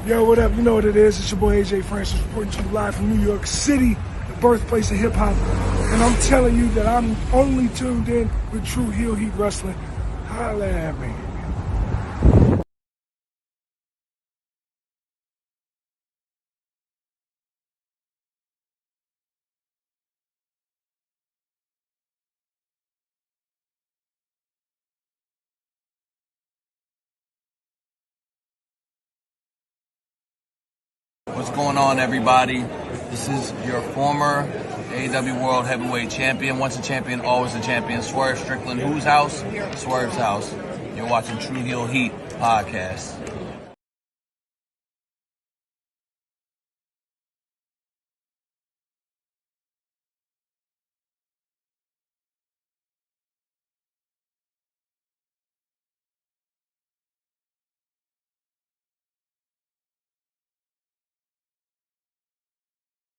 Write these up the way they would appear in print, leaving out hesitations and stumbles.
Yo, what up? You know what it is. It's your boy AJ Francis reporting to you live from New York City, the birthplace of hip-hop. And I'm telling you that I'm only tuned in with True Heel Heat Wrestling. Holla at me. What's going on, everybody? This is your former AEW World Heavyweight Champion. Once a champion, always a champion. Swerve Strickland. Whose house? Swerve's house. You're watching True Heel Heat podcast.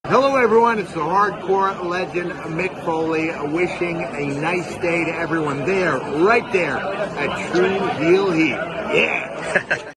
Hello everyone, it's the hardcore legend Mick Foley wishing a nice day to everyone there, right there at True Heel Heat. Yeah!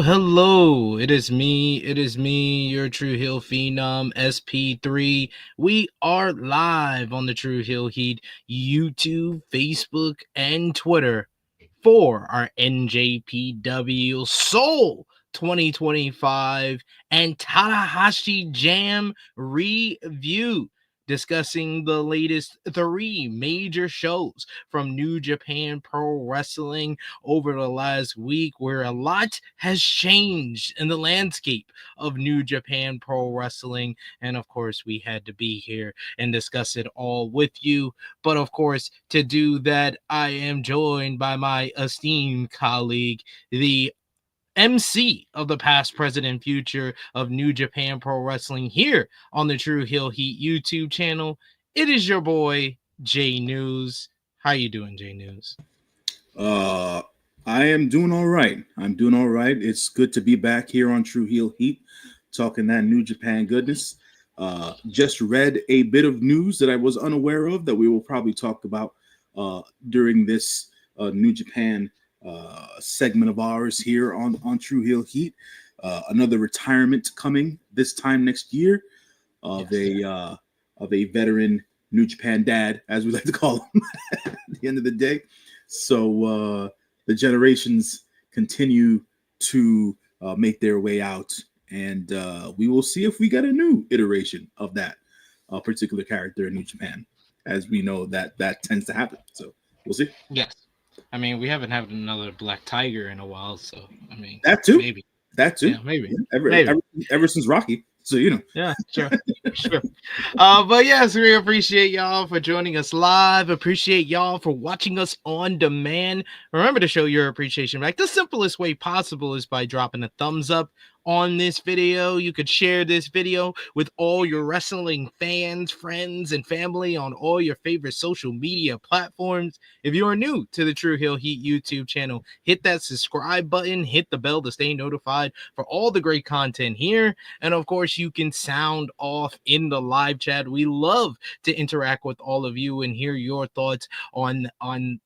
Hello. It is me, your True Heel Phenom, SP3. We are live on the True Heel Heat YouTube, Facebook, and Twitter for our NJPW Soul 2025 and Tanahashi Jam review, discussing the latest 3 major shows from New Japan Pro Wrestling over the last week, where a lot has changed in the landscape of New Japan Pro Wrestling. And of course, we had to be here and discuss it all with you. But of course, to do that, I am joined by my esteemed colleague, the MC of the past, present, and future of New Japan Pro Wrestling here on the True Heel Heat YouTube channel. It is your boy, J News. How you doing, J News? I am doing all right. It's good to be back here on True Heel Heat, talking that New Japan goodness. Just read a bit of news that I was unaware of that we will probably talk about during this New Japan segment of ours here on True Heel Heat. Another retirement coming this time next year of a veteran New Japan dad, as we like to call him, at the end of the day. So the generations continue to make their way out, and we will see if we get a new iteration of that particular character in New Japan. As we know that tends to happen, so we'll see. Yes. I mean, we haven't had another Black Tiger in a while, so I mean, That too. maybe. That too. Yeah, maybe. Yeah, Maybe. ever since Rocky. So Yeah, sure. Sure. But yes, we appreciate y'all for joining us live. Appreciate y'all for watching us on demand. Remember to show your appreciation back. The simplest way possible is by dropping a thumbs up on this video. You could share this video with all your wrestling fans, friends, and family on all your favorite social media platforms. If you are new to the True Heel Heat YouTube channel, hit that subscribe button, hit the bell to stay notified for all the great content here. And of course, you can sound off in the live chat. We love to interact with all of you and hear your thoughts on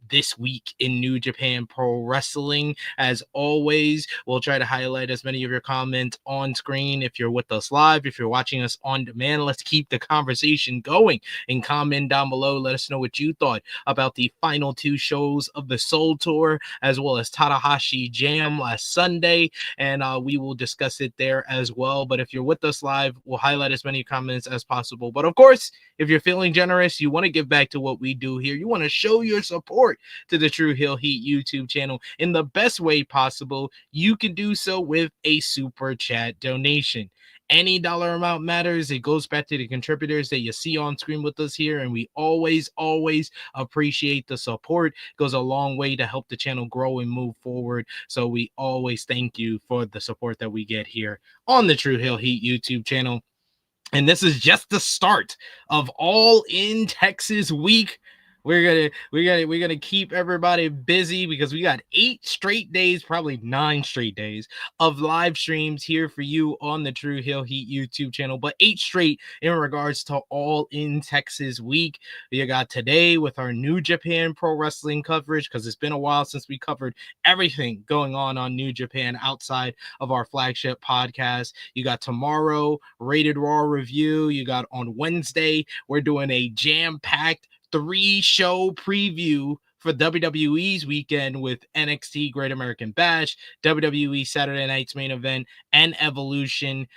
this week in New Japan Pro Wrestling. As always, we'll try to highlight as many of your comments on screen if you're with us live. If you're watching us on demand, let's keep the conversation going and comment down below. Let us know what you thought about the final two shows of the Soul Tour, as well as Tanahashi Jam last Sunday, and we will discuss it there as well. But if you're with us live, we'll highlight as many comments as possible. But of course, if you're feeling generous, you want to give back to what we do here, you want to show your support to the True Heel Heat YouTube channel in the best way possible, you can do so with a super chat donation. Any dollar amount matters. It goes back to the contributors that you see on screen with us here, and we always appreciate the support. It goes a long way to help the channel grow and move forward. So we always thank you for the support that we get here on the True Heel Heat YouTube channel. And this is just the start of All in Texas week. We're gonna keep everybody busy because we got 8 straight days, probably 9 straight days of live streams here for you on the True Heel Heat YouTube channel. But 8 straight in regards to All in Texas week. We got today with our New Japan Pro Wrestling coverage, because it's been a while since we covered everything going on New Japan outside of our flagship podcast. You got tomorrow Rated Raw review. You got on Wednesday we're doing a jam-packed 3-show preview for WWE's weekend with NXT Great American Bash, WWE Saturday Night's Main Event, and Evolution.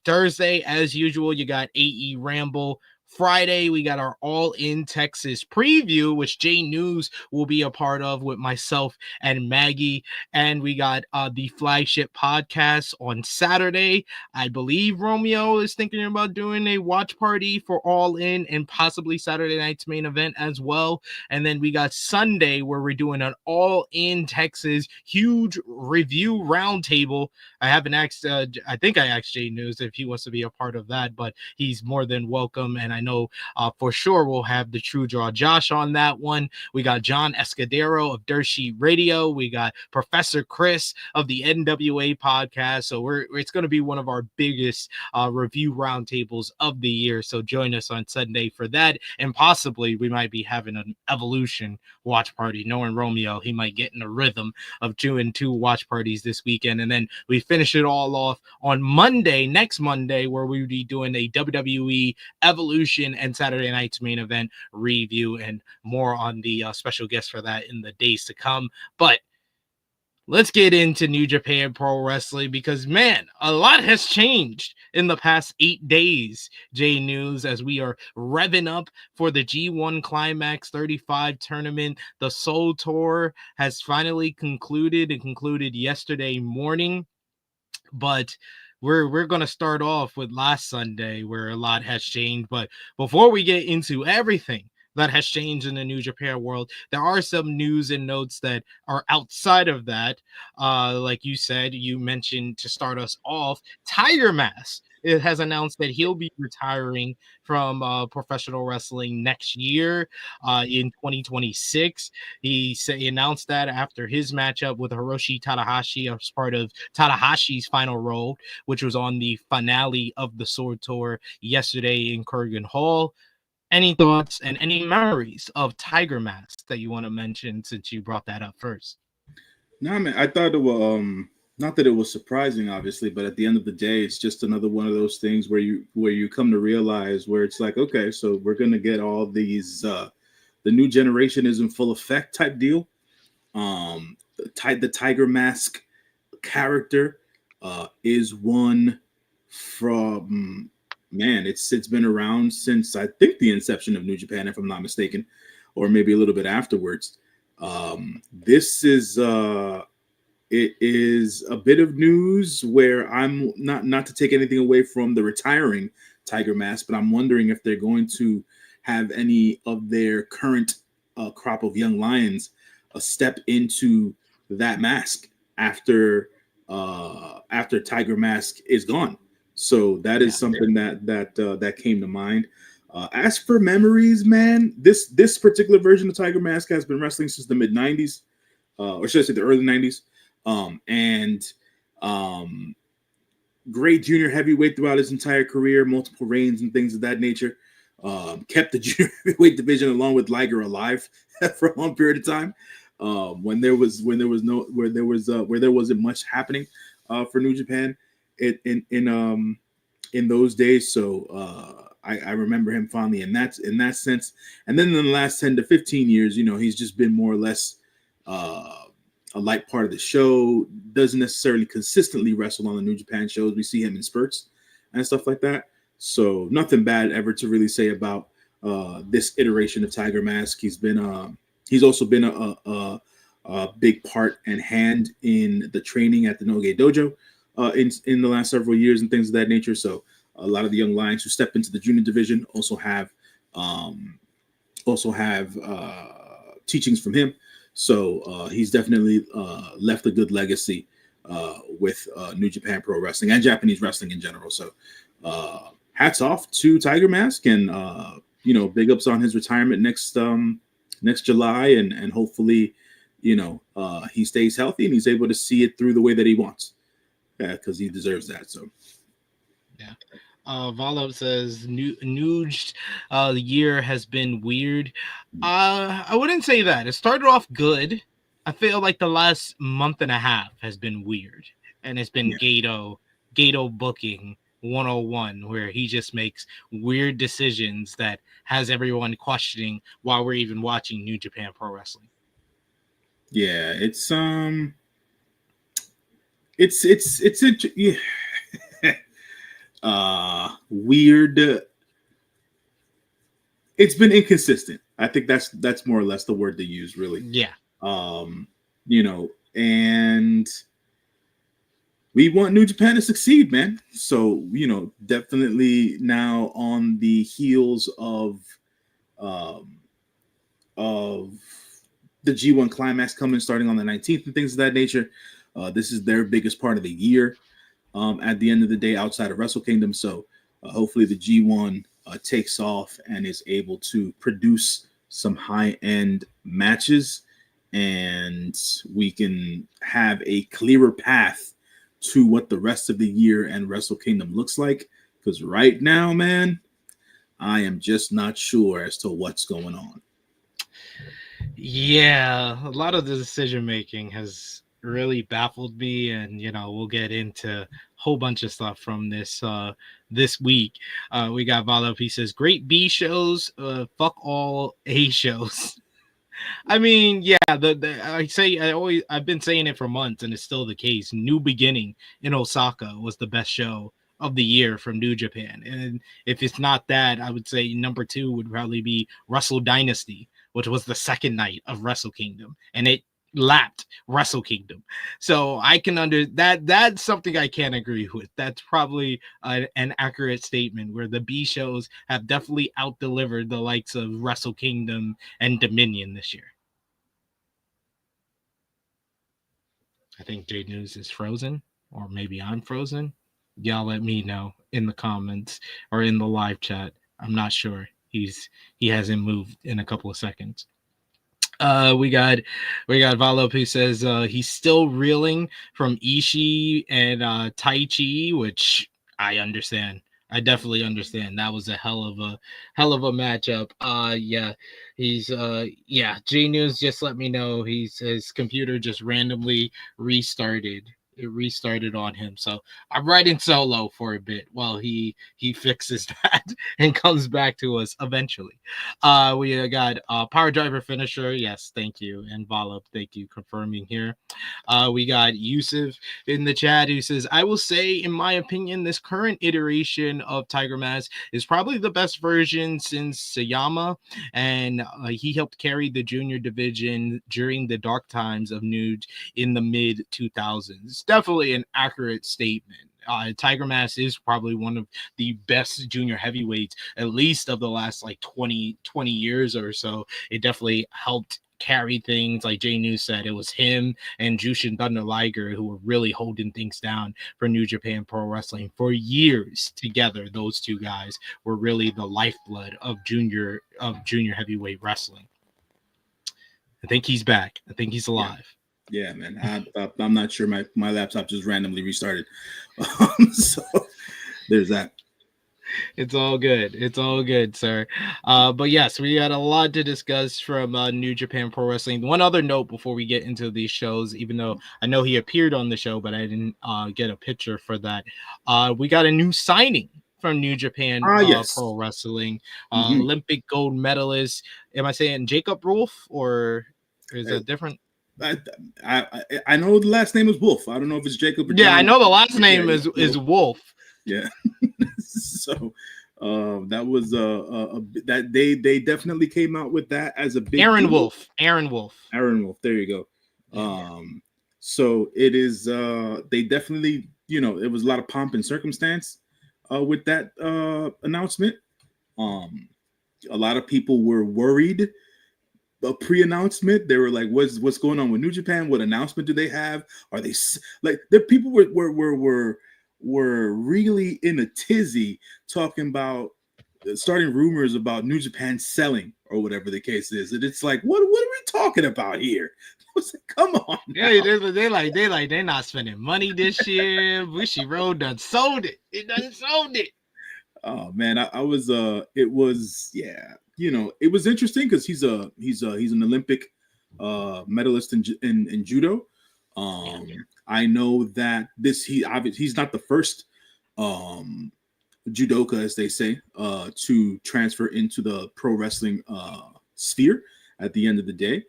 Thursday, as usual, you got AE Ramble. Friday, we got our All in Texas preview, which Jay News will be a part of with myself and Maggie. And we got the flagship podcast on Saturday. I believe Romeo is thinking about doing a watch party for All In and possibly Saturday Night's Main Event as well. And then we got Sunday where we're doing an All in Texas huge review roundtable. I haven't asked, I think I asked Jay News if he wants to be a part of that, but he's more than welcome. And I know for sure we'll have the True Draw Josh on that one. We got John Escudero of Dirt Sheet Radio. We got Professor Chris of the NWA podcast. So it's going to be one of our biggest review roundtables of the year. So join us on Sunday for that. And possibly we might be having an Evolution watch party. Knowing Romeo, he might get in a rhythm of doing 2 watch parties this weekend. And then we finish it all off on Monday, next Monday, where we'll be doing a WWE Evolution and Saturday Night's Main Event review, and more on the special guest for that in the days to come. But let's get into New Japan Pro Wrestling, because, man, a lot has changed in the past 8 days, J News, as we are revving up for the G1 Climax 35 tournament. The Soul Tour has finally concluded. It concluded yesterday morning, but we're going to start off with last Sunday, where a lot has changed. But before we get into everything that has changed in the New Japan world, there are some news and notes that are outside of that. Like you said, you mentioned to start us off, Tiger Mask. It has announced that he'll be retiring from professional wrestling next year in 2026. He announced that after his matchup with Hiroshi Tanahashi as part of Tanahashi's final role, which was on the finale of the Sword Tour yesterday in Kurgan Hall. Any thoughts and any memories of Tiger Mask that you want to mention, since you brought that up first? No, man, I thought it was not that it was surprising, obviously, but at the end of the day, it's just another one of those things where you come to realize where it's like, okay, so we're gonna get all these the new generation is in full effect type deal. the Tiger Mask character is one from, man, it's been around since I think the inception of New Japan, if I'm not mistaken, or maybe a little bit afterwards. This is it is a bit of news where I'm not to take anything away from the retiring Tiger Mask, but I'm wondering if they're going to have any of their current crop of young lions step into that mask after Tiger Mask is gone. So that is something that came to mind. As for memories, man, this particular version of Tiger Mask has been wrestling since the mid '90s, or should I say the early '90s, and great junior heavyweight throughout his entire career, multiple reigns and things of that nature. Kept the junior heavyweight division along with Liger alive for a long period of time. When there wasn't much happening for New Japan in those days. So I remember him fondly in that sense. And then in the last 10 to 15 years, he's just been more or less a light part of the show. Doesn't necessarily consistently wrestle on the New Japan shows. We see him in spurts and stuff like that. So nothing bad ever to really say about this iteration of Tiger Mask. He's also been a big part and hand in the training at the Noge Dojo in the last several years and things of that nature. So a lot of the young lions who step into the junior division also have teachings from him. So he's definitely left a good legacy with New Japan Pro Wrestling and Japanese wrestling in general. So hats off to Tiger Mask, and big ups on his retirement next July, and hopefully he stays healthy and he's able to see it through the way that he wants, because he deserves that. So yeah. Volop says Nuge the year has been weird. I wouldn't say that. It started off good. I feel like the last month and a half has been weird, and it's been Gato booking 101, where he just makes weird decisions that has everyone questioning why we're even watching New Japan Pro Wrestling. Yeah, it's weird. It's been inconsistent. I think that's more or less the word to use, really. Yeah. And we want New Japan to succeed, man. So, definitely now on the heels of the G1 Climax coming starting on the 19th and things of that nature. This is their biggest part of the year at the end of the day outside of Wrestle Kingdom. So hopefully the G1 takes off and is able to produce some high-end matches, and we can have a clearer path to what the rest of the year and Wrestle Kingdom looks like. Because right now, man, I am just not sure as to what's going on. Yeah, a lot of the decision making has really baffled me, and we'll get into a whole bunch of stuff from this week. We got Volop. He says, great B shows, fuck all A shows. I mean, yeah, I've been saying it for months, and it's still the case. New Beginning in Osaka was the best show of the year from New Japan, and if it's not that, I would say number 2 would probably be Wrestle Dynasty, which was the second night of Wrestle Kingdom, and it lapped Wrestle Kingdom. So I can that's something I can't agree with. That's probably an accurate statement, where the B shows have definitely out-delivered the likes of Wrestle Kingdom and Dominion this year. I think J News is frozen, or maybe I'm frozen. Y'all let me know in the comments or in the live chat. I'm not sure. He hasn't moved in a couple of seconds. We got Volop, who says he's still reeling from Ishii and Taichi, which I understand. I definitely understand. That was a hell of a matchup. J News just let me know his computer just randomly restarted it restarted on him. So I'm riding solo for a bit while he fixes that and comes back to us eventually. We got Power Driver Finisher. Yes, thank you. And Volop, thank you confirming here. We got Yusuf in the chat who says, I will say, in my opinion, this current iteration of Tiger Mask is probably the best version since Sayama, and he helped carry the junior division during the dark times of Nude in the mid 2000s. Definitely an accurate statement. Tiger Mask is probably one of the best junior heavyweights, at least of the last like 20 years or so. It definitely helped carry things. Like Jay News said, it was him and Jushin Thunder Liger who were really holding things down for New Japan Pro Wrestling for years together. Those two guys were really the lifeblood of junior heavyweight wrestling. I think he's back. I think he's alive. Yeah, man. I'm not sure. My laptop just randomly restarted. So there's that. It's all good. It's all good, sir. But yes, we got a lot to discuss from New Japan Pro Wrestling. One other note before we get into these shows, even though I know he appeared on the show, but I didn't get a picture for that. We got a new signing from New Japan yes. Pro Wrestling. Olympic gold medalist. Am I saying Jacob Rolfe, or is that different? I know the last name is Wolf. I don't know if it's Jacob or John. Yeah, I know the last name is Wolf. Yeah. So that was that they definitely came out with that as a big Aaron deal. Wolf. There you go. So it is they definitely, it was a lot of pomp and circumstance with that announcement. A lot of people were worried. A pre-announcement, they were like, "What's going on with New Japan? What announcement do they have? Are they like?" The people were really in a tizzy talking about starting rumors about New Japan selling or whatever the case is, and it's like, what are we talking about here? Come on, now. Yeah, they're not spending money this year. Bushiroad done sold it. It done sold it. Oh man, I was it was it was interesting because he's an Olympic medalist in judo. I know that he's not the first judoka, as they say, to transfer into the pro wrestling sphere at the end of the day.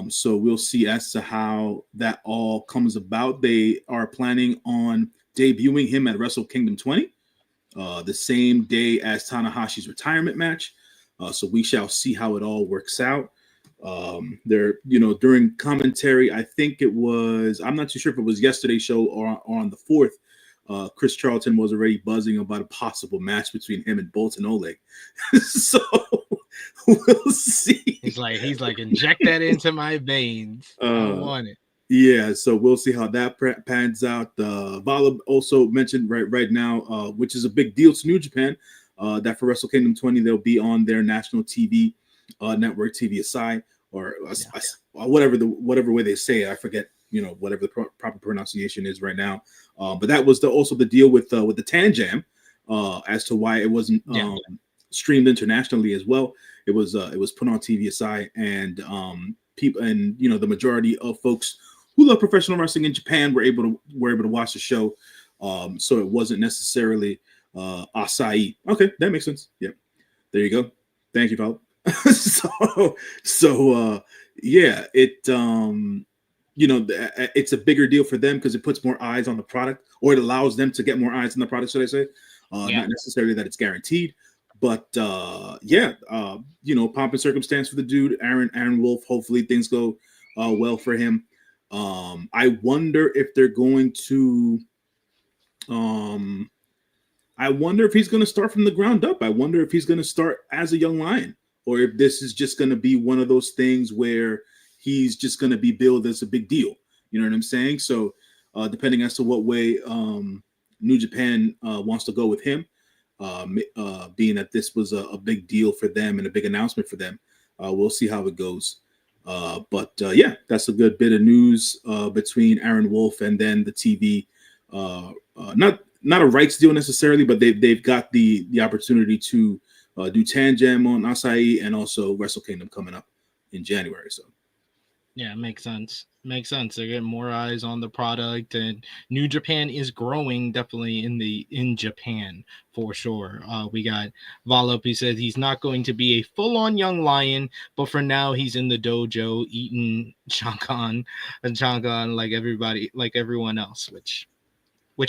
So we'll see as to how that all comes about. They are planning on debuting him at Wrestle Kingdom 20. The same day as Tanahashi's retirement match. So we shall see how it all works out. During commentary, I think it was, I'm not too sure if it was yesterday's show or on the 4th, Chris Charlton was already buzzing about a possible match between him and Bolton Oleg. So we'll see. He's like, inject that into my veins. I want it. Yeah, so we'll see how that pans out. Vala also mentioned right now, which is a big deal to New Japan, that for Wrestle Kingdom 20 they'll be on their national TV network, TV aside, or whatever way they say it. I forget, whatever the proper pronunciation is right now. But that was also the deal with the Tan Jam, as to why it wasn't streamed internationally as well. It was put on TV aside, and people, and the majority of folks who love professional wrestling in Japan were able to watch the show. So it wasn't necessarily Asahi. Okay, that makes sense. Yeah, there you go. Thank you, Paul. Yeah, it's a bigger deal for them because it puts more eyes on the product, or it allows them to get more eyes on the product, should I say? Not necessarily that it's guaranteed, but pomp and circumstance for the dude, Aaron Wolf. Hopefully things go well for him. I wonder if they're going to I wonder if he's going to start from the ground up. I wonder if he's going to start as a young lion, or if this is just going to be one of those things where he's just going to be billed as a big deal. You know what I'm saying? So depending as to what way New Japan wants to go with him, being that this was a big deal for them and a big announcement for them, we'll see how it goes. But that's a good bit of news between Aaron Wolf and then the TV. Not a rights deal necessarily, but they've got the opportunity to do Tan Jam on Asahi and also Wrestle Kingdom coming up in January. So Yeah, makes sense. Makes sense. They're getting more eyes on the product, and New Japan is growing definitely in Japan for sure. We got Volop. He says he's not going to be a full-on young lion, but for now he's in the dojo eating chankan like everybody, like everyone else, which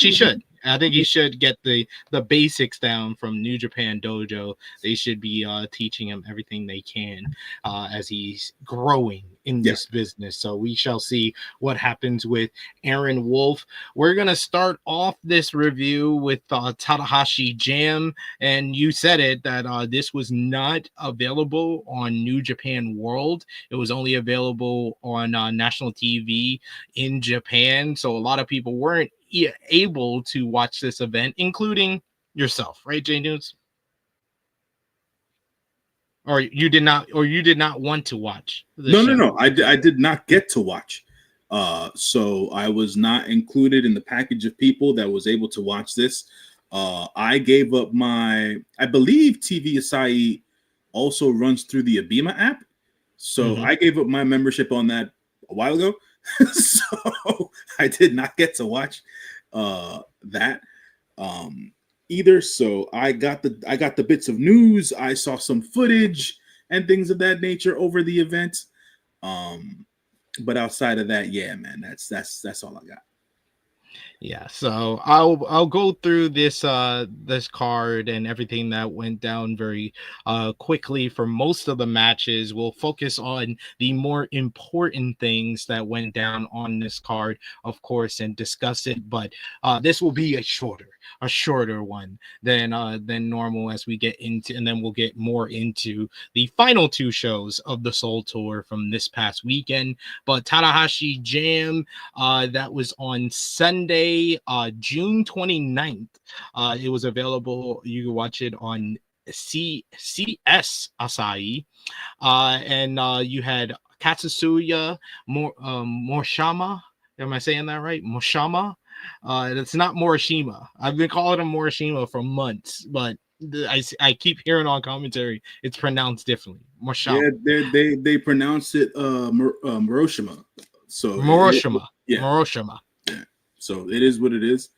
he should. I think he should get the basics down from New Japan Dojo. They should be teaching him everything they can as he's growing in Yeah. this business. So we shall see what happens with Aaron Wolf. We're gonna start off this review with Tanahashi Jam, and you said it that this was not available on New Japan World. It was only available on national TV in Japan. So a lot of people weren't able to watch this event, including yourself, right, Jay News? Or you did not want to watch the show? No. I did not get to watch. So I was not included in the package of people that was able to watch this. I gave up I believe TV Acai also runs through the Abima app. So I gave up my membership on that a while ago. So I did not get to watch that either. So I got the bits of news. I saw some footage and things of that nature over the event. But outside of that, yeah, man, that's all I got. Yeah, so I'll go through this this card and everything that went down very quickly for most of the matches. We'll focus on the more important things that went down on this card, of course, and discuss it. But this will be a shorter one than normal as we get into, and then we'll get more into the final two shows of the Soul Tour from this past weekend. But Tanahashi Jam, that was on Sunday, June 29th. It was available. You can watch it on CS Asahi. And you had Katsuya Morishima. Am I saying that right? Morishima. It's not Morishima. I've been calling him Morishima for months, but I keep hearing on commentary it's pronounced differently. Morishima. Yeah, they pronounce it Moroshima. So Moroshima. Yeah. Moroshima. Yeah. So it is what it is.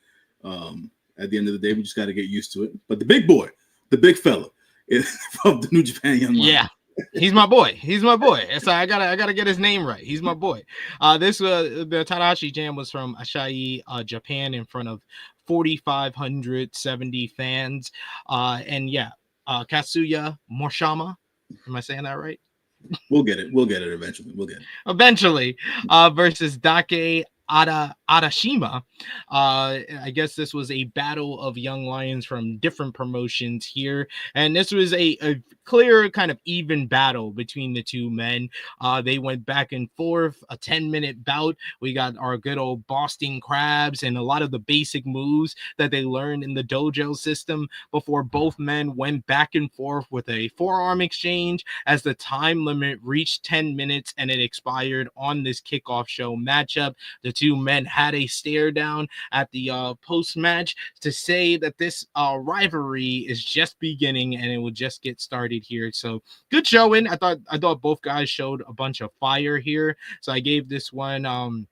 At the end of the day, we just got to get used to it. But the big boy, the big fella, is of the New Japan Young Lions. Yeah. He's my boy. So I gotta get his name right. He's my boy. This the Tanahashi Jam was from Asahi, Japan, in front of 4,570 fans. And yeah, Katsuya Morishima. Am I saying that right? We'll get it eventually. Eventually, versus Dake Arashima. I guess this was a battle of young lions from different promotions here, and this was a clear kind of even battle between the two men. They went back and forth, a 10-minute bout. We got our good old Boston Crabs and a lot of the basic moves that they learned in the dojo system before both men went back and forth with a forearm exchange as the time limit reached 10 minutes and it expired on this kickoff show matchup. The two men had a stare down at the post match to say that this rivalry is just beginning and it will just get started here. So good showing. I thought both guys showed a bunch of fire here. So I gave this one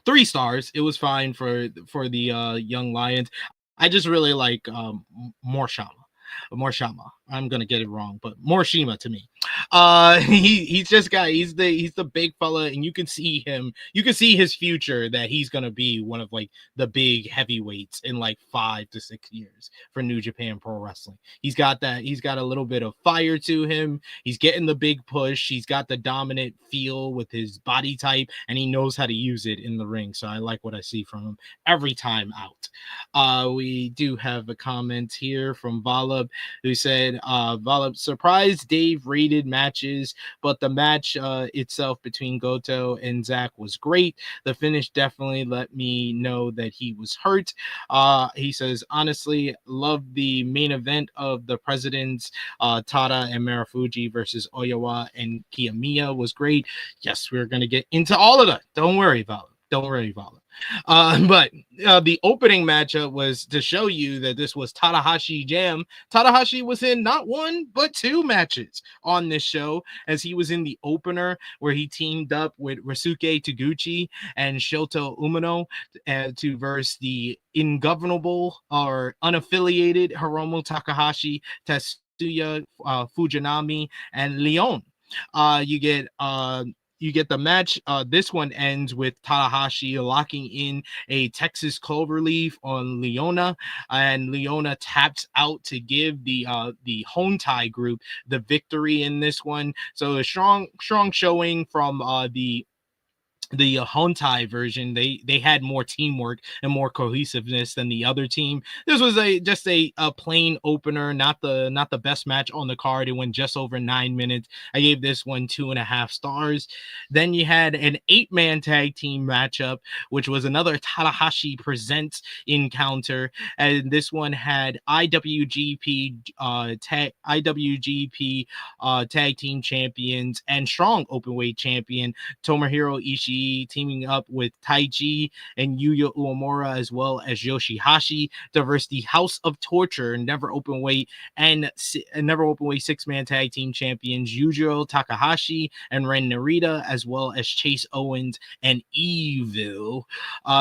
3 stars. It was fine for the young lions. I just really like Morishima. I'm gonna get it wrong, but Morishima to me. He's the big fella, and you can see his future, that he's gonna be one of like the big heavyweights in like 5 to 6 years for New Japan Pro Wrestling. He's got a little bit of fire to him. He's getting the big push. He's got the dominant feel with his body type, and he knows how to use it in the ring. So I like what I see from him every time out. We do have a comment here from Volop, who said, Volop, surprised Dave rated matches, but the match itself between Goto and Zack was great. The finish definitely let me know that he was hurt. He says, honestly, love the main event of the Presidents, Tana and Marufuji versus Oyawa and Kiyomiya was great. Yes, we're going to get into all of that. Don't worry, Volop. But the opening matchup was to show you that this was Tanahashi Jam. Tanahashi was in not one, but two matches on this show, as he was in the opener where he teamed up with Ryosuke Taguchi and Shota Umino to verse the ingovernable or unaffiliated Hiromu Takahashi, Tetsuya Fujinami, and Leon. You get the match. This one ends with Tanahashi locking in a Texas cloverleaf on Leona, and Leona taps out to give the Hontai group the victory in this one. So a strong showing from the Hontai version. They had more teamwork and more cohesiveness than the other team. This was just a plain opener, not the best match on the card. It went just over 9 minutes. I gave this one 2.5 stars. Then you had an 8-man tag team matchup, which was another Tanahashi Presents encounter, and this one had IWGP tag team champions and strong openweight champion Tomohiro Ishii teaming up with Taichi and Yuya Uemura, as well as Yoshihashi, to verse the House of Torture never openweight 6-man tag team champions Yujiro Takahashi and Ren Narita, as well as Chase Owens and Evil.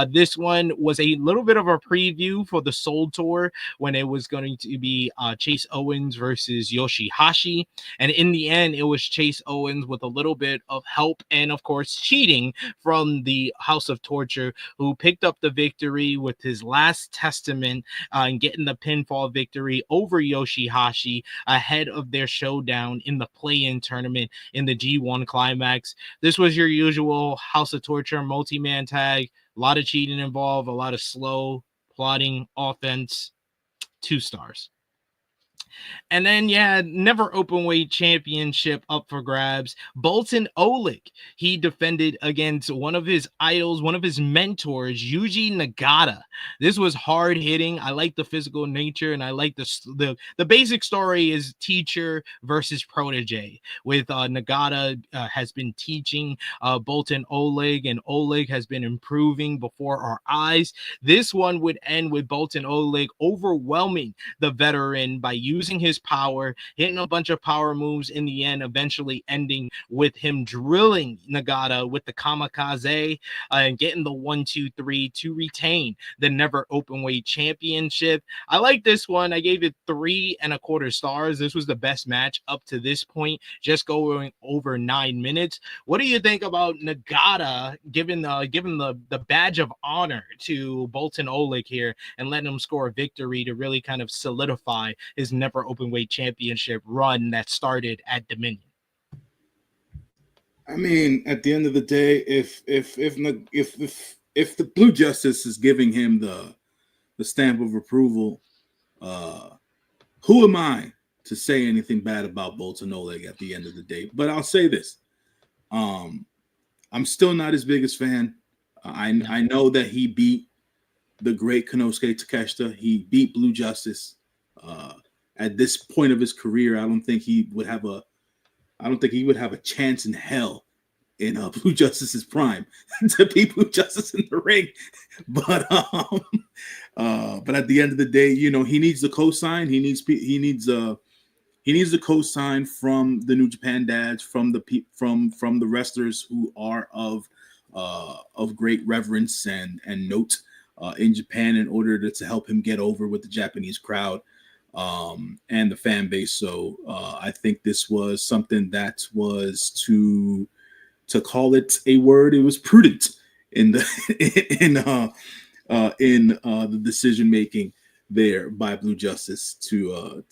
This one was a little bit of a preview for the Soul Tour, when it was going to be Chase Owens versus Yoshihashi, and in the end it was Chase Owens with a little bit of help and of course cheating from the House of Torture, who picked up the victory with his last testament and getting the pinfall victory over Yoshihashi ahead of their showdown in the play-in tournament in the G1 Climax. This was your usual House of Torture multi-man tag. A lot of cheating involved, a lot of slow plotting offense. 2 stars. And then you had never openweight championship up for grabs. Boltin Oleg, he defended against one of his idols, one of his mentors, Yuji Nagata. This was hard hitting. I like the physical nature, and I like the basic story is teacher versus protege. With Nagata has been teaching Boltin Oleg, and Oleg has been improving before our eyes. This one would end with Boltin Oleg overwhelming the veteran by using his power, hitting a bunch of power moves in the end, eventually ending with him drilling Nagata with the kamikaze and getting the 1-2-3 to retain the never openweight championship. I like this one. I gave it 3.25 stars. This was the best match up to this point, just going over 9 minutes. What do you think about Nagata giving the badge of honor to Boltin Oleg here and letting him score a victory to really kind of solidify his never openweight championship run that started at Dominion? I mean, at the end of the day, if the Blue Justice is giving him the stamp of approval, who am I to say anything bad about Boltin Oleg at the end of the day? But I'll say this: I'm still not his biggest fan. I know that he beat the great Konosuke Takeshita. He beat Blue Justice. At this point of his career, I don't think he would have a chance in hell in Blue Justice's prime to beat Blue Justice in the ring. But at the end of the day, you know, he needs the cosign. He needs the cosign from the New Japan dads, from the wrestlers who are of great reverence and note in Japan, in order to help him get over with the Japanese crowd and the fan base. So I think this was something that was, to call it a word, it was prudent in the the decision making there by Blue Justice to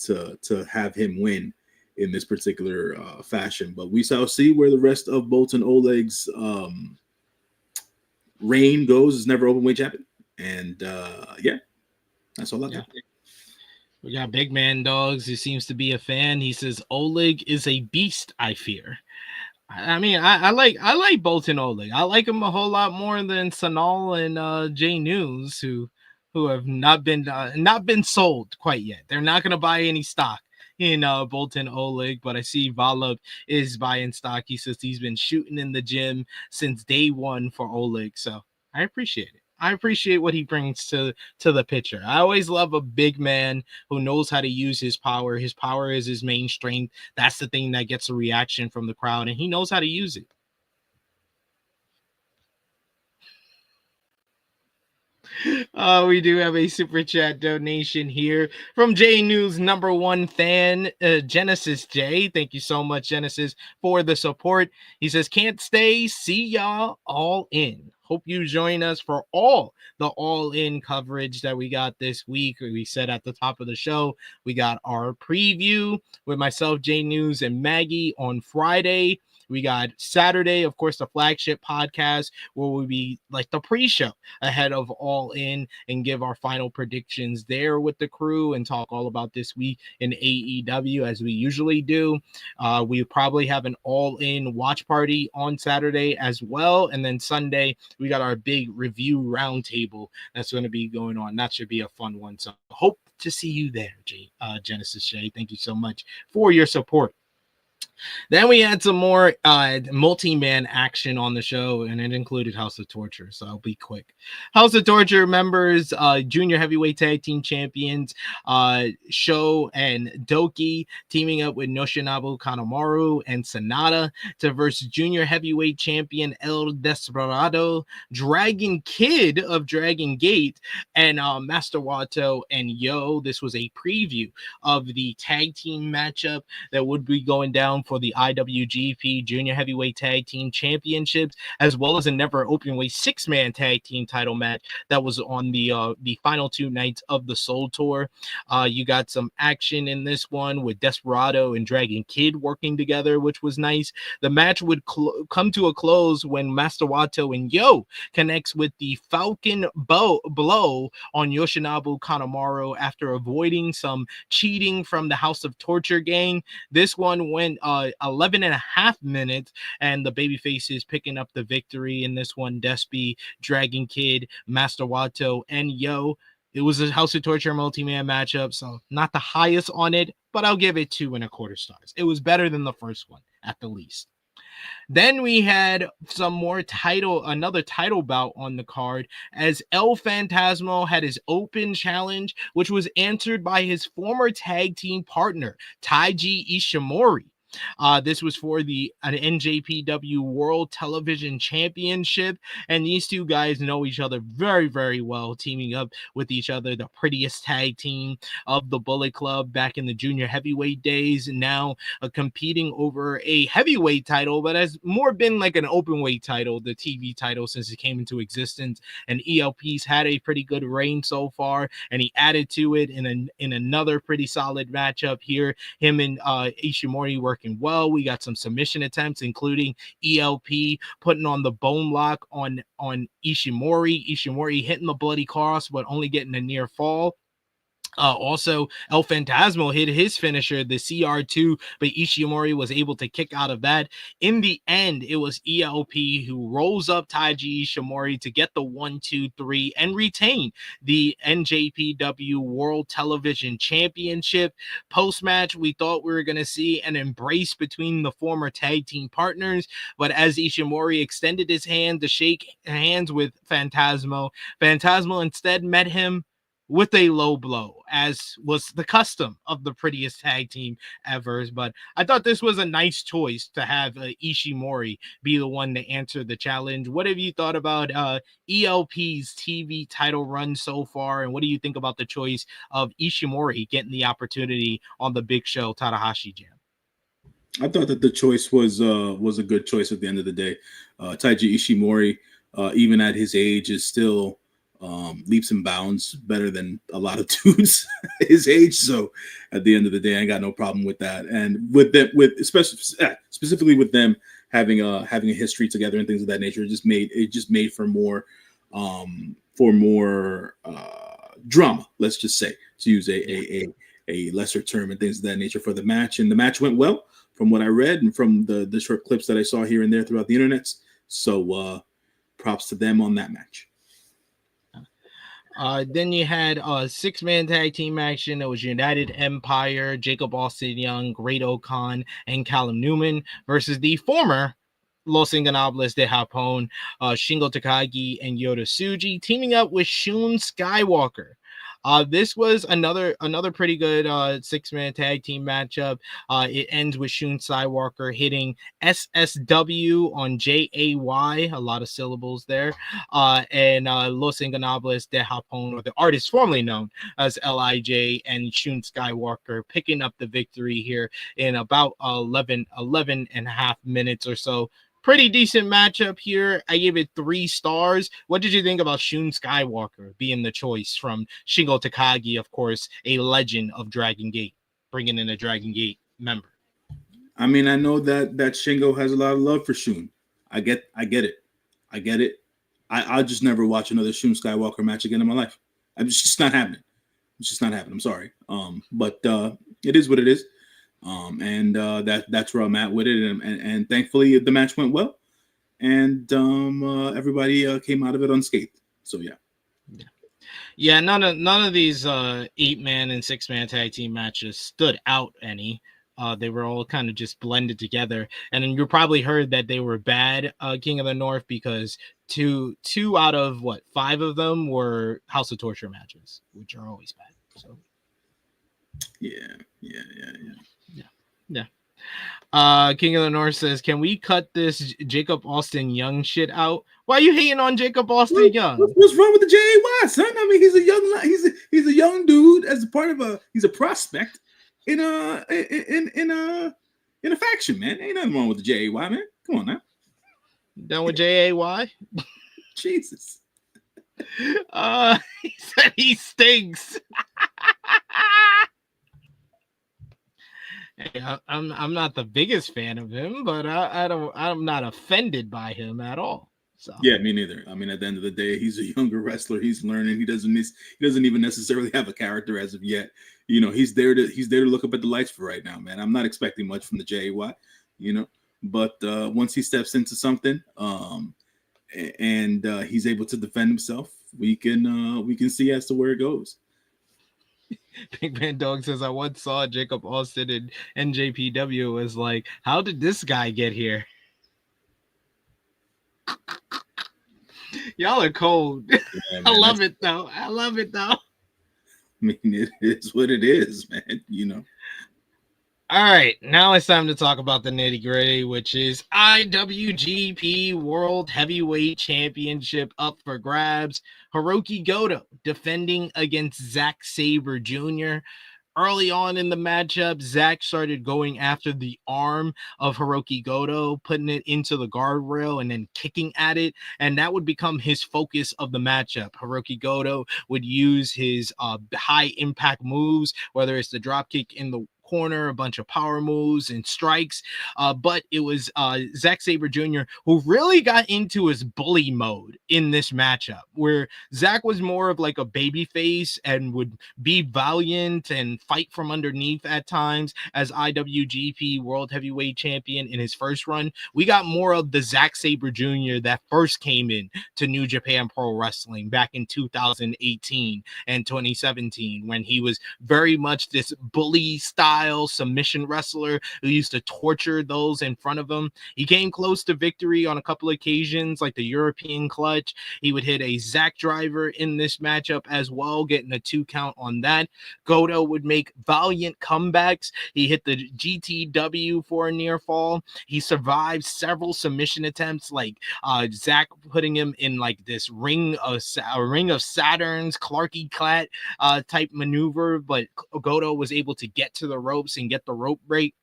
have him win in this particular fashion. But we shall see where the rest of Boltin Oleg's reign goes as never openweight champion. And yeah, that's all I got. We got Big Man Dogs, who seems to be a fan. He says Oleg is a beast, I fear. I mean, I like Boltin Oleg. I like him a whole lot more than Sanal and Jay News, who have not been sold quite yet. They're not going to buy any stock in Boltin Oleg, but I see Valub is buying stock. He says he's been shooting in the gym since day one for Oleg, so I appreciate it. I appreciate what he brings to the picture. I always love a big man who knows how to use his power. His power is his main strength. That's the thing that gets a reaction from the crowd, and he knows how to use it. We do have a super chat donation here from J News #1 fan, Genesis J. Thank you so much, Genesis, for the support. He says, "Can't stay. See y'all all in. Hope you join us for all the all-in coverage that we got this week." We said at the top of the show, we got our preview with myself, J News, and Maggie on Friday. We got Saturday, of course, the flagship podcast where we'll be like the pre-show ahead of All In and give our final predictions there with the crew and talk all about this week in AEW as we usually do. We probably have an All In watch party on Saturday as well. And then Sunday, we got our big review roundtable that's going to be going on. That should be a fun one. So hope to see you there, Genesis Shay. Thank you so much for your support. Then we had some more multi-man action on the show, and it included House of Torture, so I'll be quick. House of Torture members, junior heavyweight tag team champions, Sho and Doki teaming up with Yoshinobu Kanemaru and Sanada to versus junior heavyweight champion El Desperado, Dragon Kid of Dragon Gate, and Master Wato and Yo. This was a preview of the tag team matchup that would be going down for the IWGP Junior Heavyweight Tag Team Championships, as well as a never openweight 6-man tag team title match that was on the final 2 nights of the Soul Tour. You got some action in this one with Desperado and Dragon Kid working together, which was nice. The match would come to a close when Master Wato and Yo connects with the Falcon blow on Yoshinobu Kanemaru after avoiding some cheating from the House of Torture gang. This one went 11 and a half minutes, and the babyfaces picking up the victory in this one. Despy, Dragon Kid, Master Wato, and Yo. It was a House of Torture multi-man matchup, so not the highest on it, but I'll give it 2.25 stars. It was better than the first one, at the least. Then we had some more another title bout on the card as El Phantasmo had his open challenge, which was answered by his former tag team partner, Taiji Ishimori. This was for an NJPW World Television Championship, and these two guys know each other very, very well, teaming up with each other, the prettiest tag team of the Bullet Club back in the junior heavyweight days, and now competing over a heavyweight title, but has more been like an open weight title, the TV title, since it came into existence. And ELP's had a pretty good reign so far, and he added to it in another pretty solid matchup here. Him and Ishimori working well. We got some submission attempts, including ELP putting on the bone lock on Ishimori. Ishimori hitting the bloody cross, but only getting a near fall. Also, El Phantasmo hit his finisher, the CR2, but Ishimori was able to kick out of that. In the end, it was ELP who rolls up Taiji Ishimori to get the 1-2-3 and retain the NJPW World Television Championship. Post-match, we thought we were going to see an embrace between the former tag team partners, but as Ishimori extended his hand to shake hands with Phantasmo, Phantasmo instead met him with a low blow, as was the custom of the prettiest tag team ever. But I thought this was a nice choice to have Ishimori be the one to answer the challenge. What have you thought about ELP's TV title run so far, and what do you think about the choice of Ishimori getting the opportunity on the Big Show Tanahashi Jam? I thought that the choice was a good choice at the end of the day. Taiji Ishimori, even at his age, is still leaps and bounds better than a lot of dudes his age. So at the end of the day, I ain't got no problem with that. And with them, specifically with them having a history together and things of that nature, it just made for more drama. Let's just say, to use a lesser term, and things of that nature for the match. And the match went well from what I read and from the short clips that I saw here and there throughout the internet. So props to them on that match. Then you had a 6-man tag team action that was United Empire, Jacob Austin Young, Great O'Khan, and Callum Newman versus the former Los Ingobernables de Japón, Shingo Takagi and Yota Tsuji teaming up with Shun Skywalker. This was another pretty good 6-man tag team matchup. It ends with Shun Skywalker hitting SSW on JAY, a lot of syllables there, and Los Ingobernables de Japón, or the artist formerly known as LIJ, and Shun Skywalker picking up the victory here in about 11 and a half minutes or so. Pretty decent matchup here. I gave it 3 stars. What did you think about Shun Skywalker being the choice from Shingo Takagi, of course, a legend of Dragon Gate, bringing in a Dragon Gate member? I mean, I know that Shingo has a lot of love for Shun. I get it. I'll just never watch another Shun Skywalker match again in my life. It's just not happening. I'm sorry. But it is what it is. And that's where I'm at with it, and thankfully the match went well, and everybody came out of it unscathed. So yeah. None of these 8-man and 6-man tag team matches stood out any. They were all kind of just blended together, and then you probably heard that they were bad, King of the North, because two out of 5 of them were House of Torture matches, which are always bad. So yeah. King of the North says, can we cut this Jacob Austin Young shit out? Why are you hating on Jacob Austin Young? What's wrong with the JAY, son? I mean, he's a young dude as a part of he's a prospect in a faction, man. Ain't nothing wrong with the JAY, man. Come on now. Done with JAY? Jesus. He said he stinks. Hey, I'm not the biggest fan of him, but I'm not offended by him at all. So yeah, me neither. I mean, at the end of the day, he's a younger wrestler. He's learning. He doesn't even necessarily have a character as of yet. You know, he's there to look up at the lights for right now, man. I'm not expecting much from the JAY, you know, but once he steps into something, and he's able to defend himself, we can see as to where it goes. Big Man Dog says, I once saw Jacob Austin in NJPW. Was like, how did this guy get here? Y'all are cold. Yeah, man, I love it though. I mean, it is what it is, man. You know. All right, now it's time to talk about the nitty gritty, which is IWGP World Heavyweight Championship up for grabs. Hirooki Goto defending against Zack Sabre Jr. Early on in the matchup, Zack started going after the arm of Hirooki Goto, putting it into the guardrail and then kicking at it, and that would become his focus of the matchup. Hirooki Goto would use his high impact moves, whether it's the drop kick in the corner, a bunch of power moves and strikes, but it was Zack Sabre Jr. who really got into his bully mode in this matchup, where Zack was more of like a baby face and would be valiant and fight from underneath at times as IWGP World Heavyweight Champion in his first run. We got more of the Zack Sabre Jr. that first came in to New Japan Pro Wrestling back in 2018 and 2017, when he was very much this bully style submission wrestler who used to torture those in front of him. He came close to victory on a couple of occasions, like the European clutch. He would hit a Zack driver in this matchup as well, getting a 2 count on that. Goto would make valiant comebacks. He hit the GTW for a near fall. He survived several submission attempts, like Zack putting him in like this ring of Saturn's Clarky Clat type maneuver, but Goto was able to get to the ropes and get the rope break.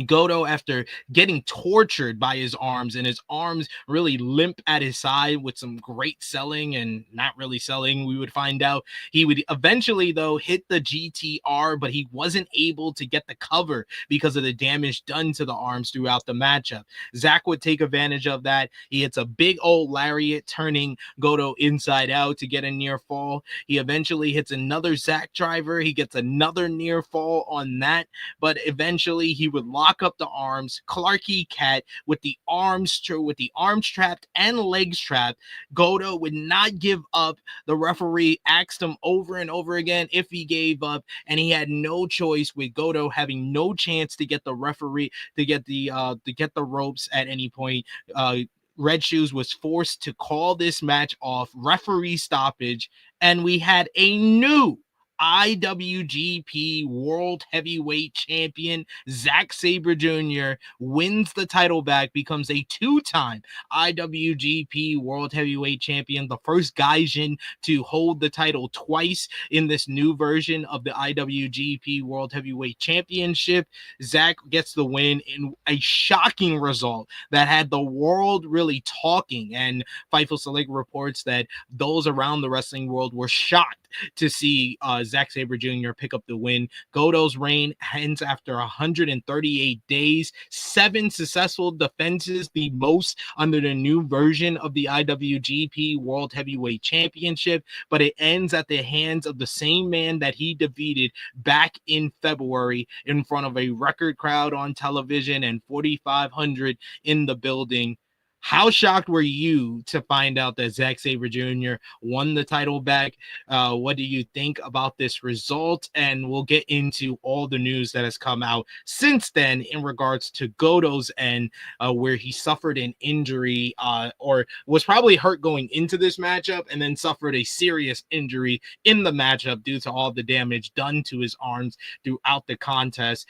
Goto, after getting tortured by his arms, and his arms really limp at his side with some great selling and not really selling, we would find out. He would eventually, though, hit the GTR, but he wasn't able to get the cover because of the damage done to the arms throughout the matchup. Zack would take advantage of that. He hits a big old lariat, turning Goto inside out to get a near fall. He eventually hits another Zack driver. He gets another near fall on that, but eventually he would lock lock up the arms, Clarky Cat with the arms trapped and legs trapped. Goto would not give up. The referee asked him over and over again if he gave up, and he had no choice, with Goto having no chance to get the referee to get the ropes at any point. Red Shoes was forced to call this match off, referee stoppage, and we had a new IWGP World Heavyweight Champion. Zack Sabre Jr. wins the title back, becomes a two-time IWGP World Heavyweight Champion, the first Gaijin to hold the title twice in this new version of the IWGP World Heavyweight Championship. Zack gets the win in a shocking result that had the world really talking, and Fightful Select reports that those around the wrestling world were shocked to see Zack Sabre Jr. pick up the win. Goto's reign ends after 138 days, 7 successful defenses, the most under the new version of the IWGP World Heavyweight Championship, but it ends at the hands of the same man that he defeated back in February in front of a record crowd on television and 4,500 in the building. How shocked were you to find out that Zack Sabre Jr. won the title back? What do you think about this result? And we'll get into all the news that has come out since then in regards to Goto's end, where he suffered an injury or was probably hurt going into this matchup and then suffered a serious injury in the matchup due to all the damage done to his arms throughout the contest.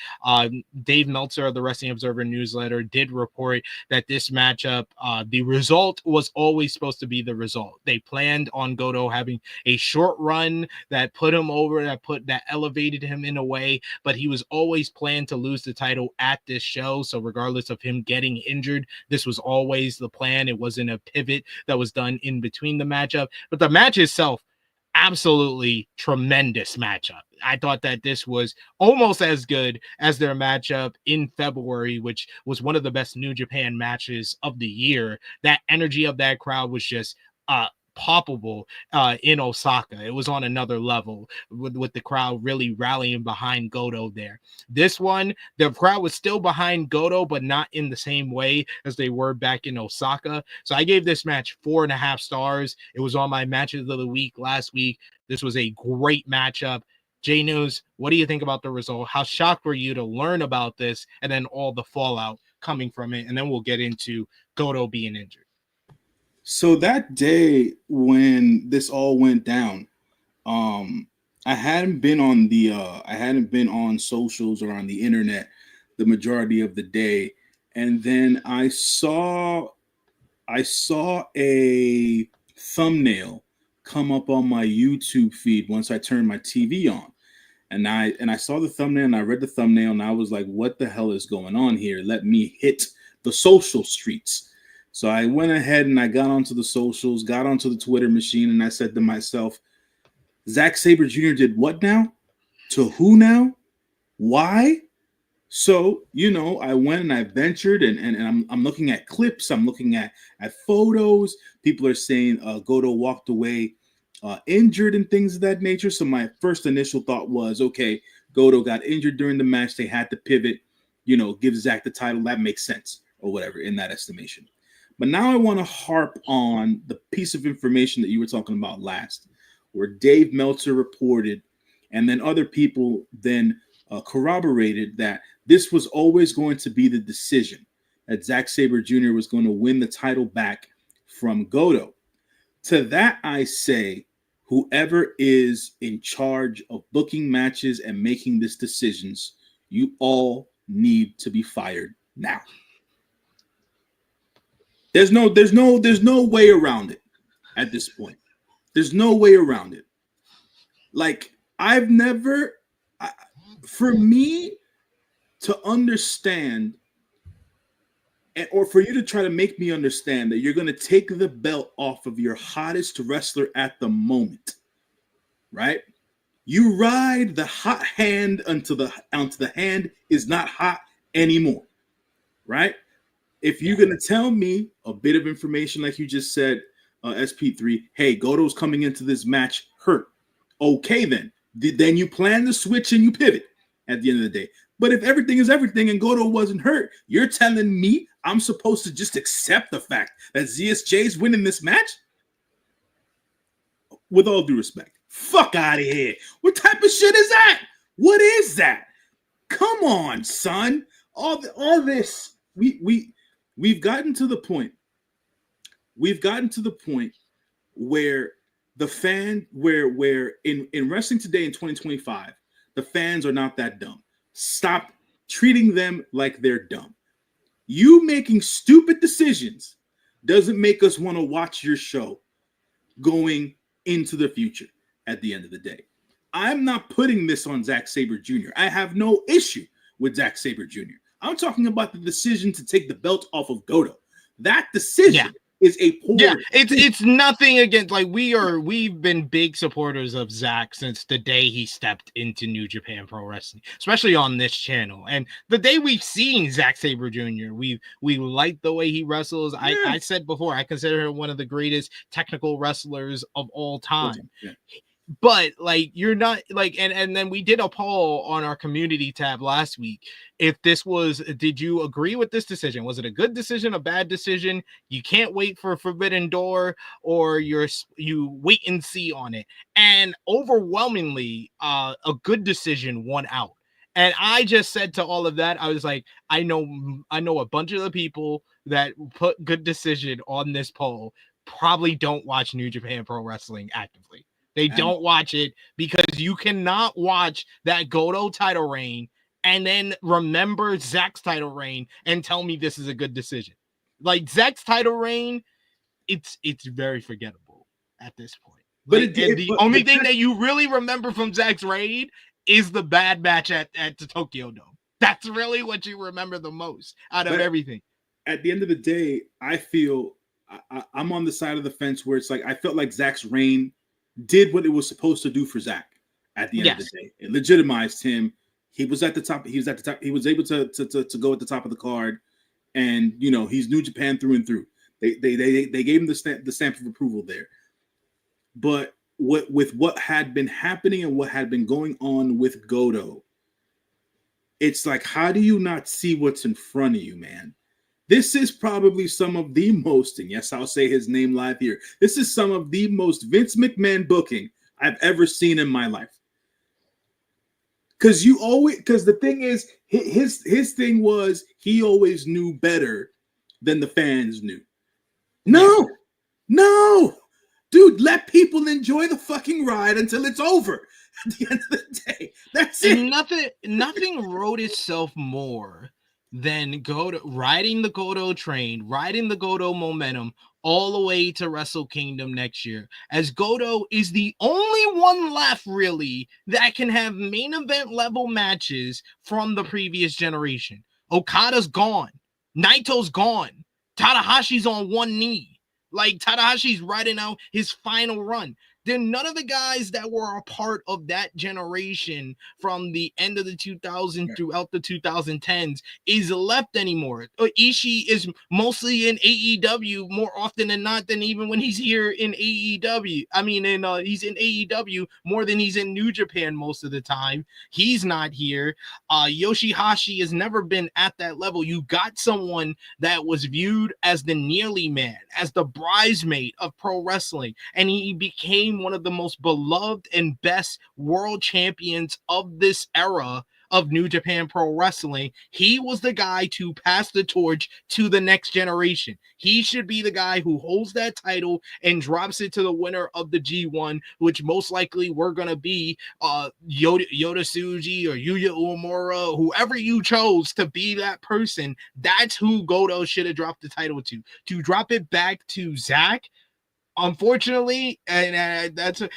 Dave Meltzer of the Wrestling Observer newsletter did report that this matchup, the result was always supposed to be the result. They planned on Goto having a short run that put him over, that elevated him in a way, but he was always planned to lose the title at this show. So regardless of him getting injured, this was always the plan. It wasn't a pivot that was done in between the matchup, but the match itself, absolutely tremendous matchup. I thought that this was almost as good as their matchup in February, which was one of the best New Japan matches of the year. That energy of that crowd was just palpable in Osaka. It was on another level with the crowd really rallying behind Goto there. This one, the crowd was still behind Goto, but not in the same way as they were back in Osaka. So I gave this match 4.5 stars. It was on my matches of the week last week. This was a great matchup. J News, what do you think about the result? How shocked were you to learn about this and then all the fallout coming from it? And then we'll get into Goto being injured. So that day when this all went down, I hadn't been on socials or on the internet the majority of the day, and then I saw a thumbnail come up on my YouTube feed once I turned my TV on, and I saw the thumbnail and I read the thumbnail and I was like, what the hell is going on here? Let me hit the social streets. So I went ahead and I got onto the socials, got onto the Twitter machine, and I said to myself, Zack Sabre Jr. did what now? To who now? Why? So, I went and I ventured and I'm looking at clips. I'm looking at photos. People are saying Goto walked away injured and things of that nature. So my first initial thought was, okay, Goto got injured during the match. They had to pivot, give Zack the title. That makes sense or whatever in that estimation. But now I want to harp on the piece of information that you were talking about last, where Dave Meltzer reported, and then other people then corroborated that this was always going to be the decision, that Zack Sabre Jr. was going to win the title back from Goto. To that I say, whoever is in charge of booking matches and making these decisions, you all need to be fired now. There's no way around it at this point. There's no way around it. Like, for me to understand, or for you to try to make me understand that you're going to take the belt off of your hottest wrestler at the moment, right? You ride the hot hand until the hand is not hot anymore, right? If you're going to tell me a bit of information like you just said, SP3, hey, Goto's coming into this match hurt. Okay, then you plan the switch and you pivot at the end of the day. But if everything is everything and Goto wasn't hurt, you're telling me I'm supposed to just accept the fact that ZSJ is winning this match? With all due respect, fuck out of here. What type of shit is that? What is that? Come on, son. All this. We've gotten to the point. We've gotten to the point where the fan, where in wrestling today in 2025, the fans are not that dumb. Stop treating them like they're dumb. You making stupid decisions doesn't make us want to watch your show going into the future at the end of the day. I'm not putting this on Zack Sabre Jr. I have no issue with Zack Sabre Jr. I'm talking about the decision to take the belt off of Goto. That decision is a poor. Yeah, it's nothing against, like, we've been big supporters of Zack since the day he stepped into New Japan Pro Wrestling, especially on this channel. And the day we've seen Zack Sabre Jr., we like the way he wrestles. Yeah. I said before, I consider him one of the greatest technical wrestlers of all time. Yeah. But like, you're not like, and then we did a poll on our community tab last week. If this was, did you agree with this decision? Was it a good decision, a bad decision? You can't wait for Forbidden Door, or you wait and see on it. And overwhelmingly, a good decision won out. And I just said to all of that, I was like, I know a bunch of the people that put good decision on this poll probably don't watch New Japan Pro Wrestling actively. They don't watch it because you cannot watch that Goto title reign and then remember Zack's title reign and tell me this is a good decision. Like, Zack's title reign, it's very forgettable at this point. But the only thing that you really remember from Zack's reign is the bad match at the Tokyo Dome. That's really what you remember the most out of everything. At the end of the day, I feel I'm on the side of the fence where it's like, I felt like Zack's reign did what it was supposed to do for Zack at the end of the day. It legitimized him. He was at the top. He was at the top. He was able to go at the top of the card, and he's New Japan through and through. They gave him the stamp of approval there. But with what had been happening and what had been going on with Goto, it's like, how do you not see what's in front of you, man? This is probably some of the most, and yes, I'll say his name live here. This is some of the most Vince McMahon booking I've ever seen in my life. Because the thing is, his thing was he always knew better than the fans knew. No, dude, let people enjoy the fucking ride until it's over. At the end of the day, that's it. Nothing wrote itself more than riding the Goto train, riding the Goto momentum all the way to Wrestle Kingdom next year, as Goto is the only one left really that can have main event level matches from the previous generation. Okada's gone. Naito's gone. Tanahashi's on one knee. Like, Tanahashi's riding out his final run. Then none of the guys that were a part of that generation from the end of the 2000s throughout the 2010s is left anymore. Ishii is mostly in AEW more often than not, than even when he's here in AEW. I mean, he's in AEW more than he's in New Japan most of the time. He's not here. Yoshihashi has never been at that level. You got someone that was viewed as the nearly man, as the bridesmaid of pro wrestling, and he became one of the most beloved and best world champions of this era of New Japan Pro Wrestling. He was the guy to pass the torch to the next generation. He should be the guy who holds that title and drops it to the winner of the G1, which most likely we're going to be Yota Tsuji or Yuya Uemura, whoever you chose to be that person. That's who Goto should have dropped the title to. To drop it back to Zack, unfortunately, and I'll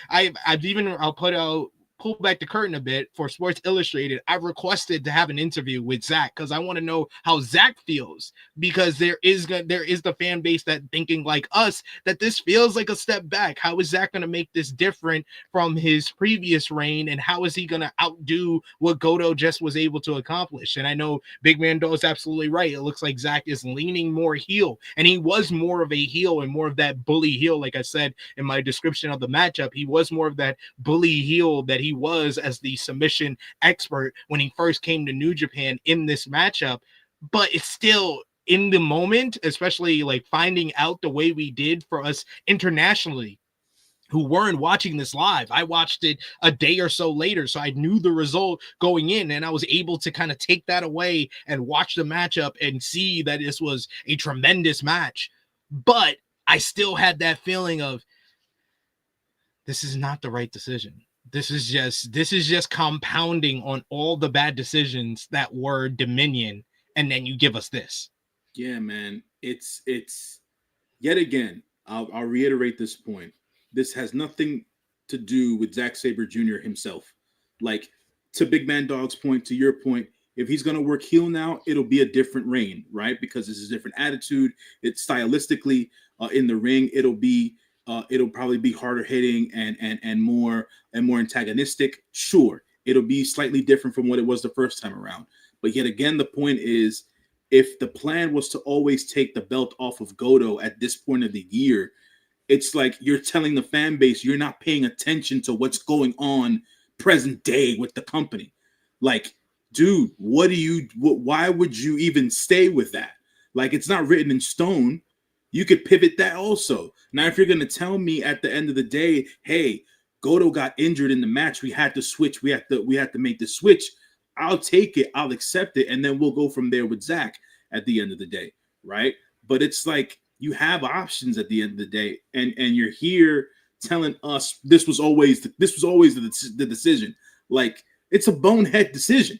pull back the curtain a bit for Sports Illustrated. I've requested to have an interview with Zack because I want to know how Zack feels, because there is the fan base that thinking like us that this feels like a step back. How is Zack going to make this different from his previous reign, and how is he going to outdo what Goto just was able to accomplish? And I know Big Man Do is absolutely right. It looks like Zack is leaning more heel, and he was more of a heel and more of that bully heel. Like I said in my description of the matchup, he was more of that bully heel that he was as the submission expert when he first came to New Japan in this matchup, but it's still in the moment, especially like finding out the way we did for us internationally who weren't watching this live. I watched it a day or so later, so I knew the result going in, and I was able to kind of take that away and watch the matchup and see that this was a tremendous match. But I still had that feeling of, this is not the right decision. This is just compounding on all the bad decisions that were Dominion, and then you give us this. Yeah, man. It's yet again, I'll reiterate this point. This has nothing to do with Zack Sabre Jr. himself. Like, to Big Man Dog's point, to your point, if he's going to work heel now, it'll be a different reign, right? Because it's a different attitude. It's stylistically in the ring. It'll probably be harder hitting and more antagonistic. Sure, it'll be slightly different from what it was the first time around. But yet again, the point is, if the plan was to always take the belt off of Goto at this point of the year, it's like you're telling the fan base you're not paying attention to what's going on present day with the company. Like, dude, why would you even stay with that? Like, it's not written in stone. You could pivot that also. Now, if you're going to tell me at the end of the day, hey, Goto got injured in the match, we had to switch, we had to make the switch, I'll take it, I'll accept it, and then we'll go from there with Zack at the end of the day, right? But it's like, you have options at the end of the day, and you're here telling us this was always the decision. Like, it's a bonehead decision.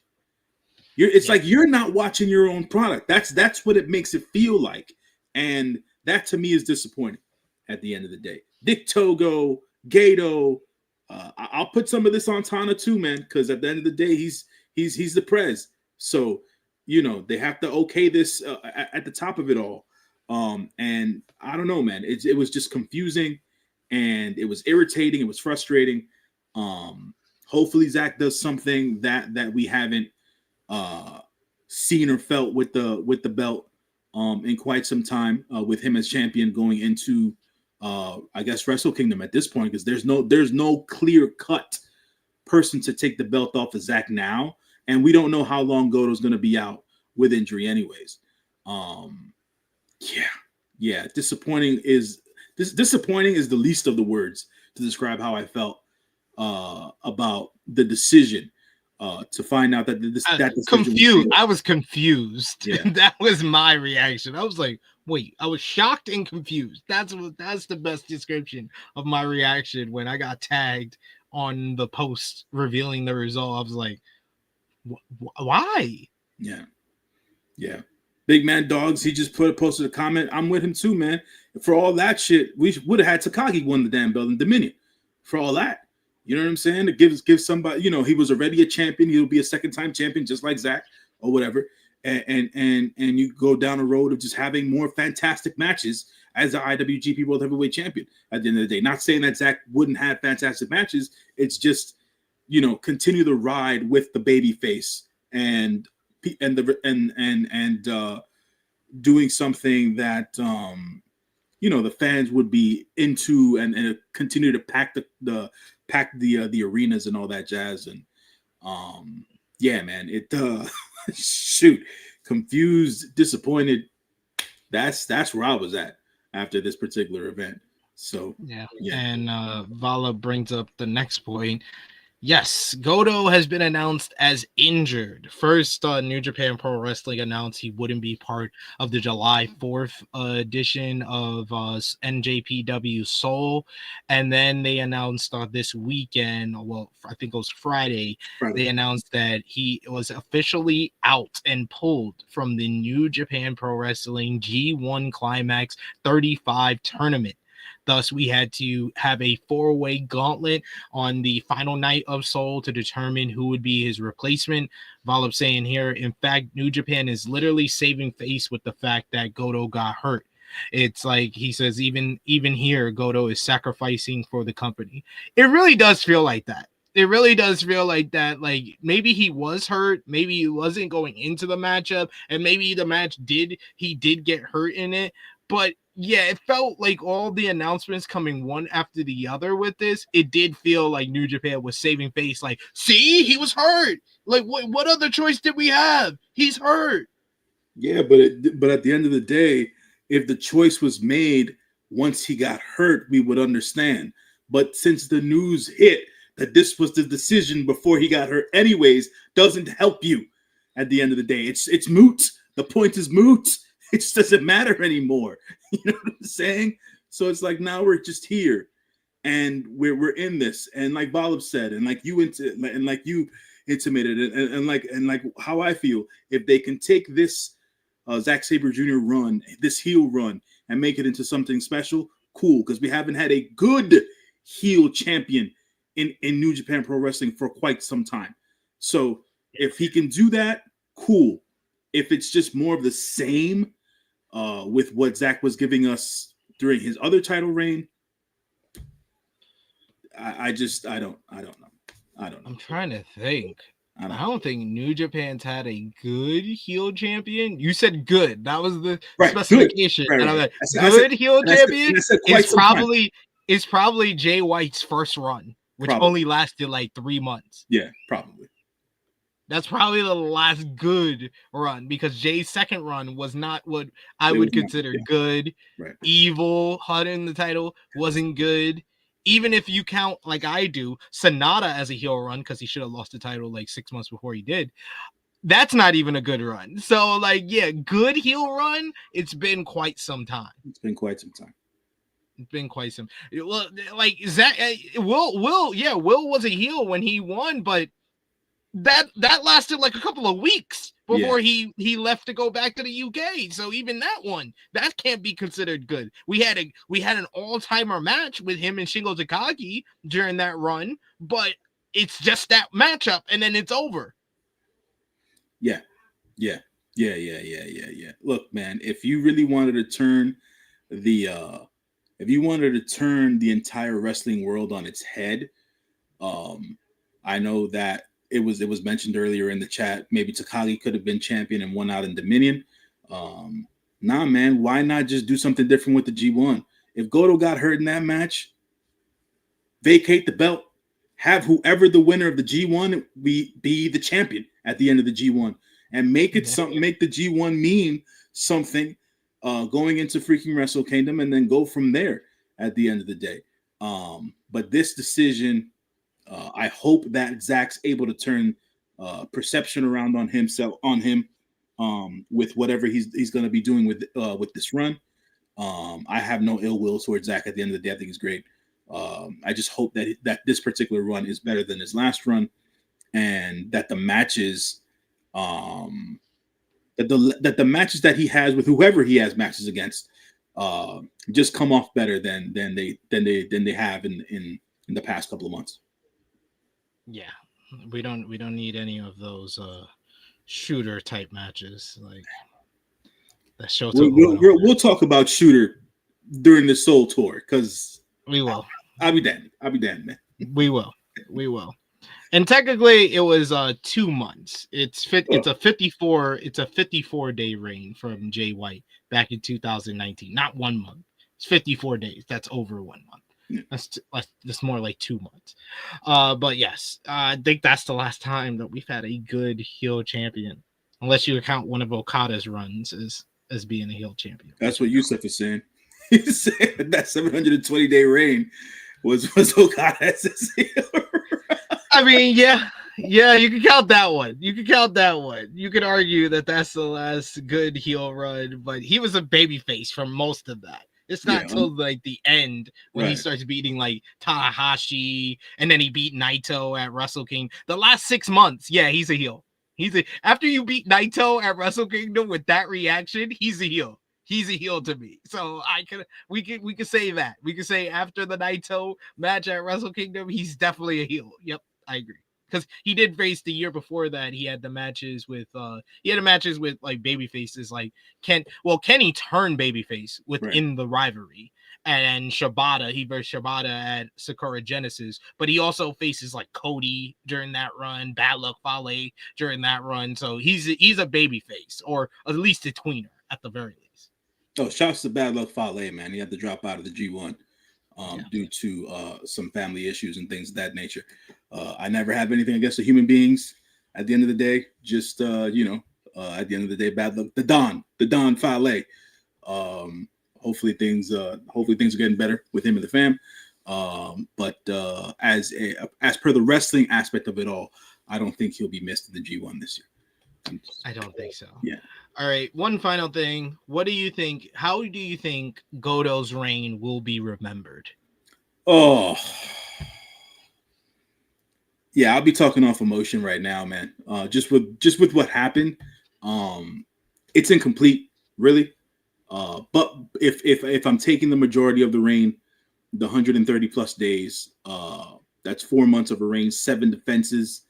It's like you're not watching your own product. That's what it makes it feel like, and that to me is disappointing. At the end of the day, Dick Togo, Gato, I'll put some of this on Tana too, man, because at the end of the day, he's the prez. So they have to okay this at the top of it all. And I don't know, man. It was just confusing, and it was irritating. It was frustrating. Hopefully Zack does something that we haven't seen or felt with the belt in quite some time, with him as champion going into I guess Wrestle Kingdom at this point, because there's no clear cut person to take the belt off of Zack now, and we don't know how long Goto's going to be out with injury anyways. Yeah. Disappointing is the least of the words to describe how I felt about the decision. To find out that that confused. I was confused. Yeah. That was my reaction. I was like, wait, I was shocked and confused. That's the best description of my reaction when I got tagged on the post revealing the result. I was like, why? Yeah. Big Man Dogs, he just posted a comment. I'm with him too, man. For all that shit, we would have had Takagi win the damn belt in Dominion. For all that. You know what I'm saying? To give somebody, he was already a champion. He'll be a second-time champion, just like Zack or whatever. And you go down a road of just having more fantastic matches as the IWGP World Heavyweight Champion at the end of the day. Not saying that Zack wouldn't have fantastic matches. It's just, continue the ride with the baby face and doing something that the fans would be into and continue to pack the arenas and all that jazz. And yeah, man, it shoot, confused, disappointed. That's where I was at after this particular event. So yeah. And Vala brings up the next point. Yes, Goto has been announced as injured. First, New Japan Pro Wrestling announced he wouldn't be part of the July 4th edition of NJPW Seoul. And then they announced this weekend, well, I think it was Friday, they announced that he was officially out and pulled from the New Japan Pro Wrestling G1 Climax 35 tournament. Thus, we had to have a 4-way gauntlet on the final night of Seoul to determine who would be his replacement. Volop saying here, in fact, New Japan is literally saving face with the fact that Goto got hurt. It's like he says, even here, Goto is sacrificing for the company. It really does feel like that. It really does feel like that. Like maybe he was hurt, maybe he wasn't going into the matchup, and maybe the match he did get hurt in it. But yeah, it felt like all the announcements coming one after the other with this. It did feel like New Japan was saving face. Like, see, he was hurt. Like, what other choice did we have? He's hurt. Yeah, but at the end of the day, if the choice was made once he got hurt, we would understand. But since the news hit that this was the decision before he got hurt, anyways, doesn't help you. At the end of the day, it's moot. The point is moot. It just doesn't matter anymore. You know what I'm saying? So it's like now we're just here, and we're in this, and like Volib said, and like you intimated it, and like how I feel, if they can take this Zack Sabre Jr. run, this heel run, and make it into something special, cool. Because we haven't had a good heel champion in New Japan Pro Wrestling for quite some time. So if he can do that, cool. If it's just more of the same with what Zack was giving us during his other title reign, I don't know. I'm trying to think. I don't think New Japan's had a good heel champion. You said good. That was the specification. Right. And I'm like, good heel champion is probably Jay White's first run, which only lasted like 3 months. Yeah, probably. That's probably the last good run, because Jay's second run was not what I would consider good. Right. Evil, hunting the title wasn't good. Even if you count, like I do, Sonata as a heel run, because he should have lost the title like 6 months before he did. That's not even a good run. So, like, yeah, good heel run. It's been quite some time. It's been quite some time. Well, like Zach, Will was a heel when he won, but that lasted like a couple of weeks before he left to go back to the UK. So even that one, that can't be considered good. We had an all-timer match with him and Shingo Takagi during that run, but it's just that matchup and then it's over. Yeah. Look, man, if you really wanted to turn the entire wrestling world on its head, I know that it was mentioned earlier in the chat, maybe Takagi could have been champion and won out in Dominion. Nah, man, why not just do something different with the G1? If Goto got hurt in that match, vacate the belt, have whoever the winner of the G1 be the champion at the end of the G1, and make it something, make the G1 mean something going into freaking Wrestle Kingdom, and then go from there at the end of the day. But this decision, I hope that Zack's able to turn perception around on him with whatever he's going to be doing with this run. I have no ill will towards Zack at the end of the day. I think he's great. I just hope that this particular run is better than his last run, and that the matches, that the matches that he has with whoever he has matches against, just come off better than they have in the past couple of months. Yeah, we don't need any of those shooter type matches like that. We'll talk about shooter during the Soul Tour, because we will. I'll be damned, man. We will. And technically, it was 2 months. It's a 54-day reign from Jay White back in 2019. Not 1 month. It's 54 days. That's over 1 month. Yeah. That's more like 2 months. But yes, I think that's the last time that we've had a good heel champion, unless you account one of Okada's runs as being a heel champion. That's what Yusuf is saying. He's saying that 720-day reign was Okada as his heel. I mean, yeah, you can count that one. You could argue that that's the last good heel run, but he was a babyface for most of that. It's not until like the end when he starts beating like Tanahashi, and then he beat Naito at Wrestle Kingdom. The last 6 months, he's a heel. After you beat Naito at Wrestle Kingdom with that reaction, he's a heel. He's a heel to me. So we could say that. We could say after the Naito match at Wrestle Kingdom, he's definitely a heel. Yep, I agree. Because he did face the year before that. He had the matches with like baby faces like Kenny turned babyface within the rivalry, and Shibata, he versed Shibata at Sakura Genesis, but he also faces like Cody during that run, Bad Luck Fale during that run. So he's a baby face, or at least a tweener at the very least. Oh, shouts to Bad Luck Fale, man. He had to drop out of the G1 due to some family issues and things of that nature. I never have anything against the human beings. At the end of the day, just at the end of the day, bad luck. The Don Fale. Hopefully things are getting better with him and the fam. But as per the wrestling aspect of it all, I don't think he'll be missed in the G1 this year. I don't think so. Yeah. All right. One final thing. What do you think? How do you think Goto's reign will be remembered? Oh, yeah. I'll be talking off emotion right now, man. Just with what happened, it's incomplete, really. But if I'm taking the majority of the reign, the 130 plus days, that's 4 months of a reign, 7 defenses,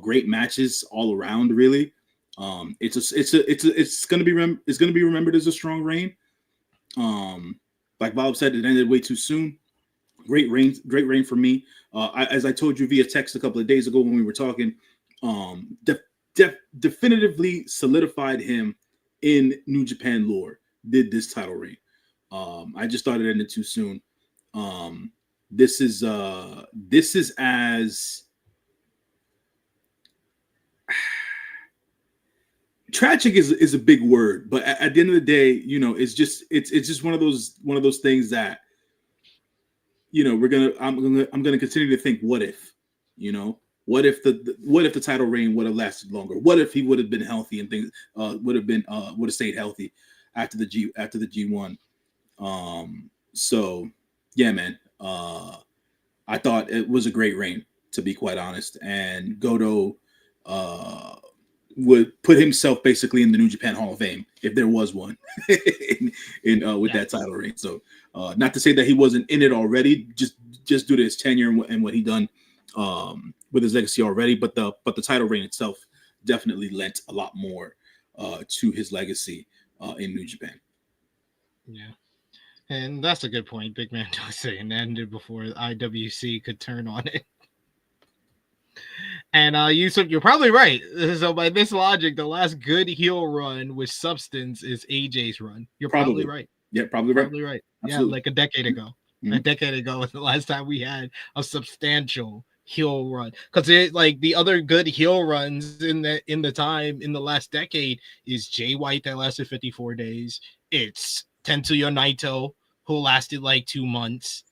great matches all around, really. It's gonna be remembered as a strong reign. Like Bob said, it ended way too soon. Great reign for me. As I told you via text a couple of days ago when we were talking, definitively solidified him in New Japan lore. Did this title reign? I just thought it ended too soon. This is as tragic is a big word, but at the end of the day, it's just one of those things that, I'm gonna continue to think, what if, what if the title reign would have lasted longer? What if he would have been healthy and things would have stayed healthy after the G1? So yeah, man. I thought it was a great reign, to be quite honest, and Goto would put himself basically in the New Japan Hall of Fame if there was one with that title reign. So not to say that he wasn't in it already, just due to his tenure and what he done with his legacy already, but the title reign itself definitely lent a lot more to his legacy in New Japan. Yeah. And that's a good point. Big Man was saying ended before IWC could turn on it. And Yusuf, you're probably right. So by this logic, the last good heel run with substance is AJ's run. You're probably right. Yeah, probably right. Absolutely. Yeah, like a decade ago. Mm-hmm. A decade ago was the last time we had a substantial heel run. Because the other good heel runs in the last decade is Jay White that lasted 54 days. It's Tetsuya Naito, who lasted like 2 months.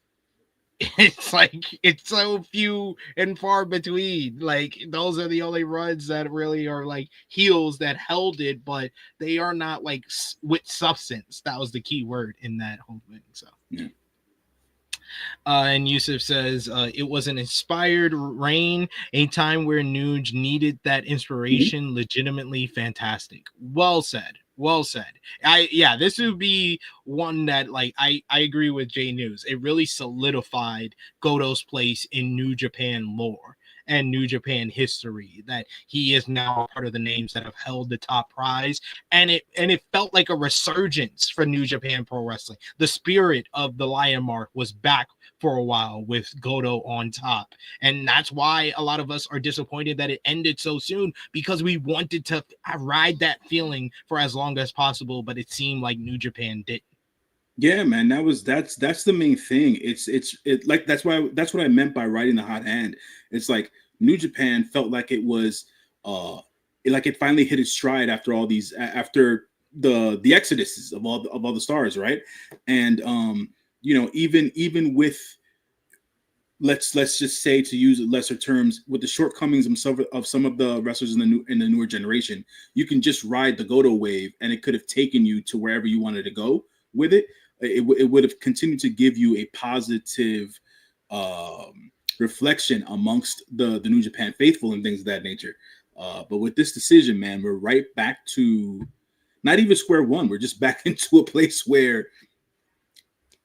It's so few and far between. Like, those are the only runs that really are like heels that held it, but they are not like with substance. That was the key word in that whole thing. So yeah. And Yusuf says it was an inspired reign, a time where Nuge needed that inspiration. Mm-hmm. Legitimately fantastic. Well said. This would be one that I agree with Jay News. It really solidified Goto's place in New Japan lore and New Japan history, that he is now part of the names that have held the top prize, and it felt like a resurgence for New Japan Pro Wrestling. The spirit of the Lion Mark was back for a while with Goto on top, and that's why a lot of us are disappointed that it ended so soon, because we wanted to ride that feeling for as long as possible, but it seemed like New Japan didn't. Yeah, man, that's the main thing. It's like that's what I meant by riding the hot hand. It's like New Japan felt like it was like it finally hit its stride after all these the exoduses of all the stars, right? And even with let's just say, to use lesser terms, with the shortcomings of some of the wrestlers in the newer generation, you can just ride the Goto wave and it could have taken you to wherever you wanted to go with it. It would have continued to give you a positive reflection amongst the New Japan faithful and things of that nature. But with this decision, man, we're right back to not even square one. We're just back into a place where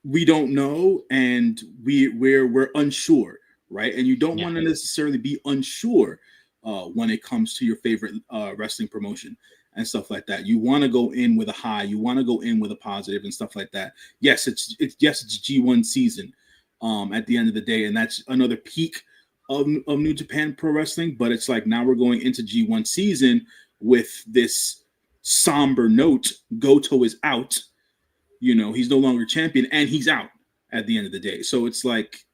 we don't know and we're unsure, right? And you don't want to necessarily be unsure when it comes to your favorite wrestling promotion and stuff like that. You want to go in with a high, you want to go in with a positive and stuff like that. Yes, it's G1 season at the end of the day, and that's another peak of New Japan Pro Wrestling. But it's like now we're going into G1 season with this somber note. Goto is out. You know, he's no longer champion, and he's out at the end of the day. So it's like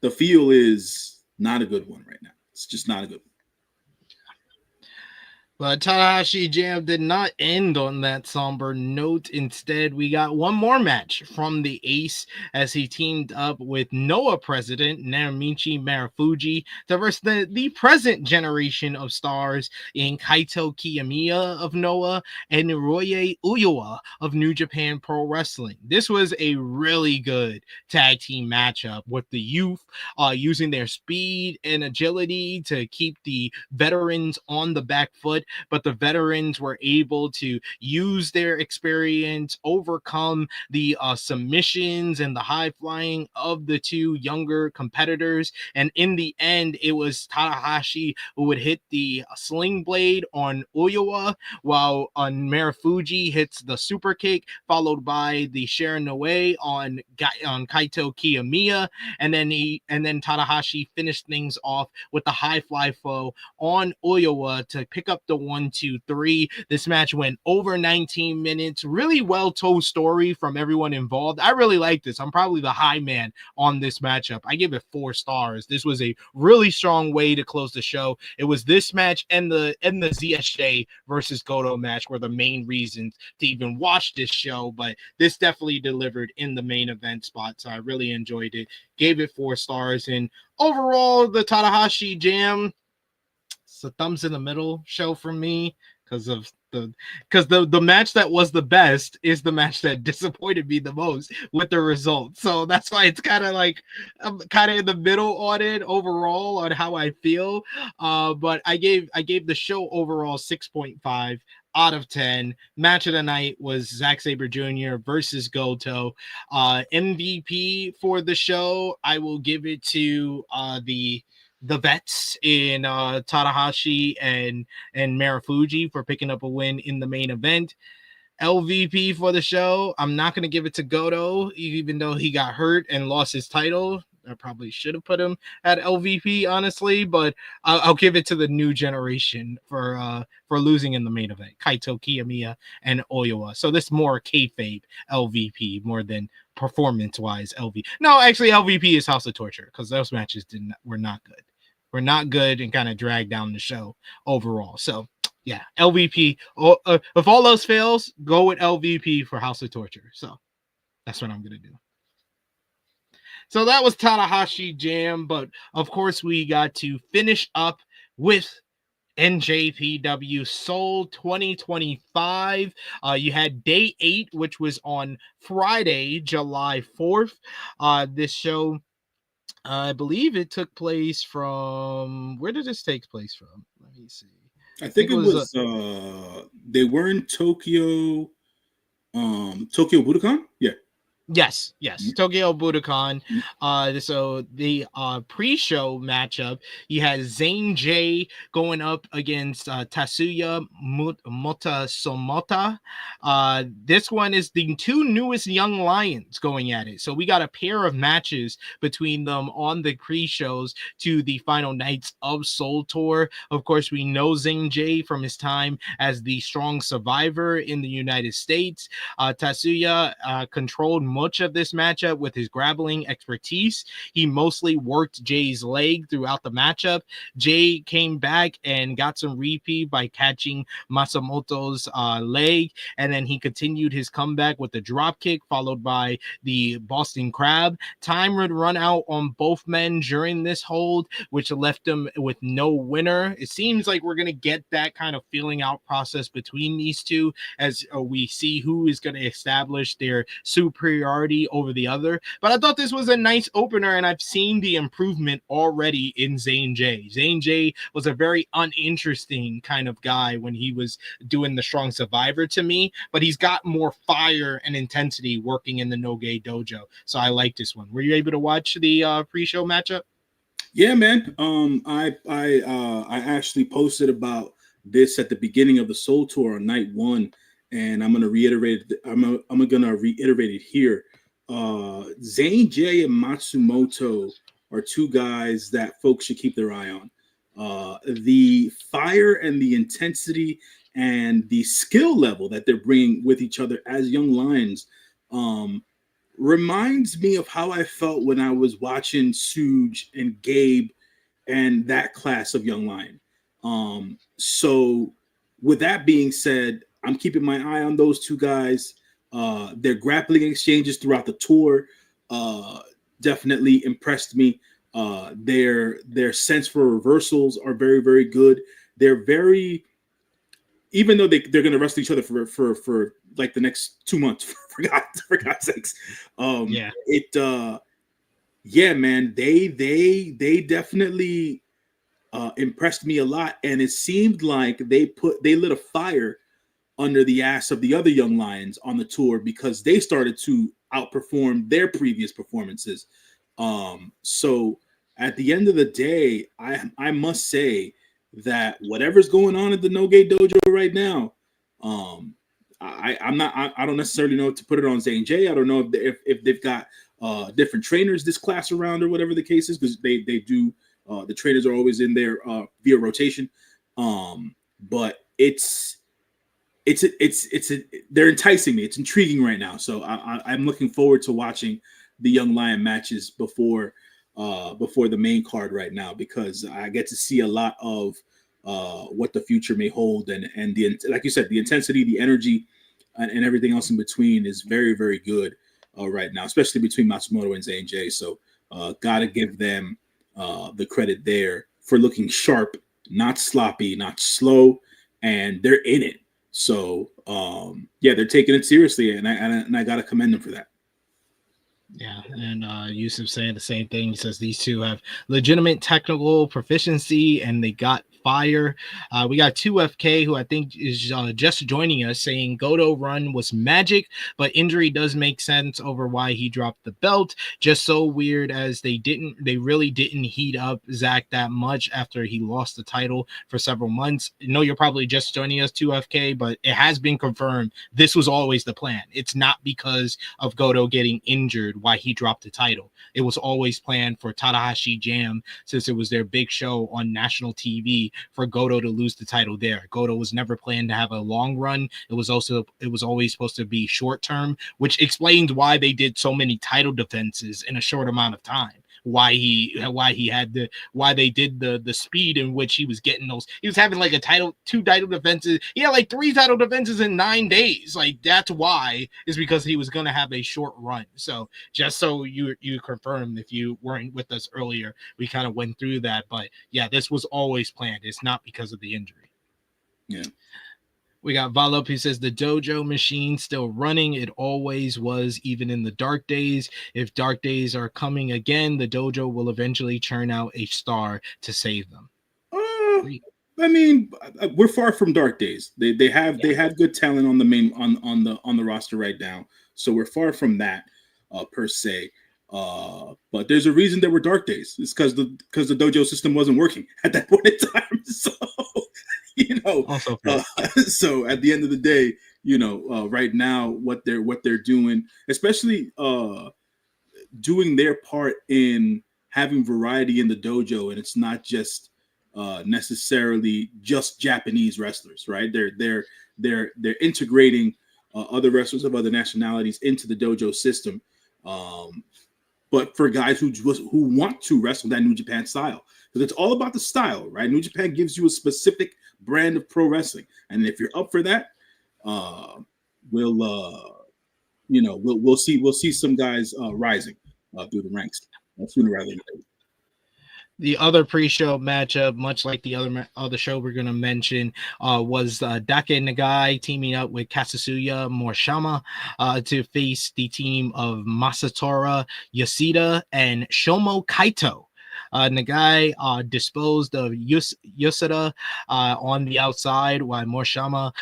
the feel is not a good one right now. It's just not a good one. But Tanahashi Jam did not end on that somber note. Instead, we got one more match from the Ace as he teamed up with Noah president Narumichi Marufuji to verse the present generation of stars in Kaito Kiyomiya of Noah and Hiroshi Uyoa of New Japan Pro Wrestling. This was a really good tag team matchup with the youth using their speed and agility to keep the veterans on the back foot, but the veterans were able to use their experience, overcome the submissions and the high flying of the two younger competitors. And in the end, it was Tanahashi who would hit the sling blade on Uyoa, while on Marufuji hits the super kick, followed by the Shiranui on Kaito Kiyomiya, and then Tanahashi finished things off with the high fly flow on Uyoa to pick up the 1-2-3. This match went over 19 minutes. Really well told story from everyone involved. I really like this. I'm probably the high man on this matchup. I give it 4 stars. This was a really strong way to close the show. It was this match and the ZSJ versus Goto match were the main reasons to even watch this show, but this definitely delivered in the main event spot, so I really enjoyed it. Gave it 4 stars, and overall, the Tanahashi Jam, it's a thumbs in the middle show for me because the match that was the best is the match that disappointed me the most with the result. So that's why it's kind of like I'm kind of in the middle on it overall on how I feel. But I gave the show overall 6.5 out of 10. Match of the night was Zack Sabre Jr. versus Goto. MVP for the show, I will give it to the vets in Tanahashi and Marufuji for picking up a win in the main event. LVP for the show, I'm not going to give it to Goto, even though he got hurt and lost his title. I probably should have put him at LVP, honestly, but I'll give it to the new generation for losing in the main event, Kaito Kiyomiya and Uyoa. So this more kayfabe LVP more than performance-wise LVP. No, actually, LVP is House of Torture because those matches were not good. Were not good and kind of dragged down the show overall. So yeah, LVP. If all else fails, go with LVP for House of Torture. So that's what I'm gonna do. So that was Tanahashi Jam, but of course we got to finish up with NJPW Seoul 2025. You had day 8, which was on Friday, July 4th. This show, I believe it took place from, where did this take place from? Let me see. I think it was they were in Tokyo, Tokyo Budokan. Yeah. Yes, Tokyo Budokan. So the pre-show matchup, you had Zayn J going up against Tatsuya Motasomota. This one is the 2 newest young lions going at it. So we got a pair of matches between them on the pre-shows to the final nights of Seoul Tour. Of course, we know Zayn J from his time as the strong survivor in the United States. Tatsuya controlled much of this matchup with his grappling expertise. He mostly worked Jay's leg throughout the matchup. Jay came back and got some repeat by catching Masamoto's leg, and then he continued his comeback with the drop kick followed by the Boston Crab. Time would run out on both men during this hold, which left them with no winner. It seems like we're going to get that kind of feeling out process between these two as we see who is going to establish their superiority over the other. But I thought this was a nice opener, and I've seen the improvement already in Zayn J. Zayn J was a very uninteresting kind of guy when he was doing the strong survivor to me, but he's got more fire and intensity working in the Noge dojo. So I like this one. Were you able to watch the pre-show matchup? Yeah, man. I actually posted about this at the beginning of the Soul Tour on night 1. And I'm gonna reiterate. I'm gonna reiterate it here. Zayn J and Matsumoto are 2 guys that folks should keep their eye on. The fire and the intensity and the skill level that they're bringing with each other as young lions reminds me of how I felt when I was watching Suge and Gabe and that class of young lion. So with that being said, I'm keeping my eye on those two guys. Their grappling exchanges throughout the tour definitely impressed me. Their sense for reversals are very, very good. They're very, even though they're going to wrestle each other for like the next 2 months, for God's sakes. Yeah, man, they definitely impressed me a lot, and it seemed like they lit a fire under the ass of the other young lions on the tour because they started to outperform their previous performances. So at the end of the day, I must say that whatever's going on at the No Gate Dojo right now, I don't necessarily know to put it on Zane J. I don't know if they've got different trainers this class around or whatever the case is, because they do. The trainers are always in there via rotation, but they're enticing me. It's intriguing right now, so I'm looking forward to watching the Young Lion matches before the main card right now, because I get to see a lot of what the future may hold, and like you said, the intensity, the energy, and everything else in between is very, very good right now, especially between Matsumoto and Zane J. So gotta give them the credit there for looking sharp, not sloppy, not slow, and they're in it. So yeah, they're taking it seriously, and I gotta commend them for that. Yeah, and Yusuf saying the same thing. He says these two have legitimate technical proficiency and they got fire. We got 2FK, who I think is just joining us, saying Goto run was magic, but injury does make sense over why he dropped the belt. Just so weird as they really didn't heat up Zack that much after he lost the title for several months. I know you're probably just joining us, 2FK, but it has been confirmed this was always the plan. It's not because of Goto getting injured why he dropped the title. It was always planned for Tanahashi Jam, since it was their big show on national TV, for Goto to lose the title there. Goto was never planned to have a long run. It was always supposed to be short term, which explains why they did so many title defenses in a short amount of time. Why they did the speed in which he was getting those. He was having like two title defenses. He had like 3 title defenses in 9 days. Like, that's why, is because he was going to have a short run. So just so you confirmed, if you weren't with us earlier, we kind of went through that. But yeah, this was always planned. It's not because of the injury. Yeah. We got Valop, who says the dojo machine still running. It always was, even in the dark days. If dark days are coming again, the dojo will eventually churn out a star to save them. I mean, we're far from dark days. They have good talent on the main on the roster right now. So we're far from that per se. But there's a reason there were dark days. It's because the dojo system wasn't working at that point in time. So so at the end of the day, right now what they're doing, especially doing their part in having variety in the dojo, and it's not just necessarily just Japanese wrestlers, right? They're integrating other wrestlers of other nationalities into the dojo system, but for guys who want to wrestle that New Japan style, because it's all about the style, right? New Japan gives you a specific brand of pro wrestling, and if you're up for that, we'll see some guys rising through the ranks sooner rather than later. The other pre-show matchup, much like the other show we're going to mention, was Dake Nagai teaming up with Kazuya Morishima to face the team of Masatora Yoshida and Shomo Kaito. Nagai disposed of Yoshida on the outside, while Morishima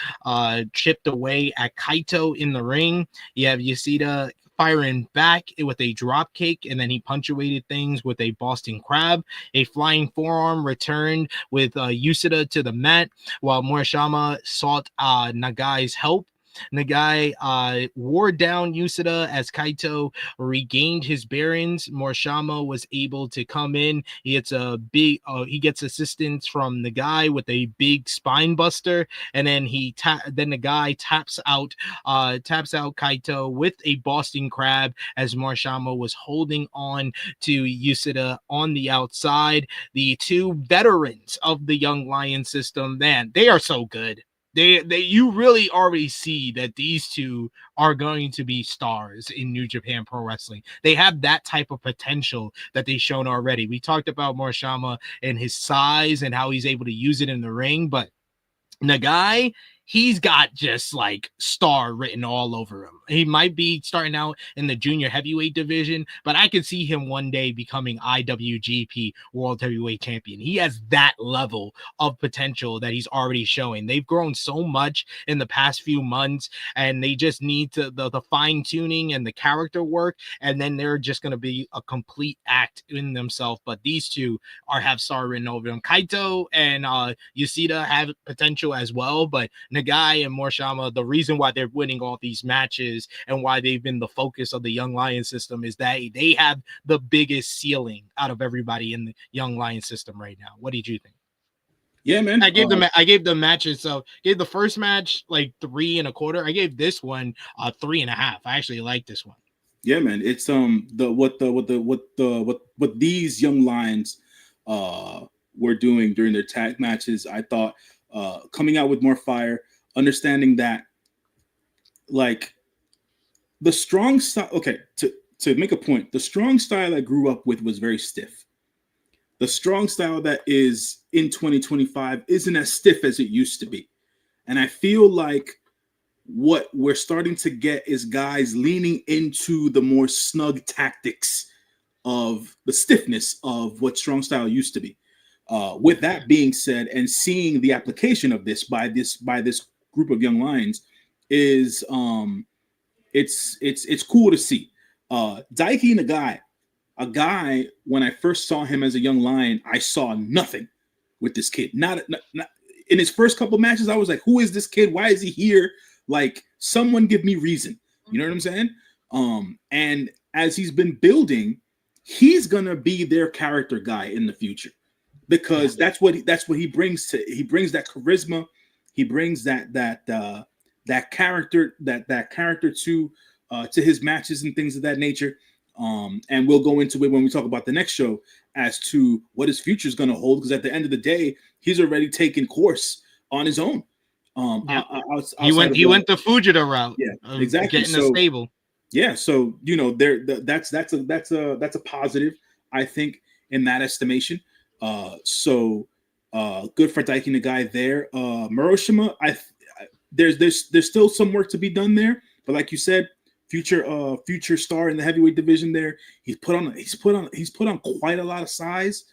chipped away at Kaito in the ring. You have Yoshida firing back with a drop kick, and then he punctuated things with a Boston Crab. A flying forearm returned with Yoshida to the mat, while Morishima sought Nagai's help. Nagai wore down Yasuda as Kaito regained his bearings. Morishima was able to come in. He gets he gets assistance from Nagai with a big spine buster, and then then Nagai taps out Kaito with a Boston Crab as Morishima was holding on to Yasuda on the outside. The two veterans of the Young Lion system, man, they are so good. You really already see that these two are going to be stars in New Japan Pro Wrestling. They have that type of potential that they've shown already. We talked about Morishima and his size and how he's able to use it in the ring, but Nagai, he's got just like star written all over him. He might be starting out in the junior heavyweight division, but I could see him one day becoming IWGP World Heavyweight Champion. He has that level of potential that he's already showing. They've grown so much in the past few months, and they just need to the fine tuning and the character work, and then they're just going to be a complete act in themselves. But these two have star written over them. Kaito and Yasuda have potential as well, but Nagai and Morishima, the reason why they're winning all these matches and why they've been the focus of the Young Lion system is that they have the biggest ceiling out of everybody in the Young Lion system right now. What did you think? Yeah, man. I gave the matches. So gave the first match like 3.25. I gave this one 3.5. I actually like this one. Yeah, man. It's what these Young Lions were doing during their tag matches. I thought coming out with more fire, understanding that like the strong style. Okay, to make a point, the strong style I grew up with was very stiff. The strong style that is in 2025 isn't as stiff as it used to be, and I feel like what we're starting to get is guys leaning into the more snug tactics of the stiffness of what strong style used to be. With that being said, and seeing the application of this by this group of Young Lions is it's cool to see. Daiki Nagai, a guy, when I first saw him as a Young Lion, I saw nothing with this kid. Not in his first couple matches, I was like, who is this kid? Why is he here? Like, someone give me reason. You know what I'm saying? And as he's been building, he's gonna be their character guy in the future, because that's what he brings he brings that charisma, he brings that character to his matches and things of that nature. And we'll go into it when we talk about the next show as to what his future is going to hold, because at the end of the day, he's already taken course on his own. He went the Fujita route. Yeah, exactly. Getting a stable. Yeah, so that's a positive, I think, in that estimation. So good for Daiki Nagai there. Morishima, there's still some work to be done there, but like you said, future star in the heavyweight division there. He's put on quite a lot of size.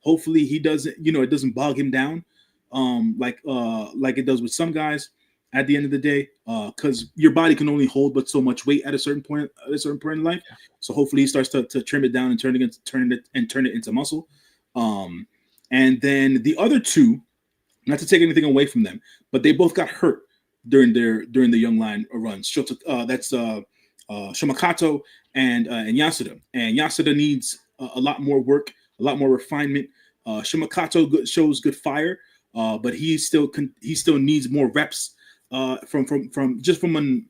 Hopefully he doesn't, it doesn't bog him down like it does with some guys at the end of the day, because your body can only hold but so much weight at a certain point in life. Yeah. So hopefully he starts to trim it down and turn it into muscle. And then the other two, not to take anything away from them, but they both got hurt during the Young Lion runs. That's Shimakato and Yasuda. And Yasuda needs a lot more work, a lot more refinement. Shimakato shows good fire, but he still needs more reps from an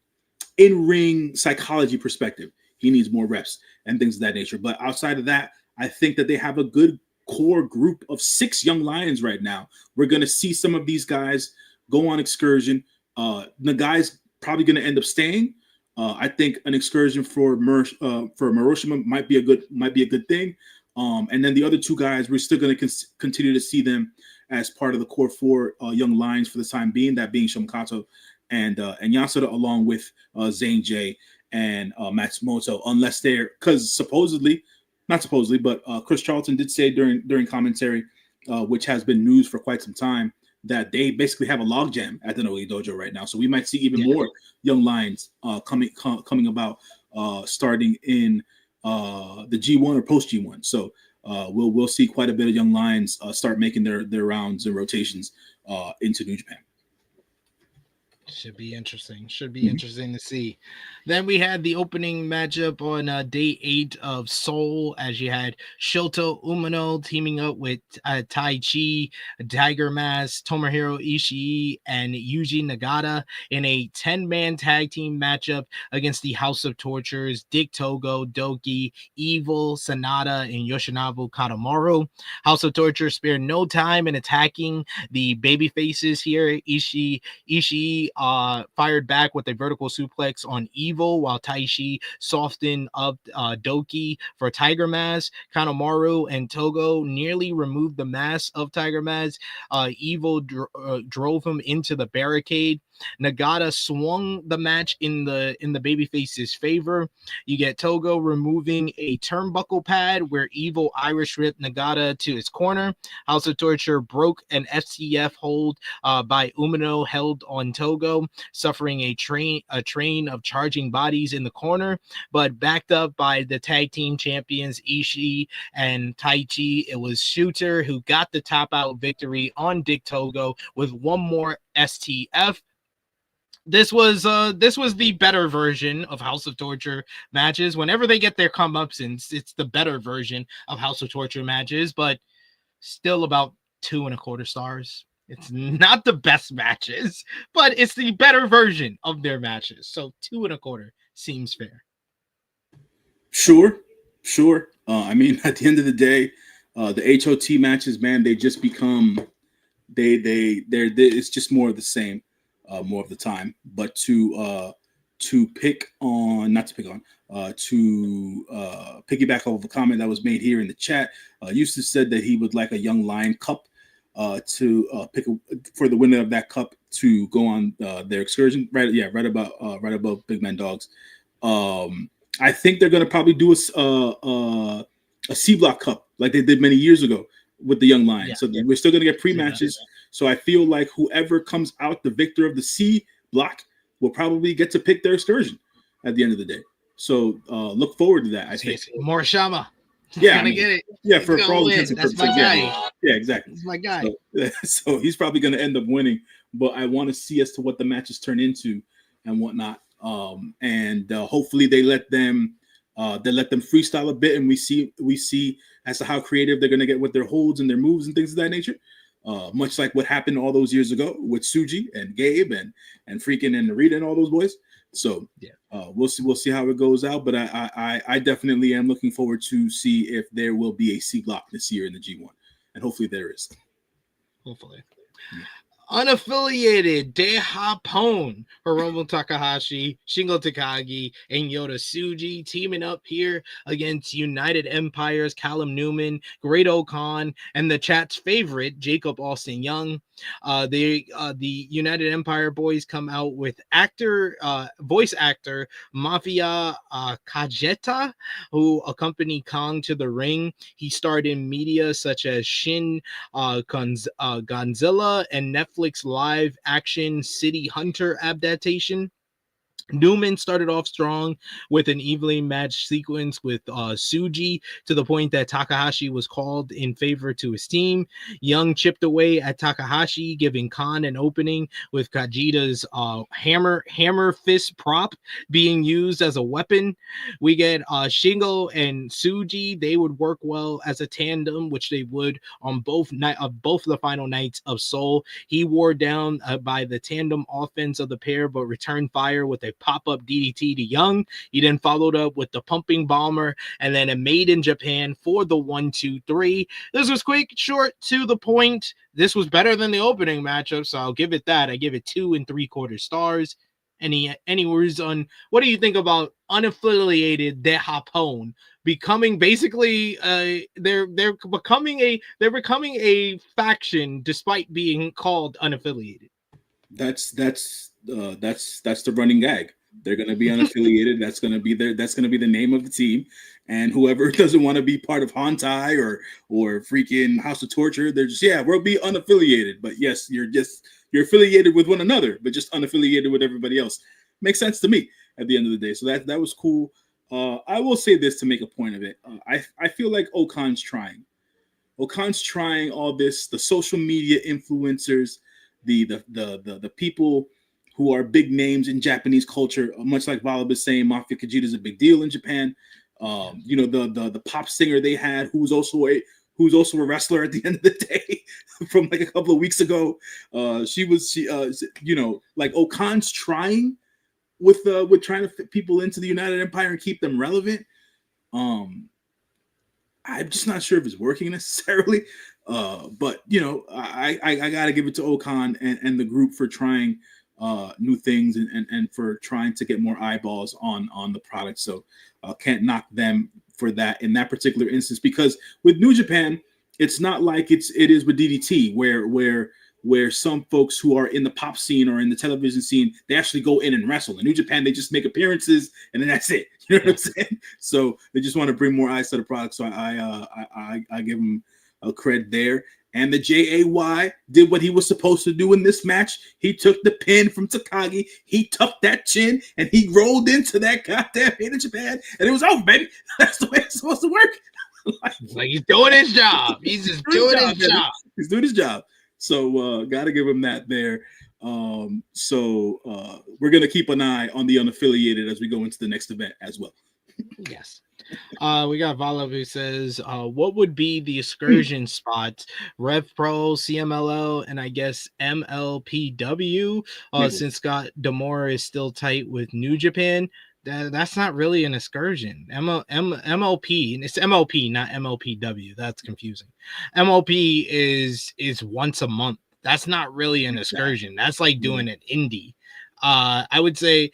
in-ring psychology perspective. He needs more reps and things of that nature. But outside of that, I think that they have a good core group of 6 Young Lions right now. We're going to see some of these guys go on excursion. The guy's probably going to end up staying. I think an excursion for Morishima might be a good thing. And then the other 2 guys, we're still going to continue to see them as part of the core 4 Young Lions for the time being, that being Shimakato and Yasuda, along with Zane J and Matsumoto, unless they're, because not supposedly, but Chris Charlton did say during commentary, which has been news for quite some time, that they basically have a logjam at the Noe Dojo right now. So we might see even more Young Lions coming about, starting in the G1 or post G1. So we'll see quite a bit of Young Lions start making their rounds and rotations into New Japan. Should be interesting. Should be interesting to see. Then we had the opening matchup on day 8 of Seoul, as you had Shota Umino teaming up with Tai Chi, Tiger Mask, Tomohiro Ishii, and Yuji Nagata in a 10-man tag team matchup against the House of Tortures, Dick Togo, Doki, Evil, Sanada, and Yoshinobu Kanemaru. House of Torture spared no time in attacking the baby faces here. Ishii fired back with a vertical suplex on Evil, while Taishi softened up Doki for Tiger Mask. Kanemaru and Togo nearly removed the mask of Tiger Mask. Evil drove him into the barricade. Nagata swung the match in the babyface's favor. You get Togo removing a turnbuckle pad where Evil Irish ripped Nagata to his corner. House of Torture broke an FTF hold by Umino, held on Togo, suffering a train of charging bodies in the corner, but backed up by the tag team champions Ishii and Taichi. It was Shooter who got the tap out victory on Dick Togo with one more STF. This was the better version of House of Torture matches. Whenever they get their comeuppance, it's the better version of House of Torture matches, but still about 2.25 stars. It's not the best matches, but it's the better version of their matches. So 2.25 seems fair. Sure. I mean, at the end of the day, the HOT matches, man, they just become they're it's just more of the same. More of the time, but to piggyback off a comment that was made here in the chat, Eustace said that he would like a Young Lion Cup to pick for the winner of that cup to go on their excursion. Right above Big Man Dogs. I think they're gonna probably do a C Block Cup like they did many years ago with the Young Lions. We're still gonna get pre-matches. So I feel like whoever comes out the victor of the C block will probably get to pick their excursion at the end of the day. So look forward to that. I think Morishama. Yeah, gonna get it. Yeah, for all intents and purposes. That's my guy. Yeah, exactly. That's my guy. So he's probably going to end up winning. But I want to see as to what the matches turn into and whatnot. And hopefully they let them freestyle a bit, and we see as to how creative they're going to get with their holds and their moves and things of that nature. Much like what happened all those years ago with Suji and Gabe and freaking and Narita and all those boys. So we'll see how it goes out. But I definitely am looking forward to see if there will be a C block this year in the G1, and hopefully there is. Hopefully. Unaffiliated Dehapon, Hiromu Takahashi, Shingo Takagi, and Yota Tsuji teaming up here against United Empire's Callum Newman, Great Khan, and the chat's favorite Jacob Austin Young. The United Empire boys come out with voice actor Mafia Kajeta, who accompanied Kong to the ring. He starred in media such as Shin Godzilla and Netflix live action City Hunter adaptation. Newman started off strong with an evenly matched sequence with Tsuji to the point that Takahashi was called in favor to his team. Young chipped away at Takahashi, giving Khan an opening with Kajita's hammer fist prop being used as a weapon. We get Shingo and Tsuji. They would work well as a tandem, which they would on both of the final nights of Seoul. He wore down by the tandem offense of the pair, but returned fire with a pop-up DDT to Young. He then followed up with the pumping bomber and then a Made in Japan for the 1-2-3. This was quick, short, to the point. This was better than the opening matchup, so I'll give it that. I give it 2 3/4 stars. Any words on what do you think about unaffiliated Dehapon becoming basically they're becoming a faction despite being called unaffiliated? That's the running gag. They're going to be unaffiliated. That's going to be the name of the team. And whoever doesn't want to be part of Hantai or freaking House of Torture, they're just we'll be unaffiliated. But yes, you're affiliated with one another, but just unaffiliated with everybody else. Makes sense to me at the end of the day. So that was cool. I will say this to make a point of it. I feel like Okan's trying all this. The social media influencers, the people who are big names in Japanese culture, much like Vala was saying, Mafia Kajita is a big deal in Japan. You know, the pop singer they had, who's also a wrestler at the end of the day from like a couple of weeks ago. You know, like Okan's trying with trying to fit people into the United Empire and keep them relevant. I'm just not sure if it's working necessarily. But you know, I gotta give it to Okan and the group for trying new things and for trying to get more eyeballs on the product. So can't knock them for that in that particular instance, because with New Japan, it's not like it is with DDT where some folks who are in the pop scene or in the television scene, they actually go in and wrestle. In New Japan, they just make appearances and then that's it. You know what I'm saying? So they just want to bring more eyes to the product. So I give them a credit there. And the JAY did what he was supposed to do in this match. He took the pin from Takagi. He tucked that chin and he rolled into that goddamn Made in Japan. And it was over, baby. That's the way it's supposed to work. like he's doing his job. He's just doing his job. He's doing his job. So gotta give him that there. So we're gonna keep an eye on the unaffiliated as we go into the next event as well. Yes. We got Vala who says, what would be the excursion spots? Rev Pro, CMLL, and I guess MLPW, since Scott D'Amore is still tight with New Japan. That's not really an excursion. MLP, and it's MLP, not MLPW. That's confusing. MLP is once a month. That's not really an excursion. That's like doing an indie. I would say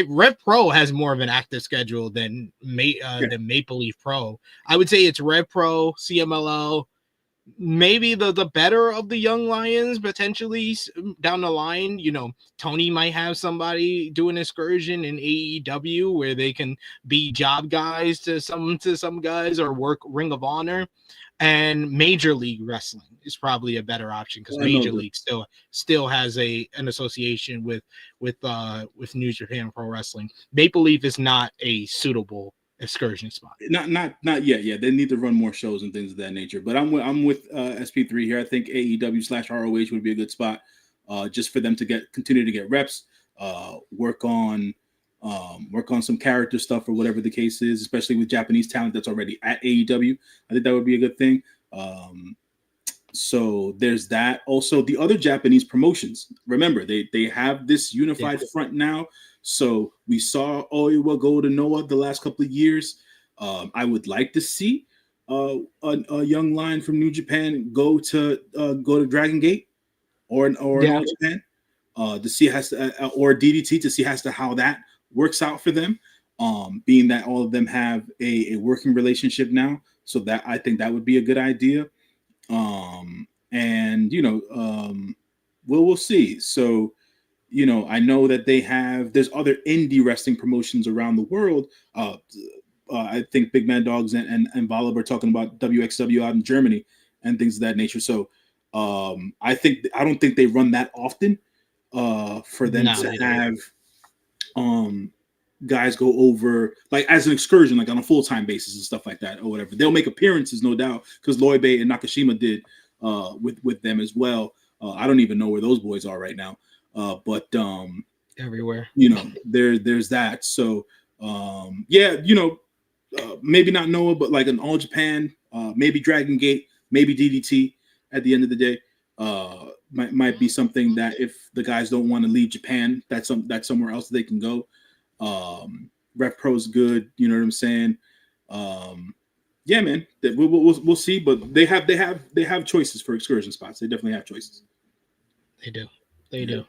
Rev Pro has more of an active schedule than Maple Leaf Pro. I would say it's Rev Pro, CMLL, maybe the better of the Young Lions potentially down the line. You know, Tony might have somebody do an excursion in AEW where they can be job guys to some guys or work Ring of Honor. And Major League Wrestling is probably a better option because Major League still has an association with New Japan Pro Wrestling. Maple Leaf is not a suitable excursion spot. Not yet. Yeah, they need to run more shows and things of that nature. But I'm with SP3 here. I think AEW/ROH would be a good spot, just for them to continue to get reps, work on some character stuff or whatever the case is, especially with Japanese talent that's already at AEW. I think that would be a good thing. So there's that. Also, the other Japanese promotions, remember, they have this unified front now. So we saw Oiwa go to Noah the last couple of years. I would like to see a young lion from New Japan go to Dragon Gate or All Japan to see or DDT to see as to how that works out for them, being that all of them have a working relationship now. So that I think that would be a good idea. And you know, we'll see. So, you know, I know that there's other indie wrestling promotions around the world. I think Big Man Dogs and Volleyball are talking about WXW out in Germany and things of that nature. So I don't think they run that often for them to have guys go over like as an excursion, like on a full-time basis and stuff like that or whatever. They'll make appearances, no doubt, because Loibe and Nakashima did with them as well. I don't even know where those boys are right now, but everywhere. You know, there's that. So yeah, you know, maybe not Noah, but like an All Japan, maybe Dragon Gate, maybe DDT. At the end of the day, might be something that if the guys don't want to leave Japan, that's somewhere else they can go. Ref Pro's good, you know what I'm saying? Yeah, man, we'll see, but they have choices for excursion spots. They definitely have choices. They do.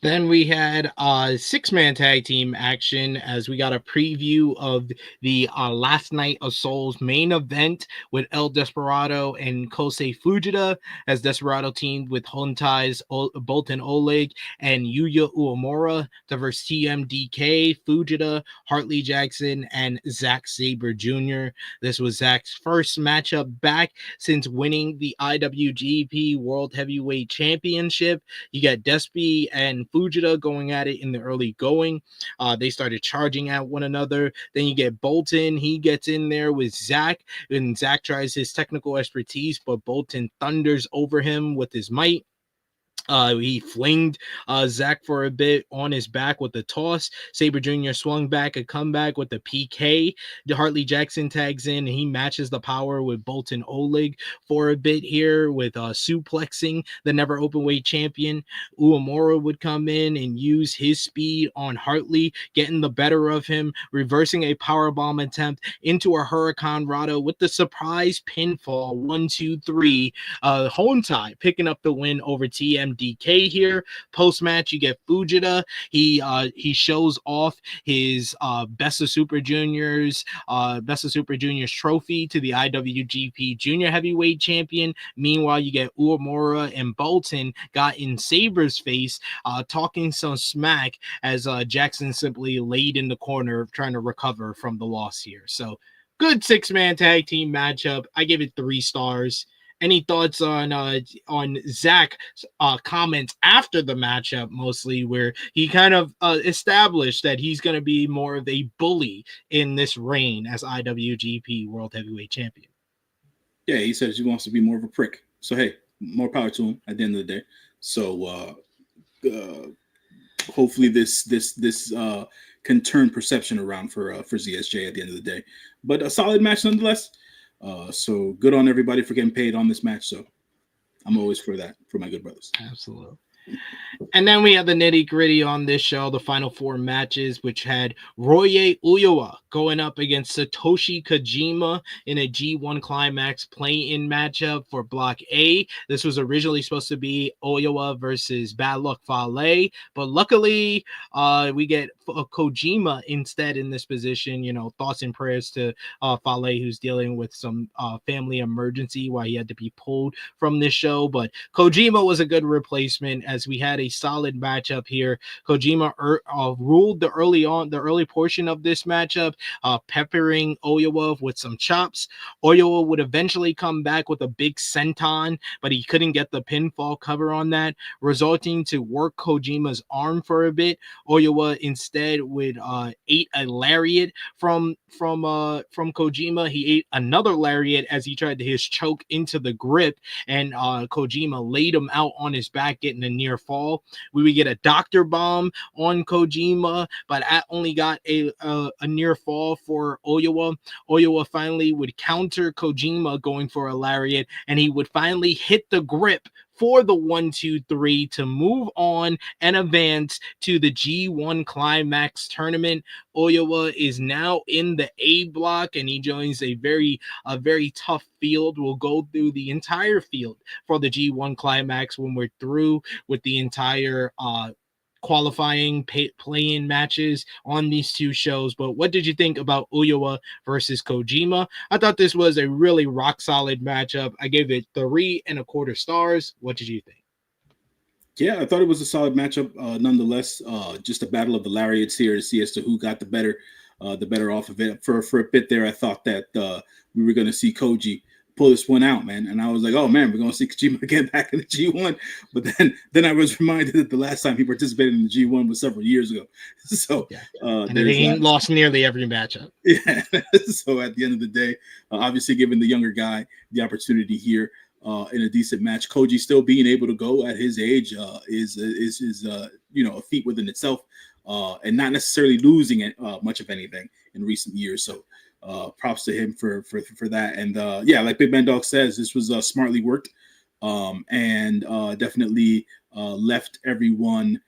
Then we had 6-man tag team action as we got a preview of the Last Night of Souls main event with El Desperado and Kosei Fujita, as Desperado teamed with Hontai's Bolton Oleg and Yuya Uemura to verse TMDK, Fujita, Hartley Jackson, and Zack Sabre Jr. This was Zack's first matchup back since winning the IWGP World Heavyweight Championship. You got Despy and Fujita going at it in the early going. They started charging at one another. Then you get Bolton. He gets in there with Zack, and Zack tries his technical expertise, but Bolton thunders over him with his might. He flinged Zack for a bit on his back with the toss. Sabre Jr. swung back a comeback with the PK. Hartley Jackson tags in and he matches the power with Bolton Oleg for a bit here with suplexing the never openweight champion. Uemura would come in and use his speed on Hartley, getting the better of him, reversing a powerbomb attempt into a Hurricane Rana with the surprise pinfall 1-2-3. Hontai picking up the win over TMDK here. Post match, you get Fujita. He shows off his Best of Super Juniors trophy to the IWGP Junior Heavyweight Champion. Meanwhile, you get Uemura and Bolton got in Sabre's face, talking some smack as Jackson simply laid in the corner trying to recover from the loss here. So good 6-man tag team matchup. I give it 3 stars. Any thoughts on Zack's comments after the matchup, mostly where he kind of established that he's going to be more of a bully in this reign as IWGP World Heavyweight Champion? Yeah, he says he wants to be more of a prick. So hey, more power to him at the end of the day. So hopefully this can turn perception around for ZSJ at the end of the day. But a solid match nonetheless. So good on everybody for getting paid on this match. So I'm always for that, for my good brothers. Absolutely. And then we have the nitty gritty on this show, the final 4 matches, which had Roye Uyoa going up against Satoshi Kojima in a G1 Climax play-in matchup for Block A. This was originally supposed to be Uyoa versus Bad Luck Fale, but luckily we get Kojima instead in this position. You know, thoughts and prayers to Fale, who's dealing with some family emergency while he had to be pulled from this show. But Kojima was a good replacement as we had a solid matchup here. Kojima ruled the early portion of this matchup, peppering Uyoa with some chops. Uyoa would eventually come back with a big senton, but he couldn't get the pinfall cover on that, resulting to work Kojima's arm for a bit. Uyoa instead would ate a lariat from Kojima. He ate another lariat as he tried to his choke into the grip, and Kojima laid him out on his back, getting a near fall. We would get a doctor bomb on Kojima, but I only got a near fall for Uyoa. Uyoa finally would counter Kojima going for a lariat, and he would finally hit the grip for the 1-2-3 to move on and advance to the G1 Climax tournament. Uyoa is now in the A block, and he joins a very tough field. We'll go through the entire field for the G1 Climax when we're through with the entire qualifying play-in matches on these 2 shows. But what did you think about Uyoa versus Kojima? I thought this was a really rock solid matchup. I gave it 3.25 stars. What did you think? Yeah, I thought it was a solid matchup nonetheless. Just a battle of the lariats here to see as to who got the better off of it. For a bit there, I thought that we were going to see Koji pull this one out, man. And I was like, oh man, we're going to see Kojima again back in the G1. But then I was reminded that the last time he participated in the G1 was several years ago. So yeah. And he lost nearly every matchup. Yeah. So at the end of the day, obviously giving the younger guy the opportunity here in a decent match. Koji still being able to go at his age is a feat within itself, and not necessarily losing much of anything in recent years. So props to him for that. And yeah, like Big Man Dog says, this was smartly worked, and definitely left everyone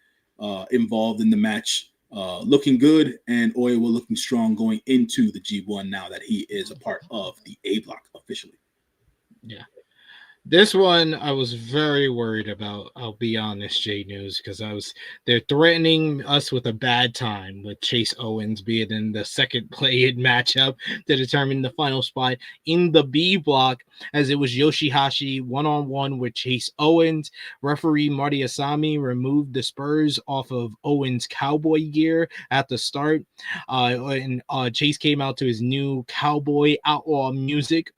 involved in the match looking good, and Uyoa looking strong going into the G1 now that he is a part of the A block officially. Yeah. This one I was very worried about. I'll be honest, J News, because they're threatening us with a bad time with Chase Owens being in the second play-in matchup to determine the final spot in the B block, as it was Yoshihashi one-on-one with Chase Owens. Referee Marty Asami removed the spurs off of Owens' cowboy gear at the start, and Chase came out to his new cowboy outlaw music.